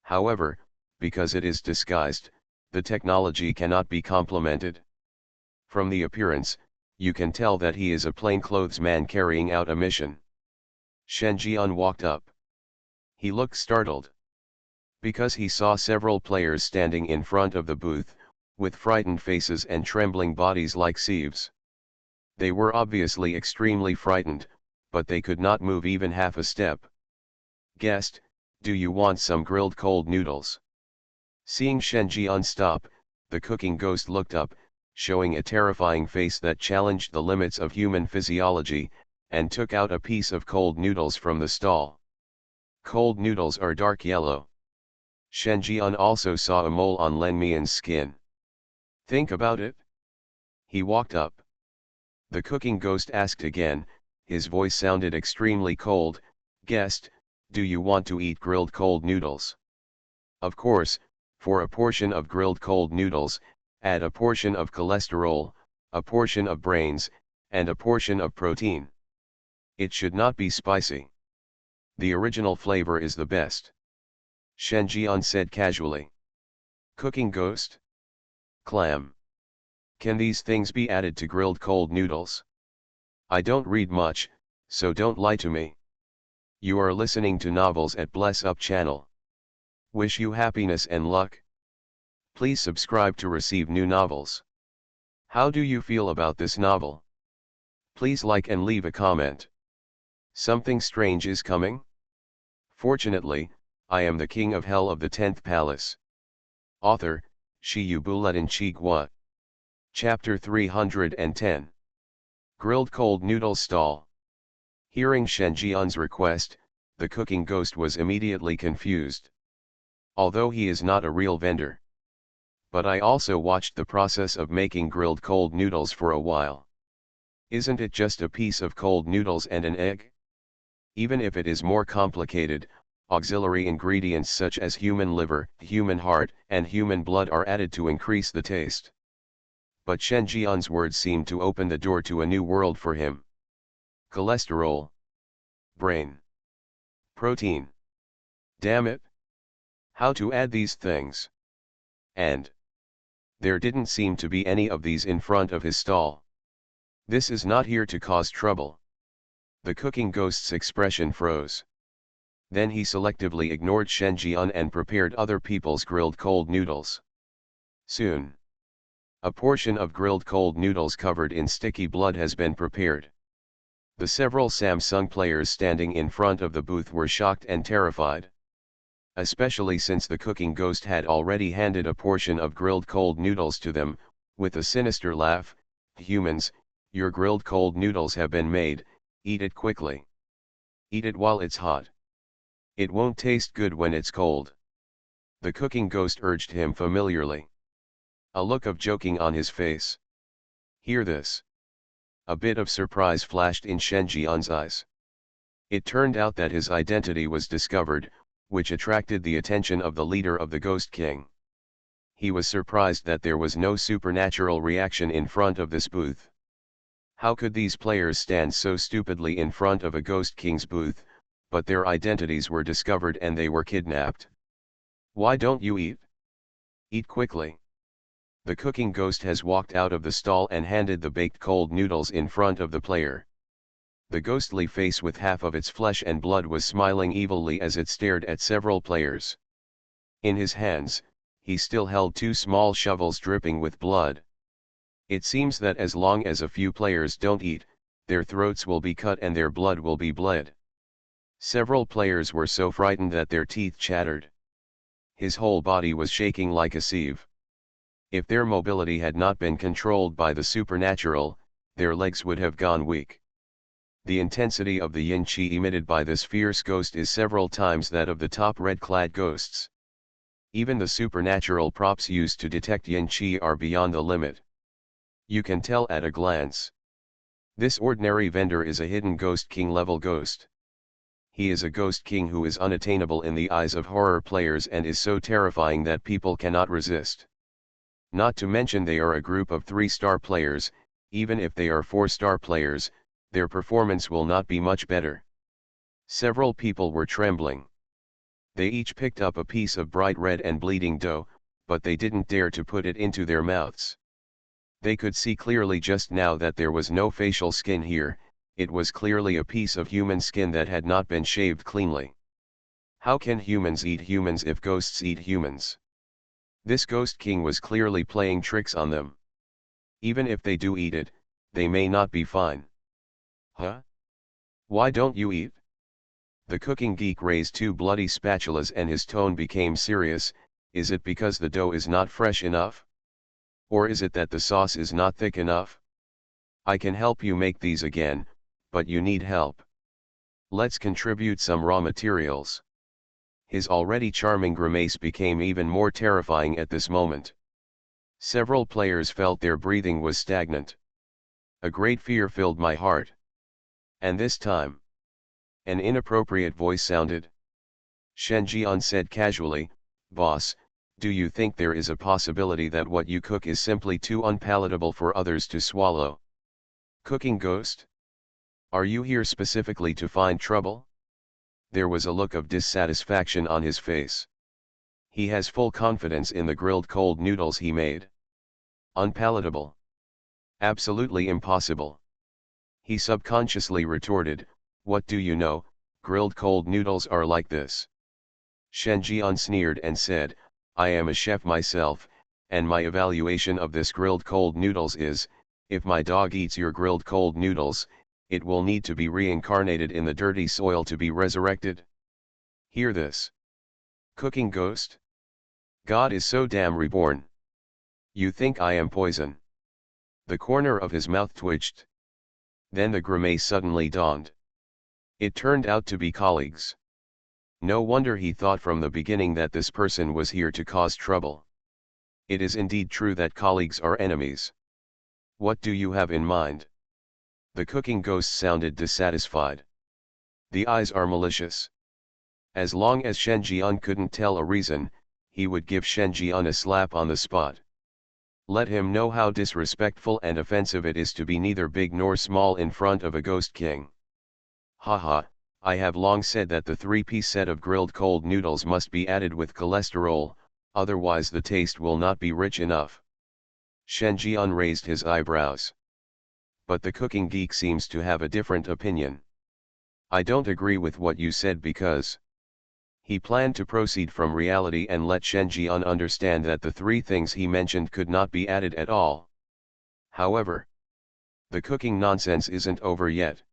However, because it is disguised, the technology cannot be complemented. From the appearance, you can tell that he is a plainclothes man carrying out a mission. Shen Jian walked up. He looked startled. Because he saw several players standing in front of the booth, with frightened faces and trembling bodies like sieves. They were obviously extremely frightened, but they could not move even half a step. Guest, do you want some grilled cold noodles? Seeing Shen Jian stop, the cooking ghost looked up, showing a terrifying face that challenged the limits of human physiology, and took out a piece of cold noodles from the stall. Cold noodles are dark yellow. Shen Jian also saw a mole on Len Mian's skin. Think about it. He walked up. The cooking ghost asked again, his voice sounded extremely cold, Guest, do you want to eat grilled cold noodles? Of course, for a portion of grilled cold noodles, add a portion of cholesterol, a portion of brains, and a portion of protein. It should not be spicy. The original flavor is the best. Shen Jian said casually. Cooking ghost? Clam. Can these things be added to grilled cold noodles? I don't read much, so don't lie to me. You are listening to novels at Bless Up channel. Wish you happiness and luck. Please subscribe to receive new novels. How do you feel about this novel? Please like and leave a comment. Something strange is coming? Fortunately, I am the king of hell of the 10th palace. Author, Shiyubuletin Chigwa. Chapter 310. Grilled cold noodle stall. Hearing Shen Jian's request, the cooking ghost was immediately confused. Although he is not a real vendor. But I also watched the process of making grilled cold noodles for a while. Isn't it just a piece of cold noodles and an egg? Even if it is more complicated, auxiliary ingredients such as human liver, human heart, and human blood are added to increase the taste. But Shen Jian's words seemed to open the door to a new world for him. Cholesterol. Brain. Protein. Damn it! How to add these things? And there didn't seem to be any of these in front of his stall. This is not here to cause trouble. The cooking ghost's expression froze. Then he selectively ignored Shen Jian and prepared other people's grilled cold noodles. Soon, a portion of grilled cold noodles covered in sticky blood has been prepared. The several Samsung players standing in front of the booth were shocked and terrified. Especially since the cooking ghost had already handed a portion of grilled cold noodles to them, with a sinister laugh. Humans, your grilled cold noodles have been made, eat it quickly. Eat it while it's hot. It won't taste good when it's cold. The cooking ghost urged him familiarly. A look of joking on his face. Hear this. A bit of surprise flashed in Shen Jian's eyes. It turned out that his identity was discovered, which attracted the attention of the leader of the Ghost King. He was surprised that there was no supernatural reaction in front of this booth. How could these players stand so stupidly in front of a Ghost King's booth, but their identities were discovered and they were kidnapped? Why don't you eat? Eat quickly. The cooking ghost has walked out of the stall and handed the baked cold noodles in front of the player. The ghostly face with half of its flesh and blood was smiling evilly as it stared at several players. In his hands, he still held two small shovels dripping with blood. It seems that as long as a few players don't eat, their throats will be cut and their blood will be bled. Several players were so frightened that their teeth chattered. His whole body was shaking like a sieve. If their mobility had not been controlled by the supernatural, their legs would have gone weak. The intensity of the yin qi emitted by this fierce ghost is several times that of the top red-clad ghosts. Even the supernatural props used to detect yin qi are beyond the limit. You can tell at a glance. This ordinary vendor is a hidden Ghost King level ghost. He is a Ghost King who is unattainable in the eyes of horror players and is so terrifying that people cannot resist. Not to mention they are a group of 3-star players. Even if they are 4-star players, their performance will not be much better. Several people were trembling. They each picked up a piece of bright red and bleeding dough, but they didn't dare to put it into their mouths. They could see clearly just now that there was no facial skin here. It was clearly a piece of human skin that had not been shaved cleanly. How can humans eat humans if ghosts eat humans? This Ghost King was clearly playing tricks on them. Even if they do eat it, they may not be fine. Huh? Why don't you eat? The cooking geek raised 2 bloody spatulas and his tone became serious. Is it because the dough is not fresh enough? Or is it that the sauce is not thick enough? I can help you make these again, but you need help. Let's contribute some raw materials. His already charming grimace became even more terrifying at this moment. Several players felt their breathing was stagnant. A great fear filled my heart. And this time, an inappropriate voice sounded. Shen Jian said casually, "Boss, do you think there is a possibility that what you cook is simply too unpalatable for others to swallow?" Cooking ghost? Are you here specifically to find trouble? There was a look of dissatisfaction on his face. He has full confidence in the grilled cold noodles he made. Unpalatable. Absolutely impossible. He subconsciously retorted, "What do you know, grilled cold noodles are like this." Shen Jian sneered and said, "I am a chef myself, and my evaluation of this grilled cold noodles is, if my dog eats your grilled cold noodles, it will need to be reincarnated in the dirty soil to be resurrected. Hear this. Cooking ghost? God is so damn reborn. You think I am poison? The corner of his mouth twitched. Then the grimace suddenly dawned. It turned out to be colleagues. No wonder he thought from the beginning that this person was here to cause trouble. It is indeed true that colleagues are enemies. What do you have in mind? The cooking ghost sounded dissatisfied. The eyes are malicious. As long as Shen Jian couldn't tell a reason, he would give Shen Jian a slap on the spot. Let him know how disrespectful and offensive it is to be neither big nor small in front of a ghost king. Haha, I have long said that the 3-piece set of grilled cold noodles must be added with cholesterol, otherwise the taste will not be rich enough. Shen Jian raised his eyebrows. But the cooking geek seems to have a different opinion. I don't agree with what you said because... He planned to proceed from reality and let Shen Jian understand that the 3 things he mentioned could not be added at all. However, the cooking nonsense isn't over yet.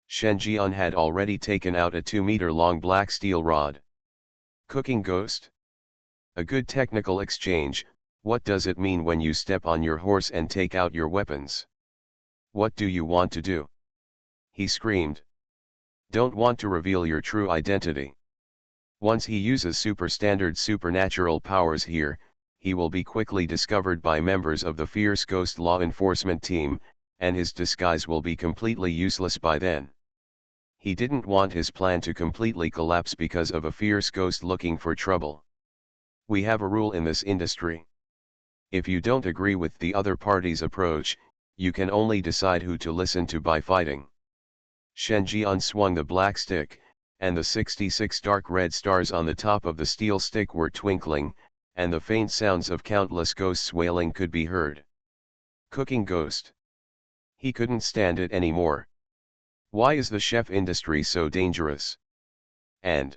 Shen Jian had already taken out a 2-meter-long black steel rod. Cooking ghost? A good technical exchange. What does it mean when you step on your horse and take out your weapons? What do you want to do? He screamed. Don't want to reveal your true identity. Once he uses superstandard supernatural powers here, he will be quickly discovered by members of the fierce ghost law enforcement team, and his disguise will be completely useless by then. He didn't want his plan to completely collapse because of a fierce ghost looking for trouble. We have a rule in this industry. If you don't agree with the other party's approach, you can only decide who to listen to by fighting. Shen Jian swung the black stick, and the 66 dark red stars on the top of the steel stick were twinkling, and the faint sounds of countless ghosts wailing could be heard. Cooking ghost. He couldn't stand it anymore. Why is the chef industry so dangerous? And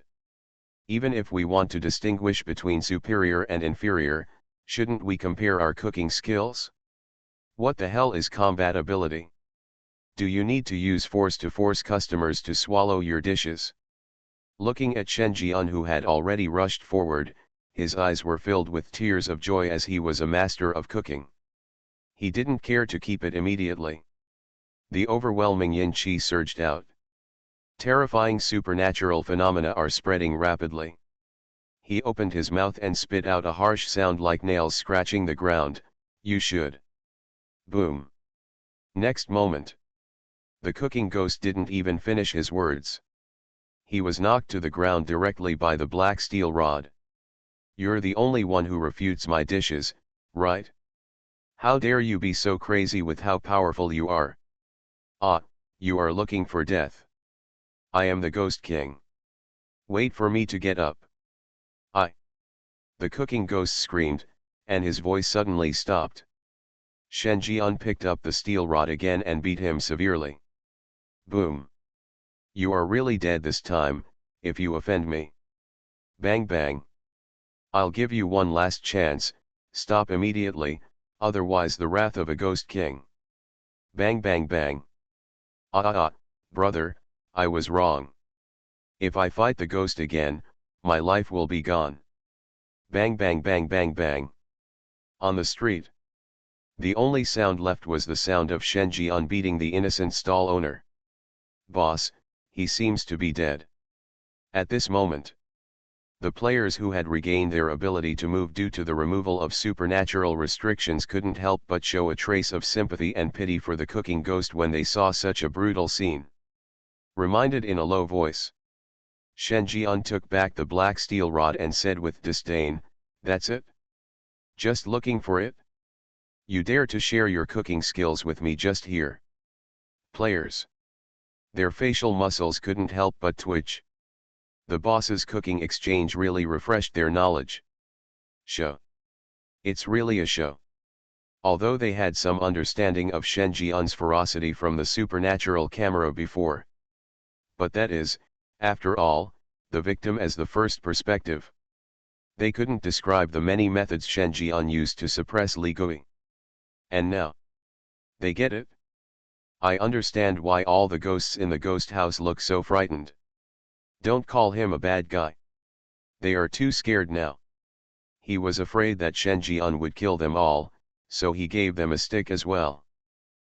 even if we want to distinguish between superior and inferior, shouldn't we compare our cooking skills? What the hell is compatibility? Do you need to use force to force customers to swallow your dishes? Looking at Shen Jian, who had already rushed forward, his eyes were filled with tears of joy as he was a master of cooking. He didn't care to keep it immediately. The overwhelming yin qi surged out. Terrifying supernatural phenomena are spreading rapidly. He opened his mouth and spit out a harsh sound like nails scratching the ground. You should. Boom. Next moment. The cooking ghost didn't even finish his words. He was knocked to the ground directly by the black steel rod. You're the only one who refutes my dishes, right? How dare you be so crazy with how powerful you are? Ah, you are looking for death. I am the Ghost King. Wait for me to get up. The cooking ghost screamed, and his voice suddenly stopped. Shen Jian picked up the steel rod again and beat him severely. Boom. You are really dead this time, if you offend me. Bang bang. I'll give you one last chance, stop immediately, otherwise the wrath of a ghost king. Bang bang bang. Brother, I was wrong. If I fight the ghost again, my life will be gone. Bang bang bang bang bang. On the street. The only sound left was the sound of Shen Jian beating the innocent stall owner. Boss, he seems to be dead. At this moment, the players who had regained their ability to move due to the removal of supernatural restrictions couldn't help but show a trace of sympathy and pity for the cooking ghost when they saw such a brutal scene. Reminded in a low voice, Shen Jian took back the black steel rod and said with disdain, "That's it? Just looking for it? You dare to share your cooking skills with me just here?" Players. Their facial muscles couldn't help but twitch. The boss's cooking exchange really refreshed their knowledge. Show. It's really a show. Although they had some understanding of Shen Jian's ferocity from the supernatural camera before. But that is, after all, the victim as the first perspective. They couldn't describe the many methods Shen Jian used to suppress Li Gui. And now, they get it? I understand why all the ghosts in the ghost house look so frightened. Don't call him a bad guy. They are too scared now. He was afraid that Shen Jian would kill them all, so he gave them a stick as well.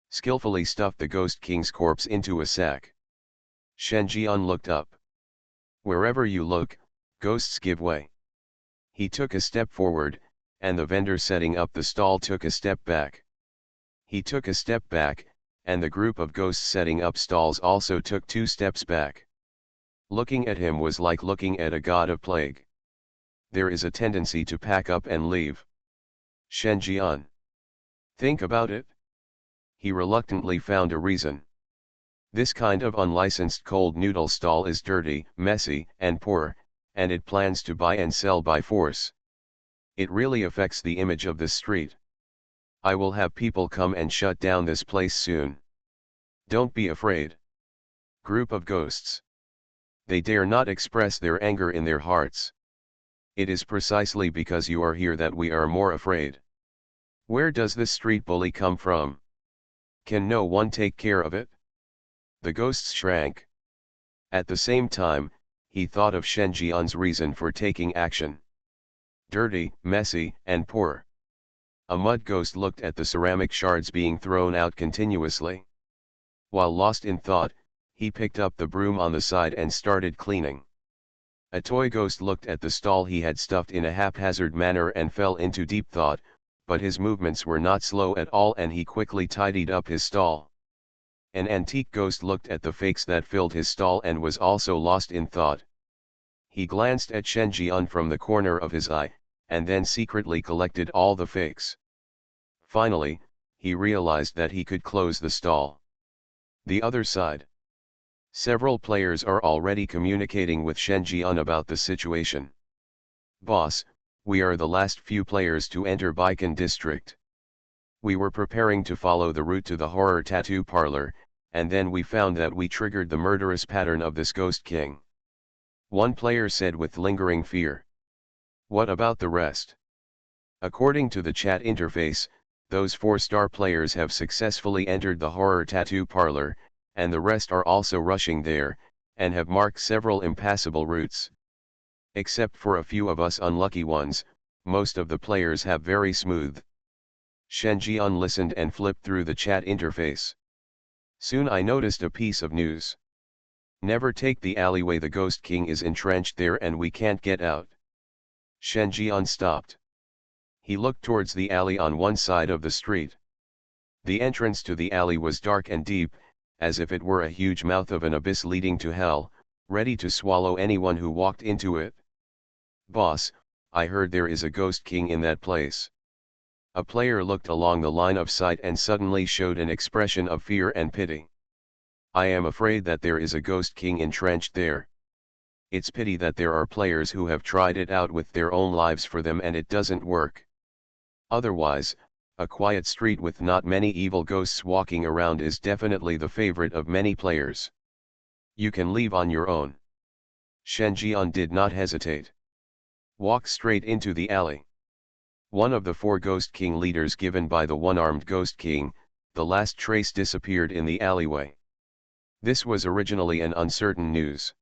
Skillfully stuffed the Ghost King's corpse into a sack. Shen Jian looked up. Wherever you look, ghosts give way. He took a step forward, and the vendor setting up the stall took a step back. He took a step back, and the group of ghosts setting up stalls also took 2 steps back. Looking at him was like looking at a god of plague. There is a tendency to pack up and leave. Shen Jian. Think about it. He reluctantly found a reason. This kind of unlicensed cold noodle stall is dirty, messy, and poor, and it plans to buy and sell by force. It really affects the image of this street. I will have people come and shut down this place soon. Don't be afraid. Group of ghosts. They dare not express their anger in their hearts. It is precisely because you are here that we are more afraid. Where does this street bully come from? Can no one take care of it? The ghosts shrank. At the same time, he thought of Shen Jian's reason for taking action. Dirty, messy, and poor. A mud ghost looked at the ceramic shards being thrown out continuously. While lost in thought, he picked up the broom on the side and started cleaning. A toy ghost looked at the stall he had stuffed in a haphazard manner and fell into deep thought, but his movements were not slow at all and he quickly tidied up his stall. An antique ghost looked at the fakes that filled his stall and was also lost in thought. He glanced at Shen Jian from the corner of his eye, and then secretly collected all the fakes. Finally, he realized that he could close the stall. The other side. Several players are already communicating with Shen Jian about the situation. Boss, we are the last few players to enter Baikan district. We were preparing to follow the route to the horror tattoo parlor, and then we found that we triggered the murderous pattern of this Ghost King. One player said with lingering fear. What about the rest? According to the chat interface, those 4-star players have successfully entered the horror tattoo parlor, and the rest are also rushing there, and have marked several impassable routes. Except for a few of us unlucky ones, most of the players have very smooth. Shen Jian listened and flipped through the chat interface. Soon I noticed a piece of news. Never take the alleyway, the Ghost King is entrenched there and we can't get out. Shen Jian stopped. He looked towards the alley on one side of the street. The entrance to the alley was dark and deep, as if it were a huge mouth of an abyss leading to hell, ready to swallow anyone who walked into it. Boss, I heard there is a Ghost King in that place. A player looked along the line of sight and suddenly showed an expression of fear and pity. I am afraid that there is a Ghost King entrenched there. It's pity that there are players who have tried it out with their own lives for them and it doesn't work. Otherwise, a quiet street with not many evil ghosts walking around is definitely the favorite of many players. You can leave on your own. Shen Jian did not hesitate. Walk straight into the alley. One of the 4 Ghost King leaders given by the one-armed Ghost King, the last trace disappeared in the alleyway. This was originally an uncertain news.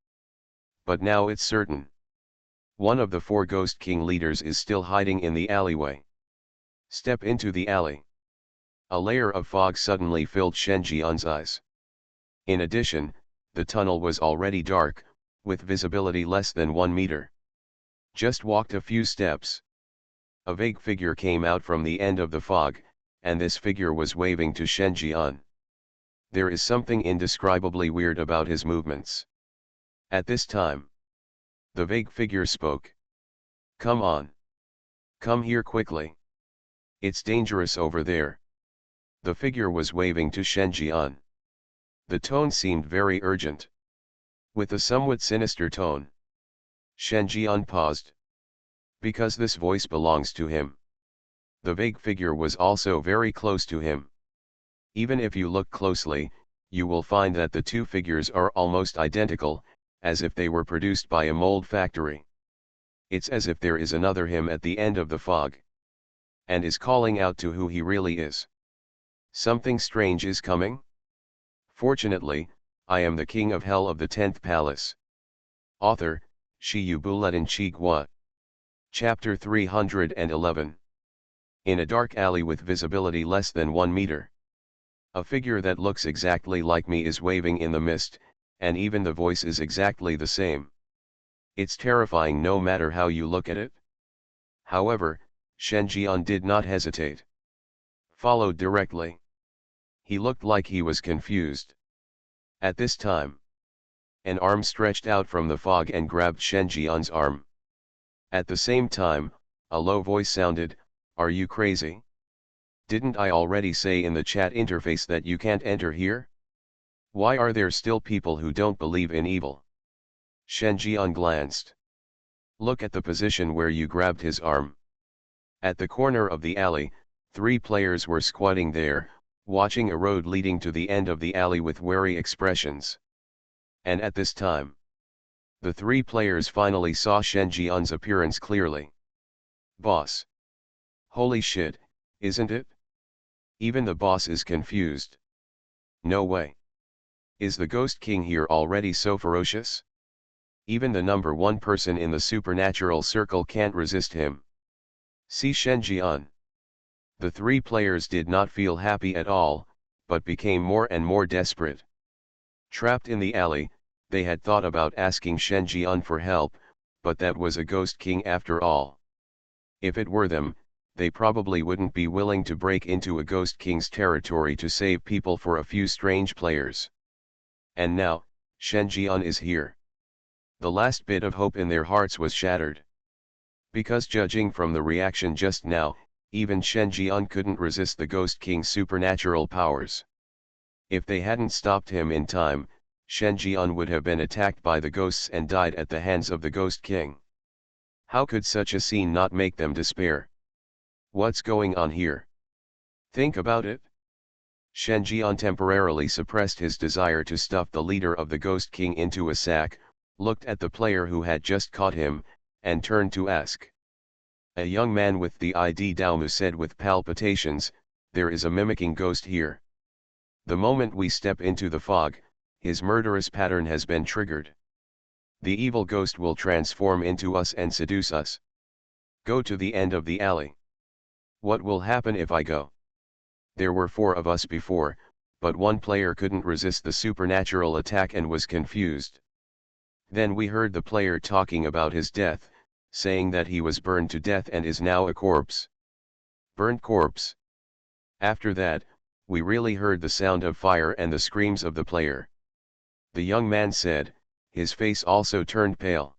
But now it's certain. One of the 4 Ghost King leaders is still hiding in the alleyway. Step into the alley. A layer of fog suddenly filled Shen Jian's eyes. In addition, the tunnel was already dark, with visibility less than 1 meter. Just walked a few steps. A vague figure came out from the end of the fog, and this figure was waving to Shen Jian. There is something indescribably weird about his movements. At this time, the vague figure spoke. Come on. Come here quickly. It's dangerous over there. The figure was waving to Shen Jian. The tone seemed very urgent. With a somewhat sinister tone. Shen Jian paused. Because this voice belongs to him. The vague figure was also very close to him. Even if you look closely, you will find that the 2 figures are almost identical, as if they were produced by a mold factory. It's as if there is another him at the end of the fog, and is calling out to who he really is. Something strange is coming? Fortunately, I am the king of hell of the 10th palace. Author, Shiyubuletin Chigwa. Chapter 311. In a dark alley with visibility less than 1 meter. A figure that looks exactly like me is waving in the mist, and even the voice is exactly the same. It's terrifying no matter how you look at it. However, Shen Jian did not hesitate. Followed directly. He looked like he was confused. At this time, an arm stretched out from the fog and grabbed Shen Jian's arm. At the same time, a low voice sounded, "Are you crazy? Didn't I already say in the chat interface that you can't enter here? Why are there still people who don't believe in evil?" Shen Jian glanced. "Look at the position where you grabbed his arm." At the corner of the alley, 3 players were squatting there, watching a road leading to the end of the alley with wary expressions. And at this time, the 3 players finally saw Shen Jian's appearance clearly. "Boss. Holy shit, isn't it? Even the boss is confused. No way. Is the Ghost King here already so ferocious? Even the number 1 person in the supernatural circle can't resist him. See Shen Jian." The 3 players did not feel happy at all, but became more and more desperate. Trapped in the alley, they had thought about asking Shen Jian for help, but that was a Ghost King after all. If it were them, they probably wouldn't be willing to break into a Ghost King's territory to save people for a few strange players. And now, Shen Jian is here. The last bit of hope in their hearts was shattered. Because judging from the reaction just now, even Shen Jian couldn't resist the Ghost King's supernatural powers. If they hadn't stopped him in time, Shen Jian would have been attacked by the ghosts and died at the hands of the Ghost King. How could such a scene not make them despair? What's going on here? Think about it. Shen Jian temporarily suppressed his desire to stuff the leader of the Ghost King into a sack, looked at the player who had just caught him, and turned to ask. A young man with the ID Daomu said with palpitations, "There is a mimicking ghost here. The moment we step into the fog, his murderous pattern has been triggered. The evil ghost will transform into us and seduce us. Go to the end of the alley." "What will happen if I go?" "There were 4 of us before, but 1 player couldn't resist the supernatural attack and was confused. Then we heard the player talking about his death, saying that he was burned to death and is now a corpse." "Burnt corpse." "After that, we really heard the sound of fire and the screams of the player." The young man said, his face also turned pale.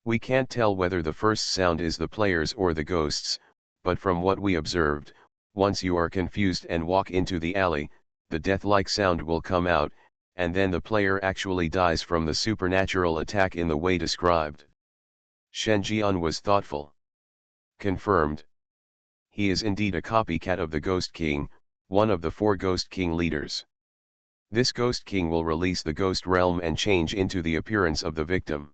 "We can't tell whether the first sound is the players or the ghosts, but from what we observed, once you are confused and walk into the alley, the death-like sound will come out, and then the player actually dies from the supernatural attack in the way described." Shen Jian was thoughtful. "Confirmed. He is indeed a copycat of the Ghost King, one of the 4 Ghost King leaders. This Ghost King will release the ghost realm and change into the appearance of the victim.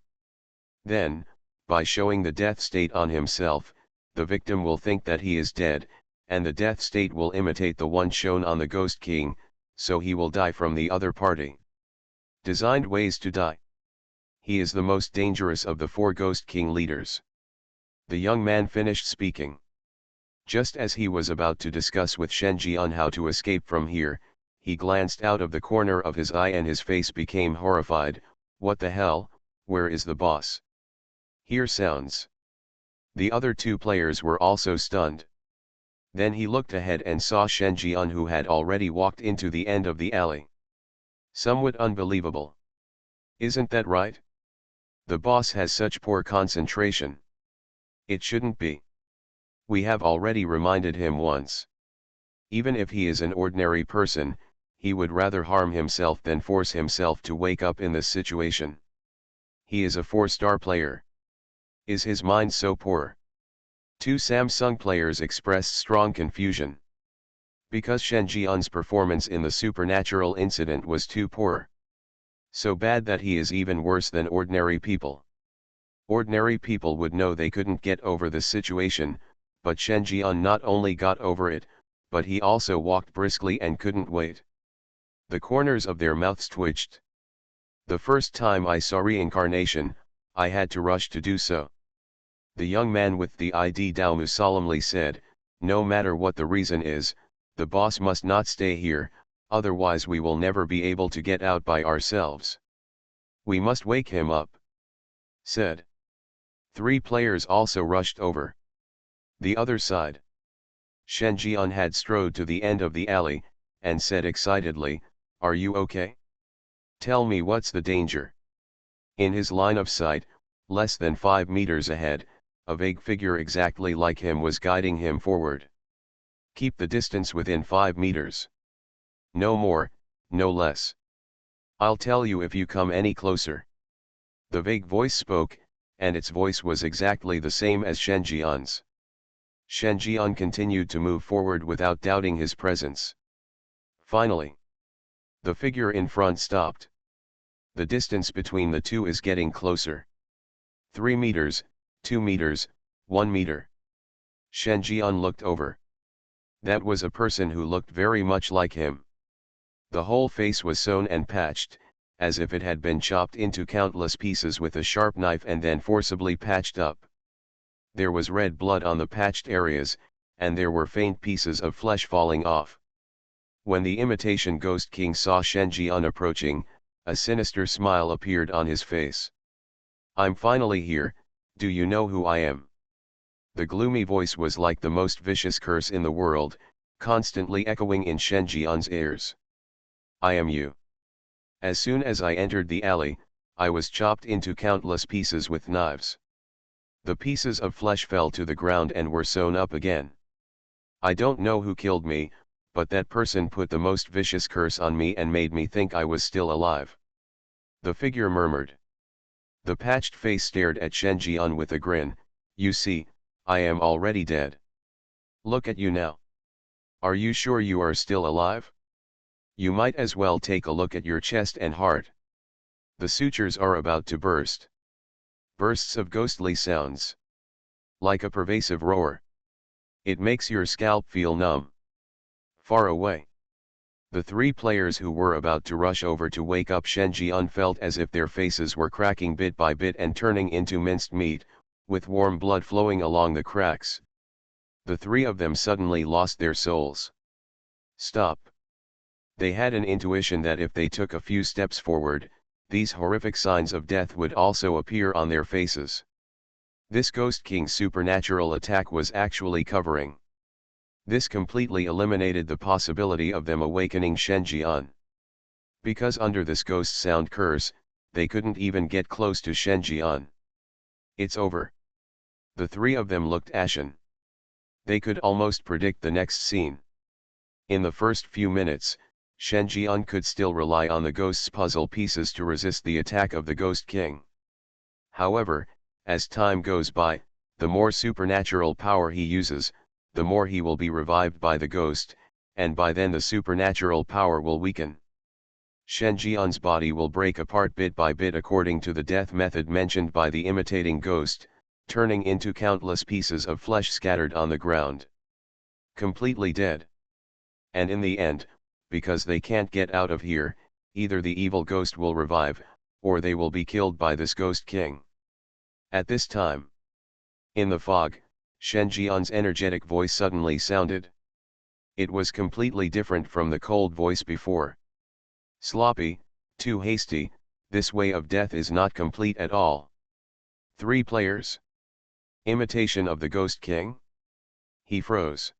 Then, by showing the death state on himself, the victim will think that he is dead, and the death state will imitate the one shown on the Ghost King, so he will die from the other party. Designed ways to die. He is the most dangerous of the 4 Ghost King leaders." The young man finished speaking. Just as he was about to discuss with Shen Jian how to escape from here, he glanced out of the corner of his eye and his face became horrified. "What the hell, where is the boss? Hear sounds." The other 2 players were also stunned. Then he looked ahead and saw Shen Jian, who had already walked into the end of the alley. Somewhat unbelievable. Isn't that right? The boss has such poor concentration. It shouldn't be. We have already reminded him once. Even if he is an ordinary person, he would rather harm himself than force himself to wake up in this situation. He is a 4-star player. Is his mind so poor? 2 Samsung players expressed strong confusion. Because Shen Jian's performance in the supernatural incident was too poor. So bad that he is even worse than ordinary people. Ordinary people would know they couldn't get over the situation, but Shen Jian not only got over it, but he also walked briskly and couldn't wait. The corners of their mouths twitched. The first time I saw reincarnation, I had to rush to do so. The young man with the ID Daomu solemnly said, "No matter what the reason is, the boss must not stay here, otherwise we will never be able to get out by ourselves. We must wake him up," said. 3 players also rushed over. The other side. Shen Jian had strode to the end of the alley, and said excitedly, "Are you okay? Tell me what's the danger?" In his line of sight, less than 5 meters ahead, a vague figure exactly like him was guiding him forward. "Keep the distance within 5 meters. No more, no less. I'll tell you if you come any closer." The vague voice spoke, and its voice was exactly the same as Shen Jian's. Shen Jian continued to move forward without doubting his presence. Finally, the figure in front stopped. The distance between the two is getting closer. 3 meters, 2 meters, 1 meter. Shen Jian looked over. That was a person who looked very much like him. The whole face was sewn and patched, as if it had been chopped into countless pieces with a sharp knife and then forcibly patched up. There was red blood on the patched areas, and there were faint pieces of flesh falling off. When the imitation Ghost King saw Shen Jian approaching, a sinister smile appeared on his face. "I'm finally here, do you know who I am?" The gloomy voice was like the most vicious curse in the world, constantly echoing in Shen Jian's ears. "I am you. As soon as I entered the alley, I was chopped into countless pieces with knives. The pieces of flesh fell to the ground and were sewn up again. I don't know who killed me, but that person put the most vicious curse on me and made me think I was still alive." The figure murmured. The patched face stared at Shen Jian with a grin. "You see, I am already dead. Look at you now. Are you sure you are still alive? You might as well take a look at your chest and heart. The sutures are about to burst. Bursts of ghostly sounds. Like a pervasive roar. It makes your scalp feel numb. Far away." The 3 players who were about to rush over to wake up Shen Jian felt as if their faces were cracking bit by bit and turning into minced meat, with warm blood flowing along the cracks. The 3 of them suddenly lost their souls. Stop. They had an intuition that if they took a few steps forward, these horrific signs of death would also appear on their faces. This Ghost King's supernatural attack was actually covering. This completely eliminated the possibility of them awakening Shen Jian. Because under this ghost sound curse, they couldn't even get close to Shen Jian. "It's over." The 3 of them looked ashen. They could almost predict the next scene. In the first few minutes, Shen Jian could still rely on the ghost's puzzle pieces to resist the attack of the Ghost King. However, as time goes by, the more supernatural power he uses, the more he will be revived by the ghost, and by then the supernatural power will weaken. Shen Jian's body will break apart bit by bit according to the death method mentioned by the imitating ghost, turning into countless pieces of flesh scattered on the ground. Completely dead. And in the end, because they can't get out of here, either the evil ghost will revive, or they will be killed by this Ghost King. At this time, in the fog, Shen Jian's energetic voice suddenly sounded. It was completely different from the cold voice before. "Sloppy, too hasty, this way of death is not complete at all." 3 players. Imitation of the Ghost King? He froze.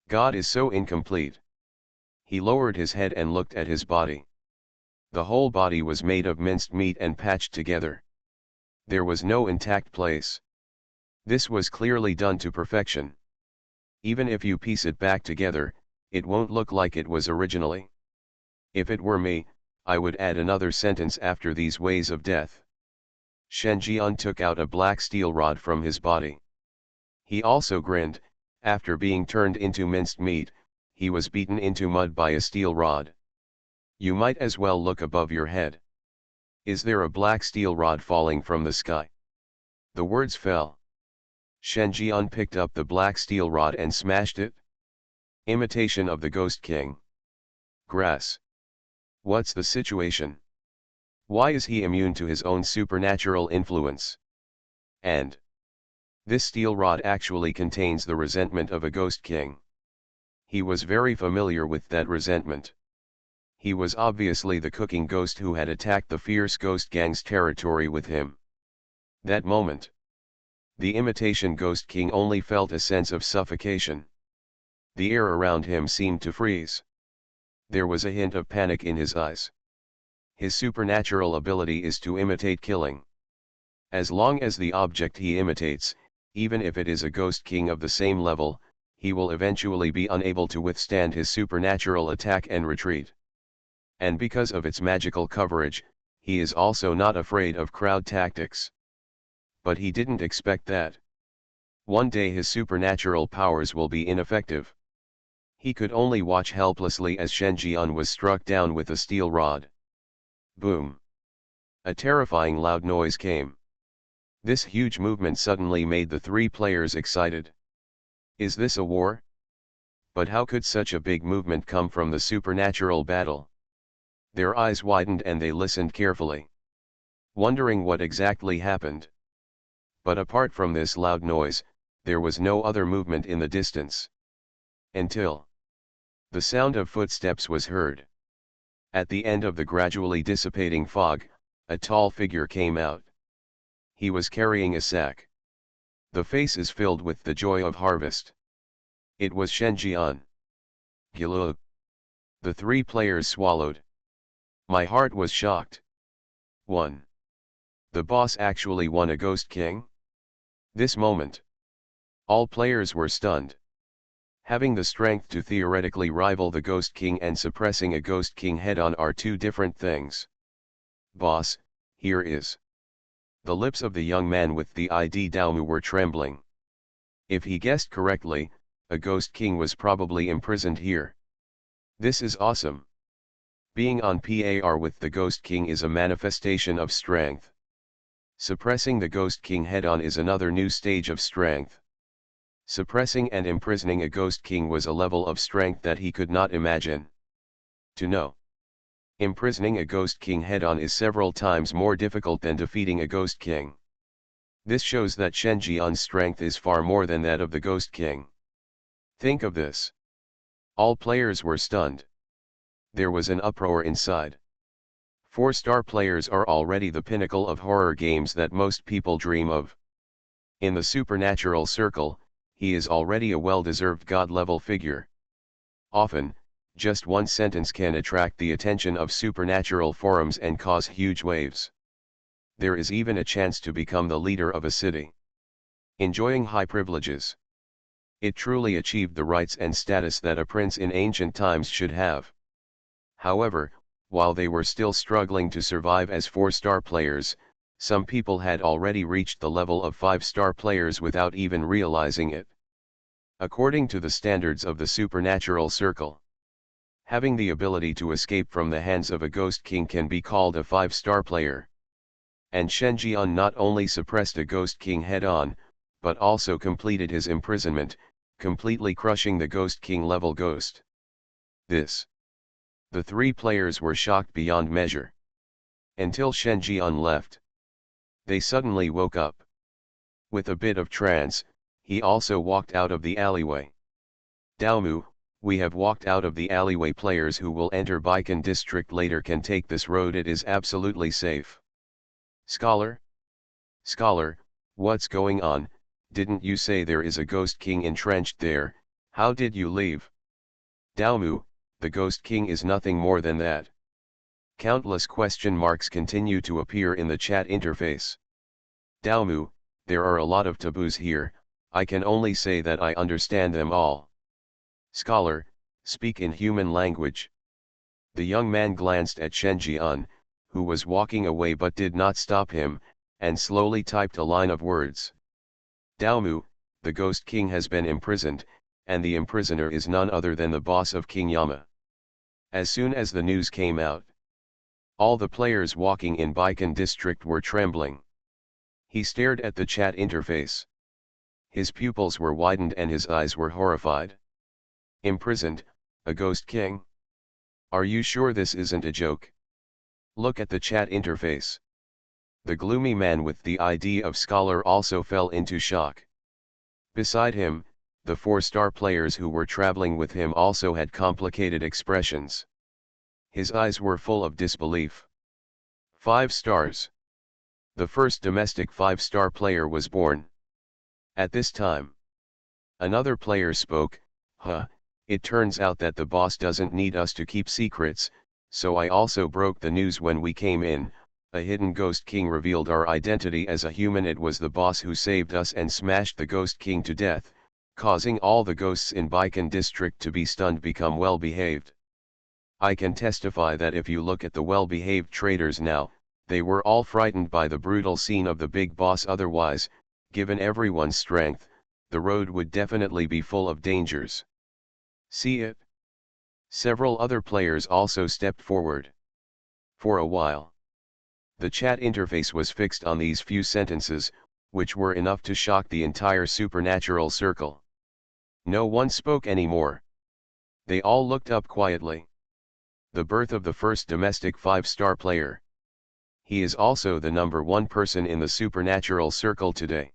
God is so incomplete. He lowered his head and looked at his body. The whole body was made of minced meat and patched together. There was no intact place. This was clearly done to perfection. Even if you piece it back together, it won't look like it was originally. If it were me, I would add another sentence after these ways of death. Shen Jian took out a black steel rod from his body. He also grinned. After being turned into minced meat, he was beaten into mud by a steel rod. You might as well look above your head. Is there a black steel rod falling from the sky? The words fell. Shen Jian picked up the black steel rod and smashed it. Imitation of the Ghost King. Grass. What's the situation? Why is he immune to his own supernatural influence? And this steel rod actually contains the resentment of a Ghost King. He was very familiar with that resentment. He was obviously the cooking ghost who had attacked the fierce ghost gang's territory with him. That moment, the imitation Ghost King only felt a sense of suffocation. The air around him seemed to freeze. There was a hint of panic in his eyes. His supernatural ability is to imitate killing. As long as the object he imitates, even if it is a Ghost King of the same level, he will eventually be unable to withstand his supernatural attack and retreat. And because of its magical coverage, he is also not afraid of crowd tactics. But he didn't expect that one day his supernatural powers will be ineffective. He could only watch helplessly as Shen Jian was struck down with a steel rod. Boom! A terrifying loud noise came. This huge movement suddenly made the three players excited. Is this a war? But how could such a big movement come from the supernatural battle? Their eyes widened and they listened carefully, wondering what exactly happened. But apart from this loud noise, there was no other movement in the distance. Until the sound of footsteps was heard. At the end of the gradually dissipating fog, a tall figure came out. He was carrying a sack. The face is filled with the joy of harvest. It was Shen Jian. Gilug. The three players swallowed. My heart was shocked. 1. The boss actually won a Ghost King? This moment, all players were stunned. Having the strength to theoretically rival the Ghost King and suppressing a Ghost King head-on are two different things. Boss, here is. The lips of the young man with the ID Daomu were trembling. If he guessed correctly, a Ghost King was probably imprisoned here. This is awesome. Being on par with the Ghost King is a manifestation of strength. Suppressing the Ghost King head-on is another new stage of strength. Suppressing and imprisoning a Ghost King was a level of strength that he could not imagine. To know. Imprisoning a Ghost King head-on is several times more difficult than defeating a Ghost King. This shows that Shen Jian's strength is far more than that of the Ghost King. Think of this. All players were stunned. There was an uproar inside. 4-star players are already the pinnacle of horror games that most people dream of. In the supernatural circle, he is already a well-deserved god-level figure. Often, just one sentence can attract the attention of supernatural forums and cause huge waves. There is even a chance to become the leader of a city. Enjoying high privileges. It truly achieved the rights and status that a prince in ancient times should have. However, while they were still struggling to survive as 4-star players, some people had already reached the level of 5-star players without even realizing it. According to the standards of the supernatural circle, having the ability to escape from the hands of a Ghost King can be called a 5-star player. And Shen Jian not only suppressed a Ghost King head-on, but also completed his imprisonment, completely crushing the Ghost King level ghost. The three players were shocked beyond measure. Until Shen Jian left. They suddenly woke up. With a bit of trance, he also walked out of the alleyway. Daomu, we have walked out of the alleyway. Players who will enter Baikan district later can take this road. It is absolutely safe. Scholar? Scholar, what's going on? Didn't you say there is a Ghost King entrenched there? How did you leave? Daomu, the Ghost King is nothing more than that. Countless question marks continue to appear in the chat interface. Daomu, there are a lot of taboos here, I can only say that I understand them all. Scholar, speak in human language. The young man glanced at Shen Jian, who was walking away but did not stop him, and slowly typed a line of words. Daomu, the Ghost King has been imprisoned, and the imprisoner is none other than the boss of King Yama. As soon as the news came out, all the players walking in Baikan district were trembling. He stared at the chat interface. His pupils were widened and his eyes were horrified. Imprisoned, a ghost king? Are you sure this isn't a joke? Look at the chat interface. The gloomy man with the ID of scholar also fell into shock. Beside him, the 4-star players who were traveling with him also had complicated expressions. His eyes were full of disbelief. 5 stars. The first domestic 5-star player was born. At this time, another player spoke. It turns out that the boss doesn't need us to keep secrets, so I also broke the news when we came in. A hidden Ghost King revealed our identity as a human. It was the boss who saved us and smashed the Ghost King to death, causing all the ghosts in Baikan district to be stunned, become well-behaved. I can testify that if you look at the well-behaved traders now, they were all frightened by the brutal scene of the big boss. Otherwise, given everyone's strength, the road would definitely be full of dangers. See it? Several other players also stepped forward. For a while, the chat interface was fixed on these few sentences, which were enough to shock the entire supernatural circle. No one spoke anymore. They all looked up quietly. The birth of the first domestic 5-star player. He is also the #1 person in the supernatural circle today.